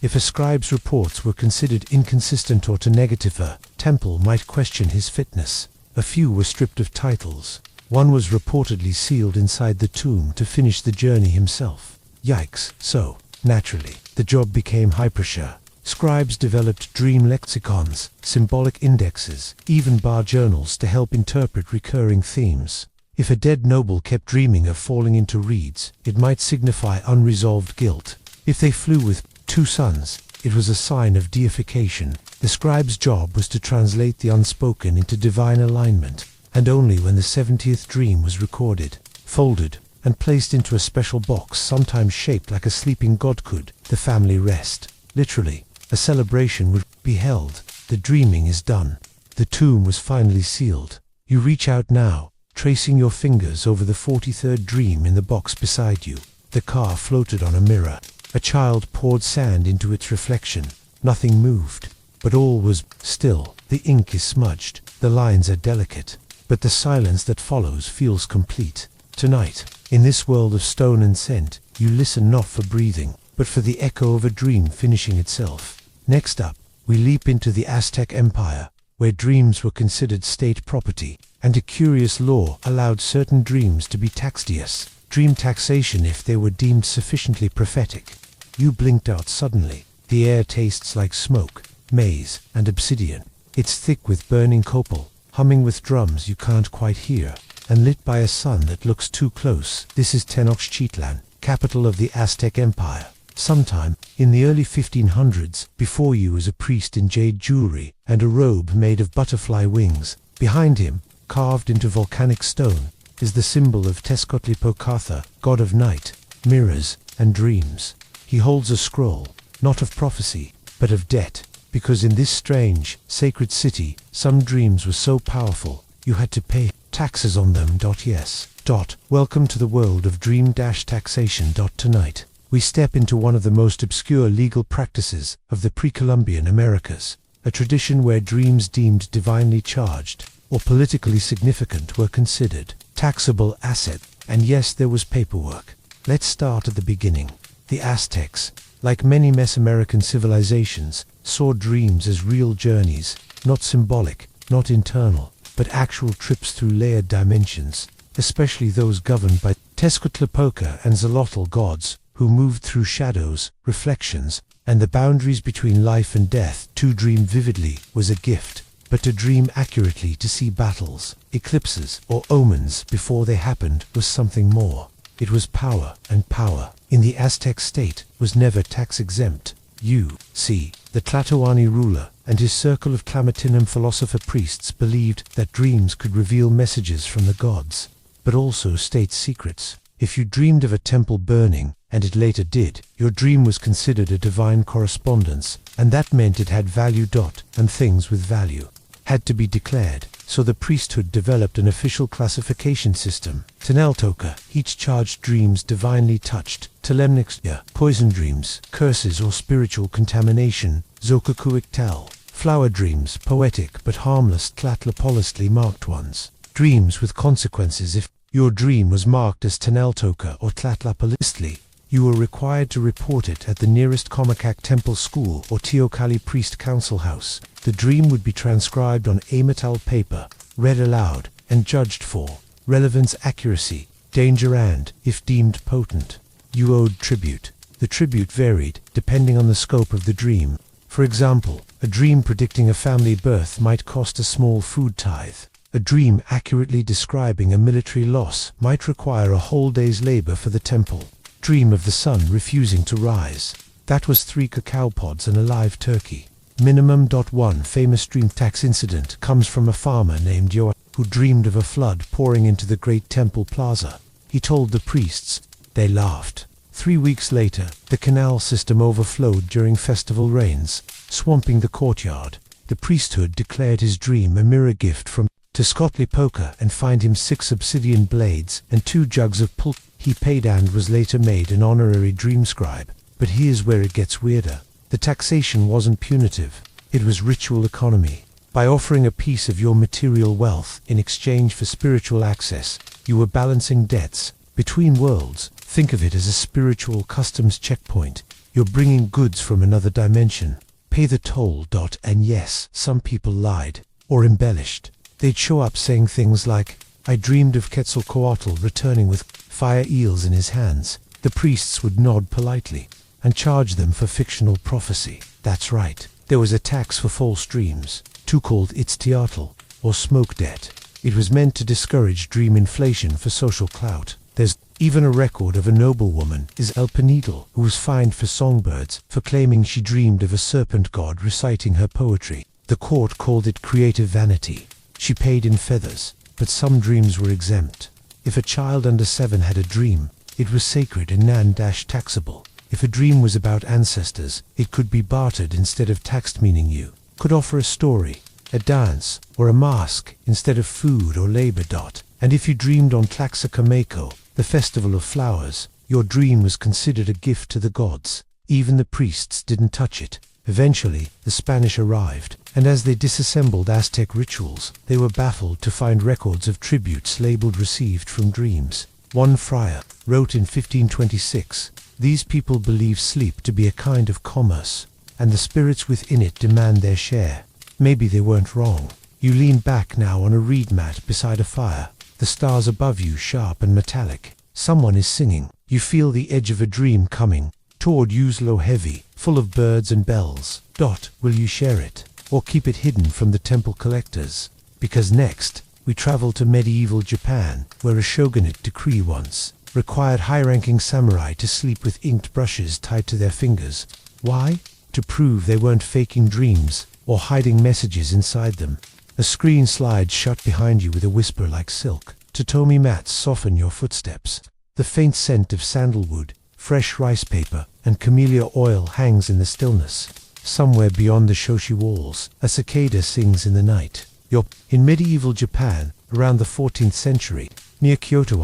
If a scribe's reports were considered inconsistent or too negative, a temple might question his fitness. A few were stripped of titles. One was reportedly sealed inside the tomb to finish the journey himself. Yikes. So, naturally, the job became hypershare. Scribes developed dream lexicons, symbolic indexes, even bar journals to help interpret recurring themes. If a dead noble kept dreaming of falling into reeds, it might signify unresolved guilt. If they flew with 2 sons, it was a sign of deification. The scribe's job was to translate the unspoken into divine alignment, and only when the 70th dream was recorded, folded, and placed into a special box, sometimes shaped like a sleeping god, could the family rest. Literally, a celebration would be held. The dreaming is done. The tomb was finally sealed. You reach out now, tracing your fingers over the 43rd dream in the box beside you. The car floated on a mirror. A child poured sand into its reflection. Nothing moved, but all was still. The ink is smudged. The lines are delicate, but the silence that follows feels complete. Tonight, in this world of stone and scent, you listen not for breathing, but for the echo of a dream finishing itself. Next up, we leap into the Aztec Empire, where dreams were considered state property, and a curious law allowed certain dreams to be taxed. Dream taxation if they were deemed sufficiently prophetic. You blinked out suddenly. The air tastes like smoke, maize, and obsidian. It's thick with burning copal, humming with drums you can't quite hear, and lit by a sun that looks too close. This is Tenochtitlan, capital of the Aztec Empire. Sometime in the early 1500s, before you was a priest in jade jewelry and a robe made of butterfly wings. Behind him, carved into volcanic stone, is the symbol of Tezcatlipoca, god of night, mirrors, and dreams. He holds a scroll, not of prophecy, but of debt, because in this strange, sacred city, some dreams were so powerful, you had to pay taxes on them. Yes. Welcome to the world of dream-taxation. Tonight, we step into one of the most obscure legal practices of the pre-Columbian Americas, a tradition where dreams deemed divinely charged or politically significant were considered taxable asset, and yes, there was paperwork. Let's start at the beginning. The Aztecs, like many Mesoamerican civilizations, saw dreams as real journeys, not symbolic, not internal, but actual trips through layered dimensions, especially those governed by Tezcatlipoca and Xolotl gods, who moved through shadows, reflections, and the boundaries between life and death. To dream vividly was a gift, but to dream accurately, to see battles, eclipses, or omens before they happened was something more. It was power, and power, in the Aztec state, was never tax-exempt. You see, the Tlatoani ruler and his circle of Clamatinum philosopher priests believed that dreams could reveal messages from the gods, but also state secrets. If you dreamed of a temple burning, and it later did, your dream was considered a divine correspondence, and that meant it had value. And things with value had to be declared, so the priesthood developed an official classification system. Teneltoka, each charged dreams divinely touched. Telemnixia, poison dreams, curses or spiritual contamination. Zokakuiktal, flower dreams, poetic but harmless. Tlatlapolistly marked ones, dreams with consequences. If your dream was marked as Teneltoka or Tlatlapolistly, you were required to report it at the nearest Comacac temple school or Teocalli priest council house. The dream would be transcribed on ametal paper, read aloud, and judged for relevance, accuracy, danger, and, if deemed potent, you owed tribute. The tribute varied, depending on the scope of the dream. For example, a dream predicting a family birth might cost a small food tithe. A dream accurately describing a military loss might require a whole day's labor for the temple. Dream of the sun refusing to rise. That was 3 cacao pods and a live turkey. Minimum. One famous dream tax incident comes from a farmer named Joa, who dreamed of a flood pouring into the great temple plaza. He told the priests. They laughed. 3 weeks later, the canal system overflowed during festival rains, swamping the courtyard. The priesthood declared his dream a mirror gift from to Scotley Poker and fined him 6 obsidian blades and 2 jugs of pulp. He paid and was later made an honorary dream scribe. But here's where it gets weirder. The taxation wasn't punitive. It was ritual economy. By offering a piece of your material wealth in exchange for spiritual access, you were balancing debts between worlds. Think of it as a spiritual customs checkpoint. You're bringing goods from another dimension. Pay the toll. And yes, some people lied or embellished. They'd show up saying things like, I dreamed of Quetzalcoatl returning with fire eels in his hands. The priests would nod politely and charge them for fictional prophecy. That's right. There was a tax for false dreams, too, called Itzteatl, or smoke debt. It was meant to discourage dream inflation for social clout. There's even a record of a noblewoman, El Penedal, who was fined for songbirds for claiming she dreamed of a serpent god reciting her poetry. The court called it creative vanity. She paid in feathers, but some dreams were exempt. If a child under 7 had a dream, it was sacred and non-taxable. If a dream was about ancestors, it could be bartered instead of taxed, meaning you could offer a story, a dance, or a mask instead of food or labor. And if you dreamed on Tlaxcamako, the festival of flowers, your dream was considered a gift to the gods. Even the priests didn't touch it. Eventually, the Spanish arrived, and as they disassembled Aztec rituals, they were baffled to find records of tributes labeled received from dreams. One friar wrote in 1526, "These people believe sleep to be a kind of commerce, and the spirits within it demand their share." Maybe they weren't wrong. You lean back now on a reed mat beside a fire, the stars above you sharp and metallic. Someone is singing. You feel the edge of a dream coming toward you, slow, heavy, full of birds and bells. Will you share it, or keep it hidden from the temple collectors? Because next, we travel to medieval Japan, where a shogunate decree once required high-ranking samurai to sleep with inked brushes tied to their fingers. Why? To prove they weren't faking dreams or hiding messages inside them. A screen slides shut behind you with a whisper like silk. Tatami mats soften your footsteps. The faint scent of sandalwood, fresh rice paper, and camellia oil hangs in the stillness. Somewhere beyond the shoshi walls, a cicada sings in the night. In medieval Japan, around the 14th century, near Kyoto,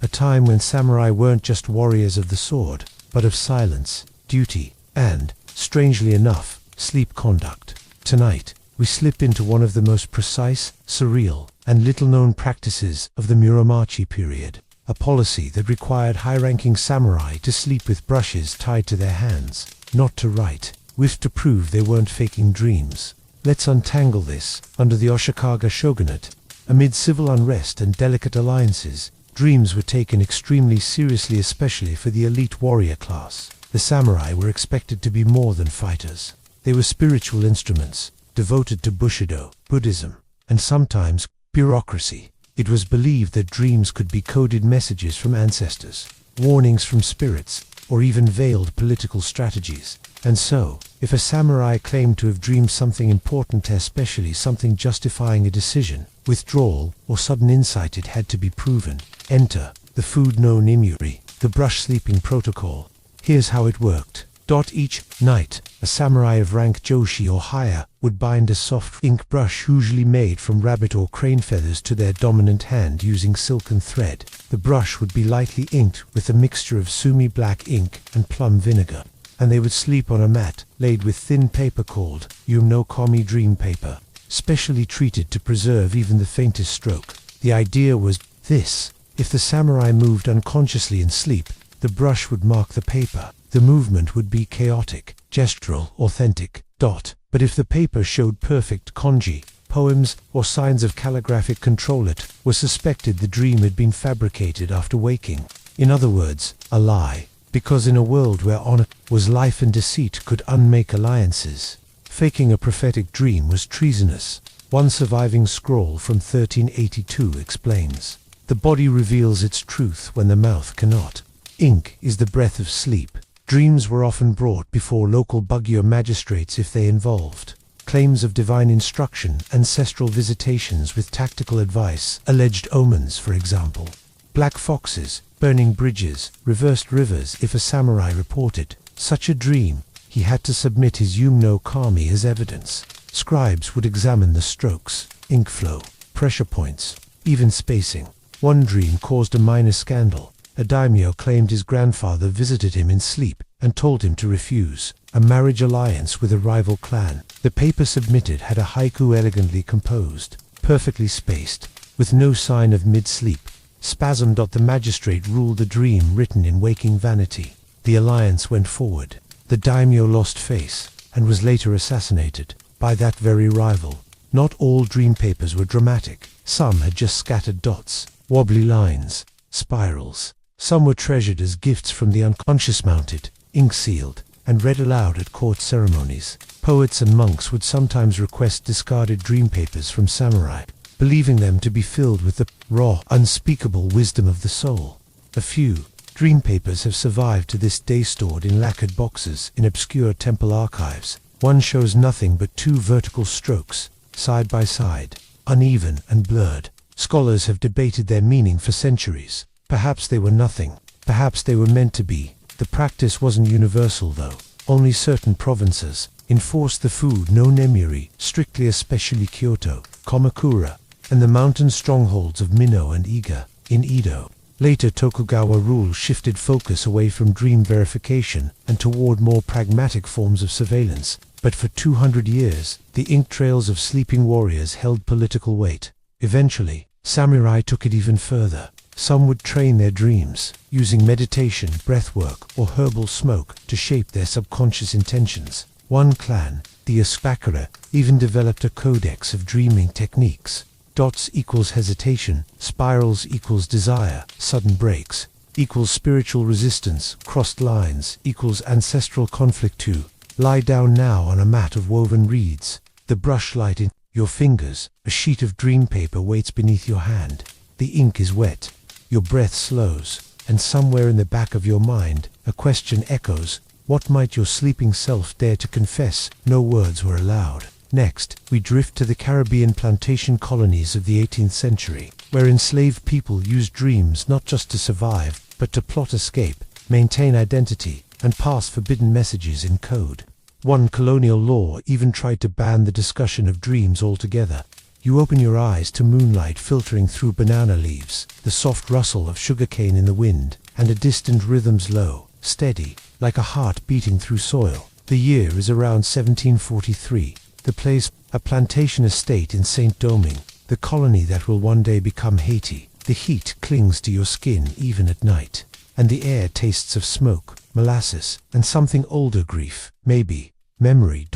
a time when samurai weren't just warriors of the sword, but of silence, duty, and, strangely enough, sleep conduct. Tonight, we slip into one of the most precise, surreal, and little-known practices of the Muromachi period, a policy that required high-ranking samurai to sleep with brushes tied to their hands, not to write, with to prove they weren't faking dreams. Let's untangle this. Under the Ashikaga shogunate, amid civil unrest and delicate alliances, dreams were taken extremely seriously, especially for the elite warrior class. The samurai were expected to be more than fighters. They were spiritual instruments, devoted to Bushido, Buddhism, and sometimes bureaucracy. It was believed that dreams could be coded messages from ancestors, warnings from spirits, or even veiled political strategies. And so, if a samurai claimed to have dreamed something important, especially something justifying a decision, withdrawal, or sudden insight, it had to be proven. Enter the food no nimuri, the brush sleeping protocol. Here's how it worked. Each night, a samurai of rank joshi or higher would bind a soft ink brush, usually made from rabbit or crane feathers, to their dominant hand using silken thread. The brush would be lightly inked with a mixture of sumi black ink and plum vinegar, and they would sleep on a mat laid with thin paper called no komi dream paper, specially treated to preserve even the faintest stroke. The idea was this: if the samurai moved unconsciously in sleep, the brush would mark the paper. The movement would be chaotic, gestural, authentic. But if the paper showed perfect kanji, poems, or signs of calligraphic control, it was suspected the dream had been fabricated after waking. In other words, a lie. Because in a world where honor was life and deceit could unmake alliances, faking a prophetic dream was treasonous. One surviving scroll from 1382 explains, "The body reveals its truth when the mouth cannot. Ink is the breath of sleep." Dreams were often brought before local Bugyo magistrates if they involved claims of divine instruction, ancestral visitations with tactical advice, alleged omens, for example. Black foxes, burning bridges, reversed rivers. If a samurai reported such a dream, he had to submit his no kami as evidence. Scribes would examine the strokes, ink flow, pressure points, even spacing. One dream caused a minor scandal. A daimyo claimed his grandfather visited him in sleep and told him to refuse a marriage alliance with a rival clan. The paper submitted had a haiku elegantly composed, perfectly spaced, with no sign of mid-sleep. Spasm. The magistrate ruled the dream written in waking vanity. The alliance went forward. The daimyo lost face and was later assassinated by that very rival. Not all dream papers were dramatic. Some had just scattered dots, wobbly lines, spirals. Some were treasured as gifts from the unconscious, mounted, ink-sealed, and read aloud at court ceremonies. Poets and monks would sometimes request discarded dream papers from samurai, believing them to be filled with the raw, unspeakable wisdom of the soul. A few dream papers have survived to this day, stored in lacquered boxes in obscure temple archives. One shows nothing but two vertical strokes, side by side, uneven and blurred. Scholars have debated their meaning for centuries. Perhaps they were nothing. Perhaps they were meant to be. The practice wasn't universal, though. Only certain provinces enforced the food no nemuri, strictly, especially Kyoto, Kamakura, and the mountain strongholds of Mino and Iga in Edo. Later Tokugawa rule shifted focus away from dream verification and toward more pragmatic forms of surveillance. But for 200 years, the ink trails of sleeping warriors held political weight. Eventually, samurai took it even further. Some would train their dreams, using meditation, breathwork, or herbal smoke to shape their subconscious intentions. One clan, the Asakura, even developed a codex of dreaming techniques. Dots equals hesitation, spirals equals desire, sudden breaks equals spiritual resistance, crossed lines equals ancestral conflict. To lie down now on a mat of woven reeds, the brush light in your fingers, a sheet of dream paper waits beneath your hand. The ink is wet, your breath slows, and somewhere in the back of your mind, a question echoes. What might your sleeping self dare to confess? No words were allowed. Next, we drift to the Caribbean plantation colonies of the 18th century, where enslaved people used dreams not just to survive, but to plot escape, maintain identity, and pass forbidden messages in code. One colonial law even tried to ban the discussion of dreams altogether. You open your eyes to moonlight filtering through banana leaves, the soft rustle of sugarcane in the wind, and a distant rhythm's low, steady, like a heart beating through soil. The year is around 1743. The place, a plantation estate in Saint Domingue, the colony that will one day become Haiti. The heat clings to your skin even at night, and the air tastes of smoke, molasses, and something older, grief, maybe, memory.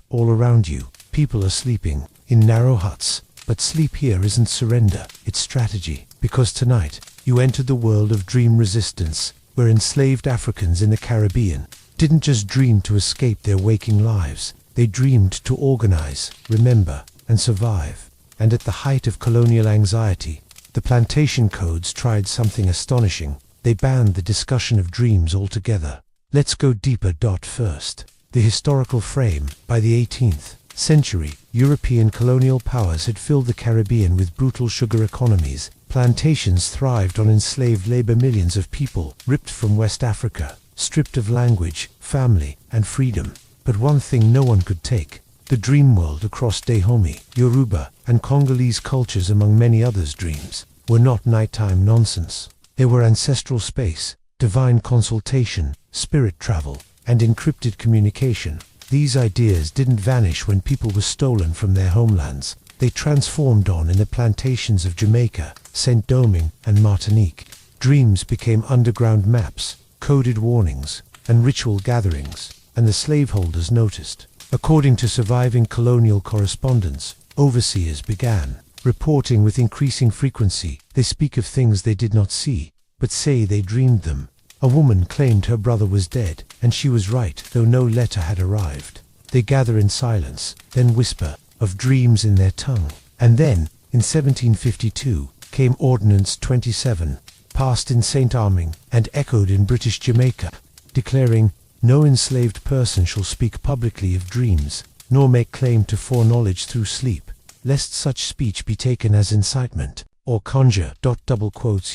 All around you, people are sleeping, in narrow huts, but sleep here isn't surrender, it's strategy, because tonight, you entered the world of dream resistance, where enslaved Africans in the Caribbean didn't just dream to escape their waking lives. They dreamed to organize, remember, and survive. And at the height of colonial anxiety, the plantation codes tried something astonishing. They banned the discussion of dreams altogether. Let's go deeper. First, the historical frame. By the 18th century, European colonial powers had filled the Caribbean with brutal sugar economies. Plantations thrived on enslaved labor. Millions of people, ripped from West Africa, stripped of language, family, and freedom. But one thing no one could take, the dream world across Dahomey, Yoruba, and Congolese cultures, among many others. Dreams were not nighttime nonsense. They were ancestral space, divine consultation, spirit travel, and encrypted communication. These ideas didn't vanish when people were stolen from their homelands. They transformed in the plantations of Jamaica, Saint Domingue, and Martinique. Dreams became underground maps, coded warnings, and ritual gatherings. And the slaveholders noticed. According to surviving colonial correspondence, overseers began reporting with increasing frequency. They speak of things they did not see, but say they dreamed them. A woman claimed her brother was dead, and she was right, though no letter had arrived. They gather in silence, then whisper of dreams in their tongue. And then, in 1752, came Ordinance 27, passed in St. Arming and echoed in British Jamaica, declaring, "No enslaved person shall speak publicly of dreams, nor make claim to foreknowledge through sleep, lest such speech be taken as incitement, or conjure.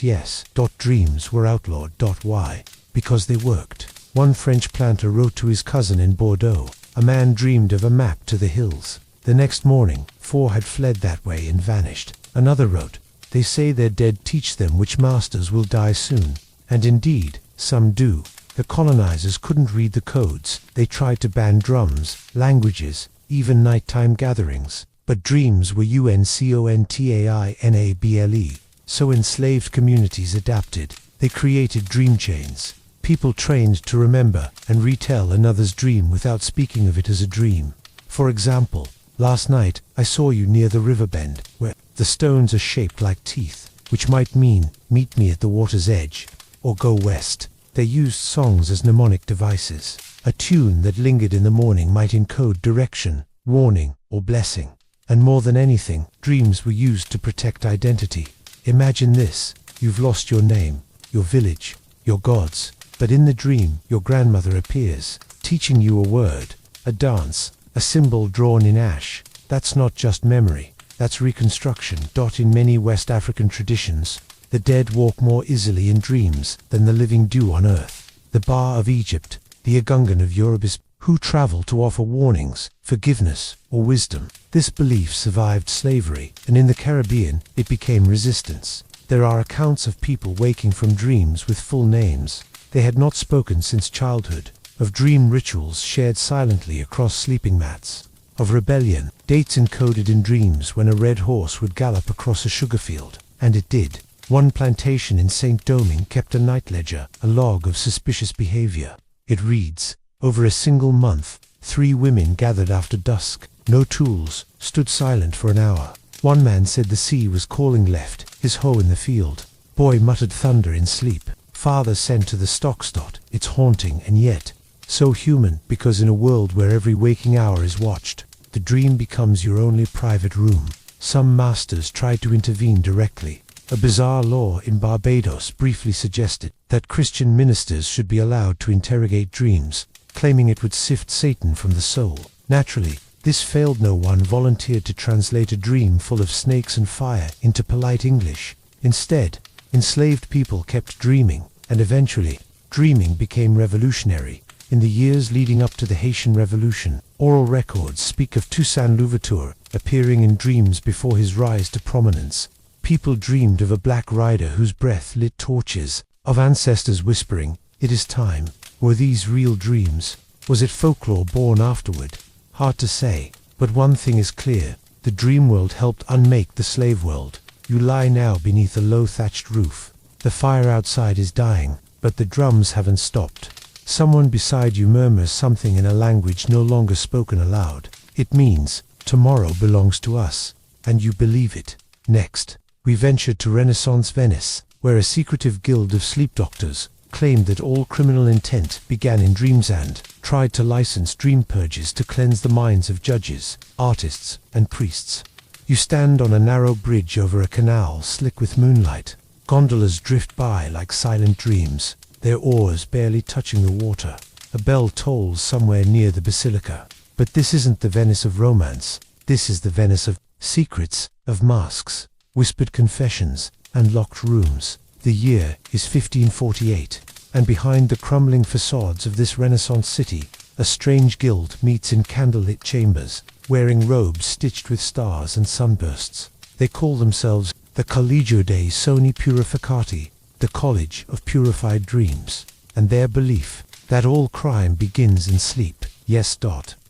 Yes. Dreams were outlawed. Why? Because they worked. One French planter wrote to his cousin in Bordeaux, "A man dreamed of a map to the hills. The next morning, 4 had fled that way and vanished." Another wrote, "They say their dead teach them which masters will die soon." And indeed, some do. The colonizers couldn't read the codes. They tried to ban drums, languages, even nighttime gatherings. But dreams were uncontainable. So enslaved communities adapted. They created dream chains. People trained to remember and retell another's dream without speaking of it as a dream. For example, last night I saw you near the river bend, where the stones are shaped like teeth, which might mean, meet me at the water's edge, or go west. They used songs as mnemonic devices. A tune that lingered in the morning might encode direction, warning, or blessing. And more than anything, dreams were used to protect identity. Imagine this: you've lost your name, your village, your gods, but in the dream your grandmother appears, teaching you a word, a dance, a symbol drawn in ash. That's not just memory, that's reconstruction. In many West African traditions, the dead walk more easily in dreams than the living do on earth. The Ba of Egypt, the Agungan of Yorubas, who travel to offer warnings, forgiveness, or wisdom. This belief survived slavery, and in the Caribbean it became resistance. There are accounts of people waking from dreams with full names they had not spoken since childhood, of dream rituals shared silently across sleeping mats, of rebellion, dates encoded in dreams when a red horse would gallop across a sugar field, and it did. One plantation in St. Domingue kept a night ledger, a log of suspicious behavior. It reads, "Over a single month, 3 women gathered after dusk, no tools, stood silent for an hour. One man said the sea was calling, left his hoe in the field. Boy muttered thunder in sleep. Father sent to the stock-stot. It's haunting and yet so human, because in a world where every waking hour is watched, the dream becomes your only private room." Some masters tried to intervene directly. A bizarre law in Barbados briefly suggested that Christian ministers should be allowed to interrogate dreams, claiming it would sift Satan from the soul. Naturally, this failed. No one volunteered to translate a dream full of snakes and fire into polite English. Instead, enslaved people kept dreaming, and eventually, dreaming became revolutionary. In the years leading up to the Haitian Revolution, oral records speak of Toussaint Louverture appearing in dreams before his rise to prominence. People dreamed of a black rider whose breath lit torches, of ancestors whispering, "It is time." Were these real dreams? Was it folklore born afterward? Hard to say, but one thing is clear: the dream world helped unmake the slave world. You lie now beneath a low thatched roof. The fire outside is dying, but the drums haven't stopped. Someone beside you murmurs something in a language no longer spoken aloud. It means, tomorrow belongs to us, and you believe it. Next, we ventured to Renaissance Venice, where a secretive guild of sleep doctors claimed that all criminal intent began in dreams and tried to license dream purges to cleanse the minds of judges, artists, and priests. You stand on a narrow bridge over a canal slick with moonlight. Gondolas drift by like silent dreams, their oars barely touching the water. A bell tolls somewhere near the basilica. But this isn't the Venice of romance. This is the Venice of secrets, of masks, whispered confessions, and locked rooms. The year is 1548, and behind the crumbling facades of this Renaissance city, a strange guild meets in candlelit chambers, wearing robes stitched with stars and sunbursts. They call themselves the Collegio dei Sogni Purificati, the College of Purified Dreams, and their belief that all crime begins in sleep. Yes.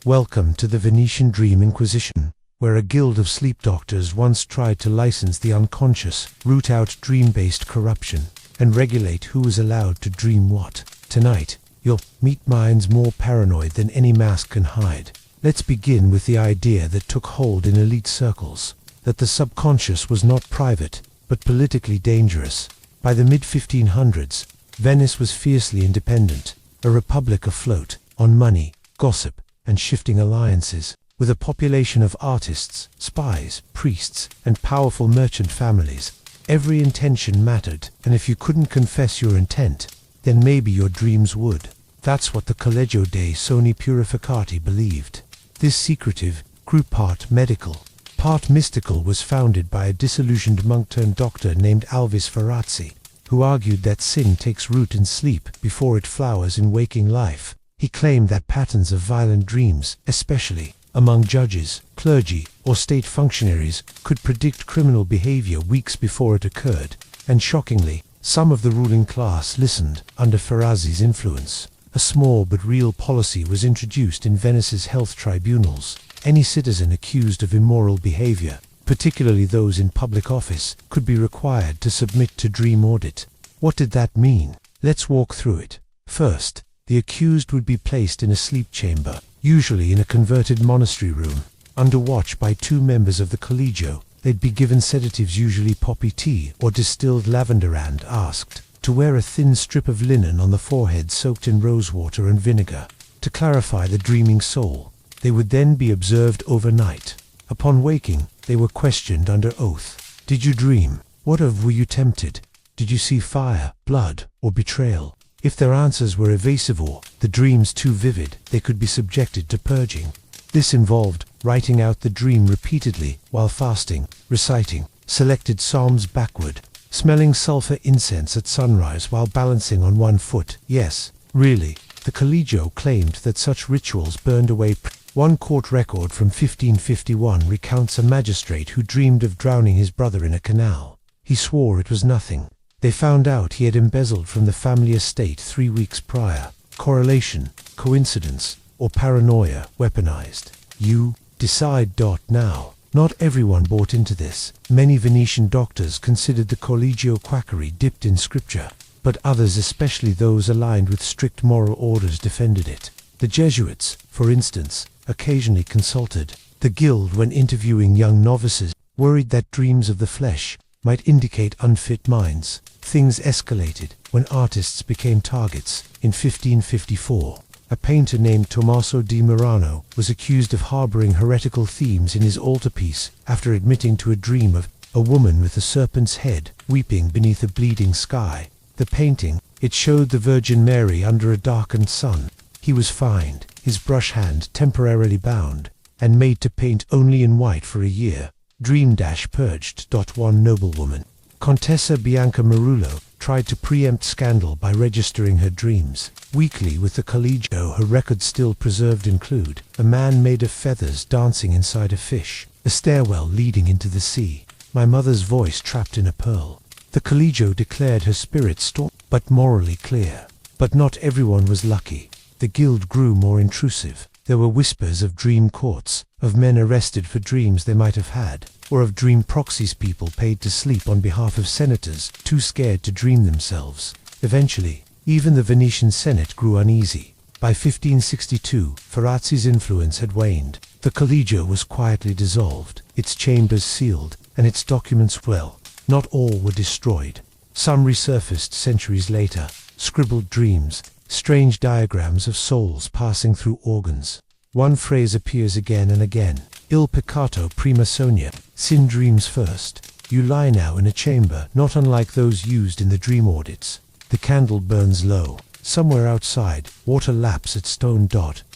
Welcome to the Venetian Dream Inquisition, where a guild of sleep doctors once tried to license the unconscious, root out dream-based corruption, and regulate who was allowed to dream what. Tonight, you'll meet minds more paranoid than any mask can hide. Let's begin with the idea that took hold in elite circles, that the subconscious was not private, but politically dangerous. By the mid-1500s, Venice was fiercely independent, a republic afloat on money, gossip, and shifting alliances. With a population of artists, spies, priests, and powerful merchant families, every intention mattered, and if you couldn't confess your intent, then maybe your dreams would. That's what the Collegio dei Sogni Purificati believed. This secretive, group part medical, part mystical was founded by a disillusioned monk-turned-doctor named Alvis Ferrazzi, who argued that sin takes root in sleep before it flowers in waking life. He claimed that patterns of violent dreams, especially among judges, clergy, or state functionaries, could predict criminal behavior weeks before it occurred, and shockingly, some of the ruling class listened under Ferrazzi's influence. A small but real policy was introduced in Venice's health tribunals. Any citizen accused of immoral behavior, particularly those in public office, could be required to submit to dream audit. What did that mean? Let's walk through it. First, the accused would be placed in a sleep chamber, usually in a converted monastery room, under watch by 2 members of the Collegio. They'd be given sedatives, usually poppy tea or distilled lavender, and asked to wear a thin strip of linen on the forehead soaked in rosewater and vinegar, to clarify the dreaming soul. They would then be observed overnight. Upon waking, they were questioned under oath. Did you dream? What of were you tempted? Did you see fire, blood, or betrayal? If their answers were evasive or the dreams too vivid, they could be subjected to purging. This involved writing out the dream repeatedly while fasting, reciting selected psalms backward, smelling sulfur incense at sunrise while balancing on one foot. Yes, really, the Collegio claimed that such rituals burned away. One court record from 1551 recounts a magistrate who dreamed of drowning his brother in a canal. He swore it was nothing. They found out he had embezzled from the family estate 3 weeks prior. Correlation, coincidence, or paranoia weaponized. You decide. Now, not everyone bought into this. Many Venetian doctors considered the Collegio quackery dipped in scripture, but others, especially those aligned with strict moral orders, defended it. The Jesuits, for instance, occasionally consulted the guild when interviewing young novices, worried that dreams of the flesh might indicate unfit minds. Things escalated when artists became targets. In 1554, a painter named Tommaso di Murano was accused of harboring heretical themes in his altarpiece after admitting to a dream of a woman with a serpent's head weeping beneath a bleeding sky. The painting, it showed the Virgin Mary under a darkened sun. He was fined, his brush hand temporarily bound, and made to paint only in white for a year. Dream-purged. One noblewoman, Contessa Bianca Marullo, tried to preempt scandal by registering her dreams weekly with the Collegio. Her records still preserved include a man made of feathers dancing inside a fish, a stairwell leading into the sea, my mother's voice trapped in a pearl. The Collegio declared her spirit storm, but morally clear. But not everyone was lucky. The guild grew more intrusive. There were whispers of dream courts, of men arrested for dreams they might have had, or of dream proxies, people paid to sleep on behalf of senators too scared to dream themselves. Eventually, even the Venetian Senate grew uneasy. By 1562, Ferrazzi's influence had waned. The Collegio was quietly dissolved, its chambers sealed, and its documents, well, not all were destroyed. Some resurfaced centuries later, scribbled dreams, strange diagrams of souls passing through organs. One phrase appears again and again: Il peccato prima sogna, sin dreams first. You lie now in a chamber not unlike those used in the dream audits. The candle burns low. Somewhere outside, water laps at stone.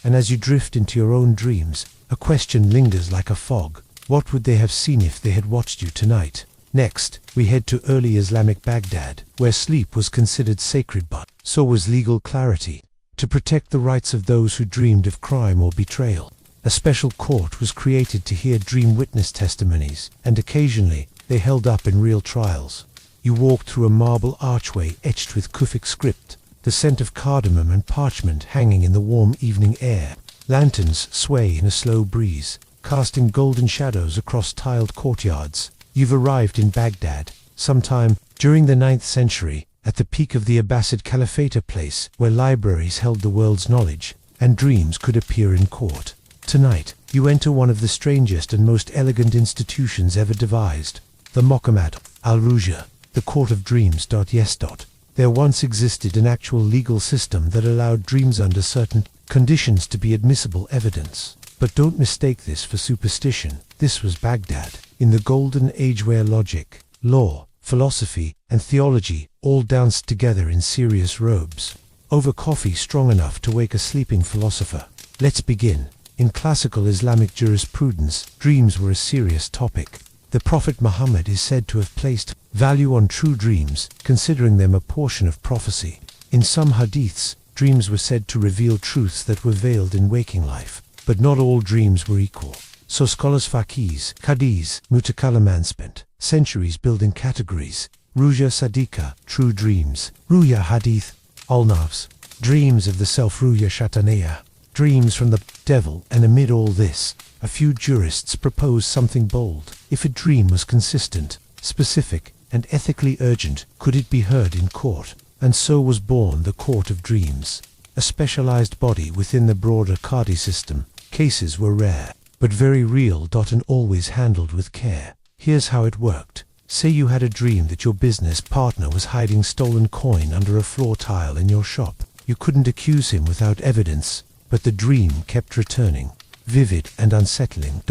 And as you drift into your own dreams, a question lingers like a fog. What would they have seen if they had watched you tonight? Next, we head to early Islamic Baghdad, where sleep was considered sacred, but so was legal clarity. To protect the rights of those who dreamed of crime or betrayal, a special court was created to hear dream witness testimonies, and occasionally they held up in real trials. You walked through a marble archway etched with Kufic script, the scent of cardamom and parchment hanging in the warm evening air. Lanterns sway in a slow breeze, casting golden shadows across tiled courtyards. You've arrived in Baghdad, sometime during the 9th century, at the peak of the Abbasid Caliphate, a place where libraries held the world's knowledge, and dreams could appear in court. Tonight, you enter one of the strangest and most elegant institutions ever devised, the Mokamat Al-Ruja, the Court of Dreams. Yes. There once existed an actual legal system that allowed dreams under certain conditions to be admissible evidence. But don't mistake this for superstition. This was Baghdad, in the golden age where logic, law, philosophy, and theology all danced together in serious robes, over coffee strong enough to wake a sleeping philosopher. Let's begin. In classical Islamic jurisprudence, dreams were a serious topic. The Prophet Muhammad is said to have placed value on true dreams, considering them a portion of prophecy. In some hadiths, dreams were said to reveal truths that were veiled in waking life. But not all dreams were equal. So scholars Faqiz, Qadis, Mutakalliman spent centuries building categories. Ruya Sadiqa, true dreams. Ruya Hadith, Al-Nafs, dreams of the self. Ruya Shataneya, dreams from the devil. And amid all this, a few jurists proposed something bold. If a dream was consistent, specific, and ethically urgent, could it be heard in court? And so was born the Court of Dreams, a specialized body within the broader Qadi system. Cases were rare, but very real, and always handled with care. Here's how it worked. Say you had a dream that your business partner was hiding stolen coin under a floor tile in your shop. You couldn't accuse him without evidence, but the dream kept returning, vivid and unsettling.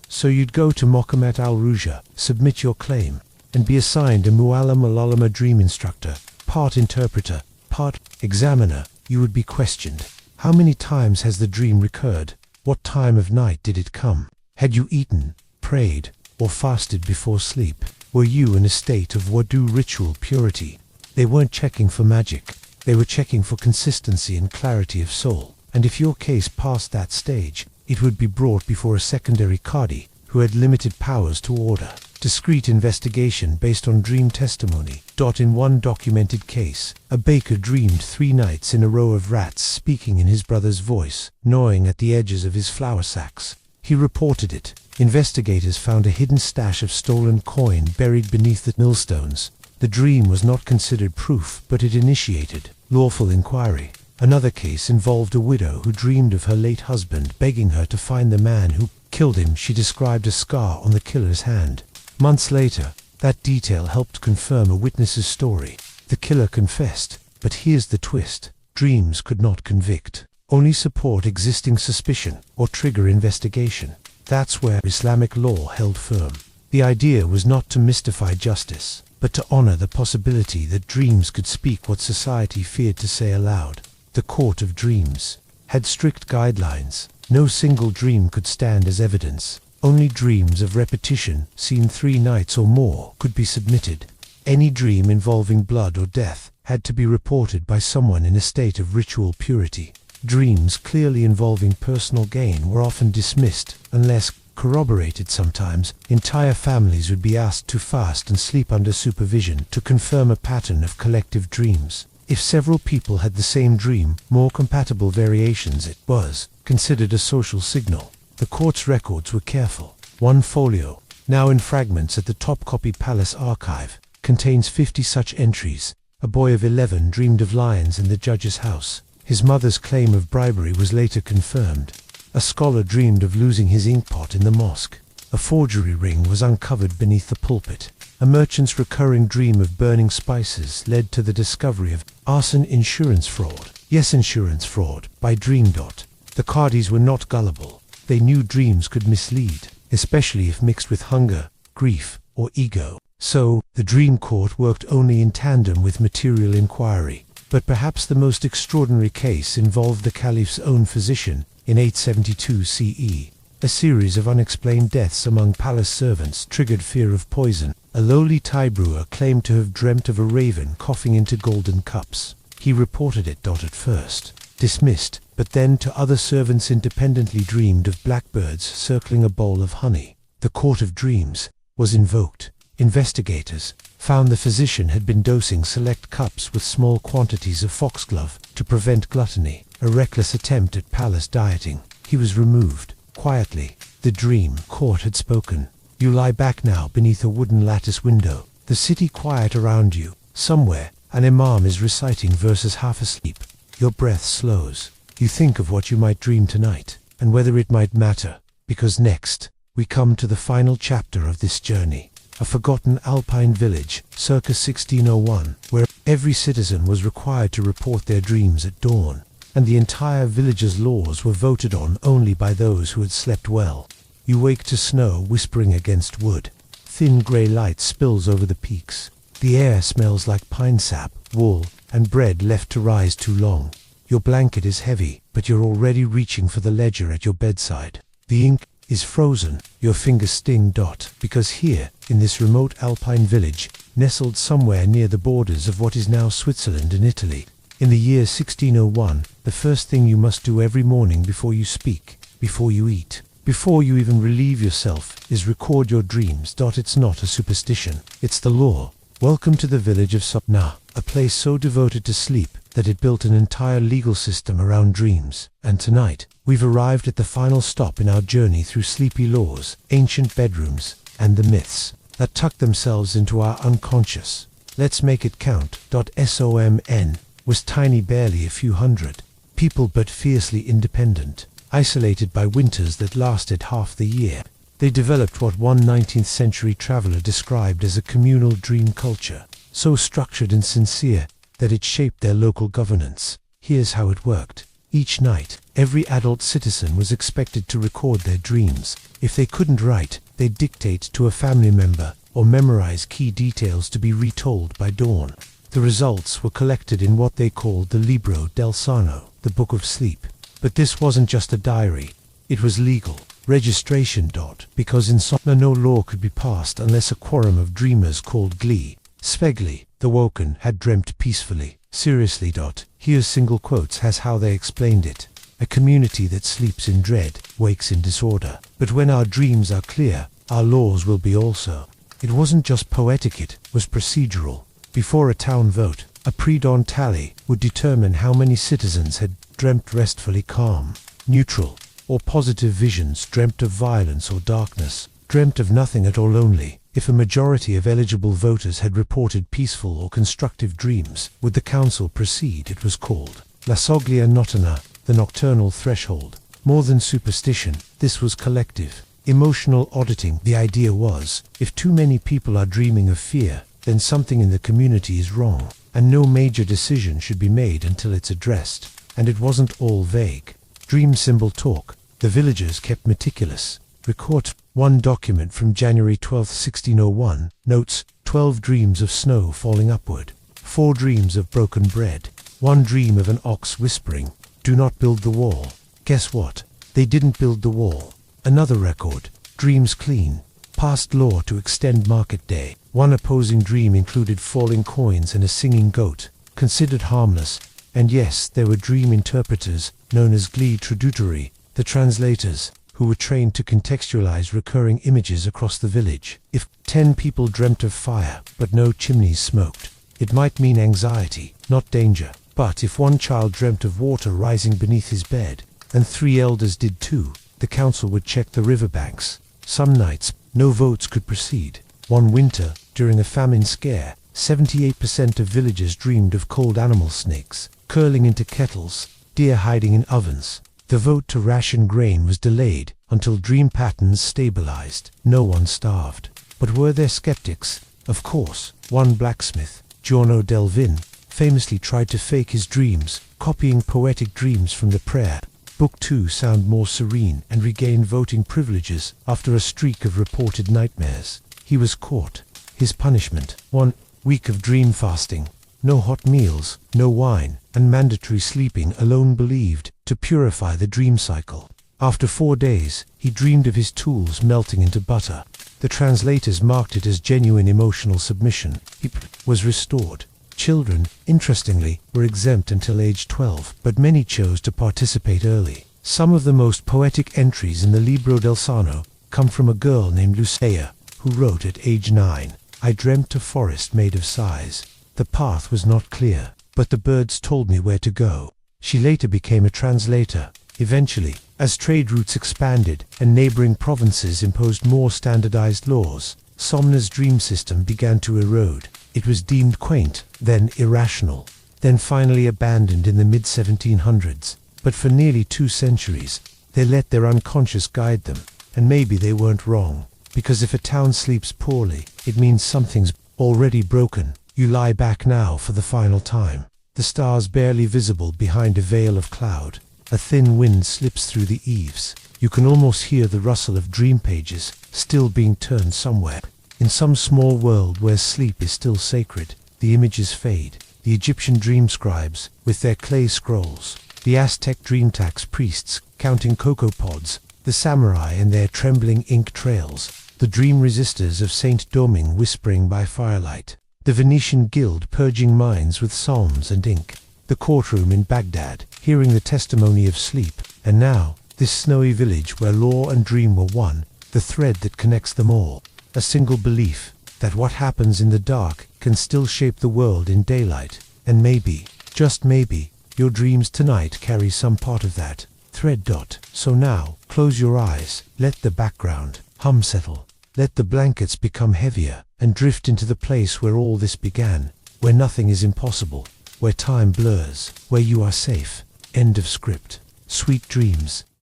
So you'd go to Mohammed al-Ruja, submit your claim, and be assigned a Muallim al-Ulama dream instructor, part interpreter, part examiner. You would be questioned. How many times has the dream recurred? What time of night did it come? Had you eaten, prayed, or fasted before sleep? Were you in a state of wudu ritual purity? They weren't checking for magic. They were checking for consistency and clarity of soul. And if your case passed that stage, it would be brought before a secondary Qadi, who had limited powers to order discreet investigation based on dream testimony. In one documented case, a baker dreamed 3 nights in a row of rats speaking in his brother's voice, gnawing at the edges of his flour sacks. He reported it. Investigators found a hidden stash of stolen coin buried beneath the millstones. The dream was not considered proof, but it initiated lawful inquiry. Another case involved a widow who dreamed of her late husband begging her to find the man who killed him. She described a scar on the killer's hand. Months later, that detail helped confirm a witness's story. The killer confessed, but here's the twist. Dreams could not convict, only support existing suspicion or trigger investigation. That's where Islamic law held firm. The idea was not to mystify justice, but to honor the possibility that dreams could speak what society feared to say aloud. The Court of Dreams had strict guidelines. No single dream could stand as evidence. Only dreams of repetition, seen 3 nights or more, could be submitted. Any dream involving blood or death had to be reported by someone in a state of ritual purity. Dreams clearly involving personal gain were often dismissed, unless corroborated. Sometimes, entire families would be asked to fast and sleep under supervision to confirm a pattern of collective dreams. If several people had the same dream, more compatible variations, it was considered a social signal. The court's records were careful. One folio, now in fragments at the Topkapi Palace archive, contains 50 such entries. A boy of 11 dreamed of lions in the judge's house. His mother's claim of bribery was later confirmed. A scholar dreamed of losing his inkpot in the mosque. A forgery ring was uncovered beneath the pulpit. A merchant's recurring dream of burning spices led to the discovery of arson. Insurance fraud. Yes, insurance fraud, by dream. The Qadis were not gullible. They knew dreams could mislead, especially if mixed with hunger, grief, or ego. So, the dream court worked only in tandem with material inquiry. But perhaps the most extraordinary case involved the Caliph's own physician in 872 CE. A series of unexplained deaths among palace servants triggered fear of poison. A lowly Thai brewer claimed to have dreamt of a raven coughing into golden cups. He reported it. At first dismissed, but then to other servants independently dreamed of blackbirds circling a bowl of honey. The Court of Dreams was invoked. Investigators found the physician had been dosing select cups with small quantities of foxglove to prevent gluttony, a reckless attempt at palace dieting. He was removed. Quietly, the dream court had spoken. You lie back now beneath a wooden lattice window. The city quiet around you. Somewhere, an imam is reciting verses half asleep. Your breath slows. You think of what you might dream tonight, and whether it might matter, because next, we come to the final chapter of this journey. a forgotten alpine village, circa 1601, where every citizen was required to report their dreams at dawn, and the entire village's laws were voted on only by those who had slept well. You wake to snow whispering against wood. Thin grey light spills over the peaks. The air smells like pine sap, wool, and bread left to rise too long. Your blanket is heavy, but you're already reaching for the ledger at your bedside. The ink is frozen, your fingers sting. Because here, in this remote alpine village, nestled somewhere near the borders of what is now Switzerland and Italy, in the year 1601, the first thing you must do every morning before you speak, before you eat, before you even relieve yourself, is record your dreams. It's not a superstition, it's the law. Welcome to the village of Sopna, a place so devoted to sleep that it built an entire legal system around dreams. And tonight, we've arrived at the final stop in our journey through sleepy laws, ancient bedrooms, and the myths that tuck themselves into our unconscious. Let's make it count. SOMN was tiny, barely a few hundred people, but fiercely independent, isolated by winters that lasted half the year. They developed what one 19th century traveler described as a communal dream culture, so structured and sincere that it shaped their local governance. Here's how it worked. Each night, every adult citizen was expected to record their dreams. If they couldn't write, they'd dictate to a family member or memorize key details to be retold by dawn. The results were collected in what they called the Libro del Sonno, the Book of Sleep. But this wasn't just a diary, it was legal. Registration. Because in Sopna no law could be passed unless a quorum of dreamers called Glee, Svegli, the woken, had dreamt peacefully. Seriously. Here's single quotes has how they explained it. A community that sleeps in dread, wakes in disorder. But when our dreams are clear, our laws will be also. It wasn't just poetic, it was procedural. Before a town vote, a pre-dawn tally would determine how many citizens had dreamt restfully calm, neutral, or positive visions, dreamt of violence or darkness, dreamt of nothing at all. Only if a majority of eligible voters had reported peaceful or constructive dreams would the council proceed. It was called La Soglia Notturna, the nocturnal threshold. More than superstition, this was collective, emotional auditing. The idea was, if too many people are dreaming of fear, then something in the community is wrong, and no major decision should be made until it's addressed. And it wasn't all vague. Dream symbol talk. The villagers kept meticulous record. One document from January 12, 1601, notes 12 dreams of snow falling upward, 4 dreams of broken bread, 1 dream of an ox whispering, "Do not build the wall." Guess what? They didn't build the wall. Another record, dreams clean, passed law to extend market day. One opposing dream included falling coins and a singing goat, considered harmless. And yes, there were dream interpreters, known as Glee tradutori, the translators, who were trained to contextualize recurring images across the village. If 10 people dreamt of fire, but no chimneys smoked, it might mean anxiety, not danger. But if one child dreamt of water rising beneath his bed, and 3 elders did too, the council would check the riverbanks. Some nights, no votes could proceed. One winter, during a famine scare, 78% of villagers dreamed of cold animal snakes, curling into kettles, deer hiding in ovens. The vote to ration grain was delayed until dream patterns stabilized. No one starved. But were there skeptics? Of course. One blacksmith, Giorno del Vin, famously tried to fake his dreams, copying poetic dreams from the prayer book to sound more serene, and regained voting privileges after a streak of reported nightmares. He was caught. His punishment, 1 week of dream fasting, no hot meals, no wine, and mandatory sleeping alone believed to purify the dream cycle. After 4 days, he dreamed of his tools melting into butter. The translators marked it as genuine emotional submission. He was restored. Children, interestingly, were exempt until age 12, but many chose to participate early. Some of the most poetic entries in the Libro del Sonno come from a girl named Lucia, who wrote at age 9, "I dreamt a forest made of sighs. The path was not clear, but the birds told me where to go." She later became a translator. Eventually, as trade routes expanded and neighboring provinces imposed more standardized laws, Somna's dream system began to erode. It was deemed quaint, then irrational, then finally abandoned in the mid-1700s. But for nearly 2 centuries, they let their unconscious guide them, and maybe they weren't wrong. Because if a town sleeps poorly, it means something's already broken. You lie back now for the final time. The stars barely visible behind a veil of cloud. A thin wind slips through the eaves. You can almost hear the rustle of dream pages still being turned somewhere. In some small world where sleep is still sacred, the images fade. The Egyptian dream scribes, with their clay scrolls. The Aztec dream tax priests, counting cocoa pods. The samurai and their trembling ink trails. The dream resistors of Saint Domingue whispering by firelight. The Venetian guild purging minds with psalms and ink. The courtroom in Baghdad, hearing the testimony of sleep. And now, this snowy village where law and dream were one, the thread that connects them all. A single belief, that what happens in the dark can still shape the world in daylight. And maybe, just maybe, your dreams tonight carry some part of that thread. So now, close your eyes, let the background hum settle. Let the blankets become heavier, and drift into the place where all this began, where nothing is impossible, where time blurs, where you are safe. End of script. Sweet dreams.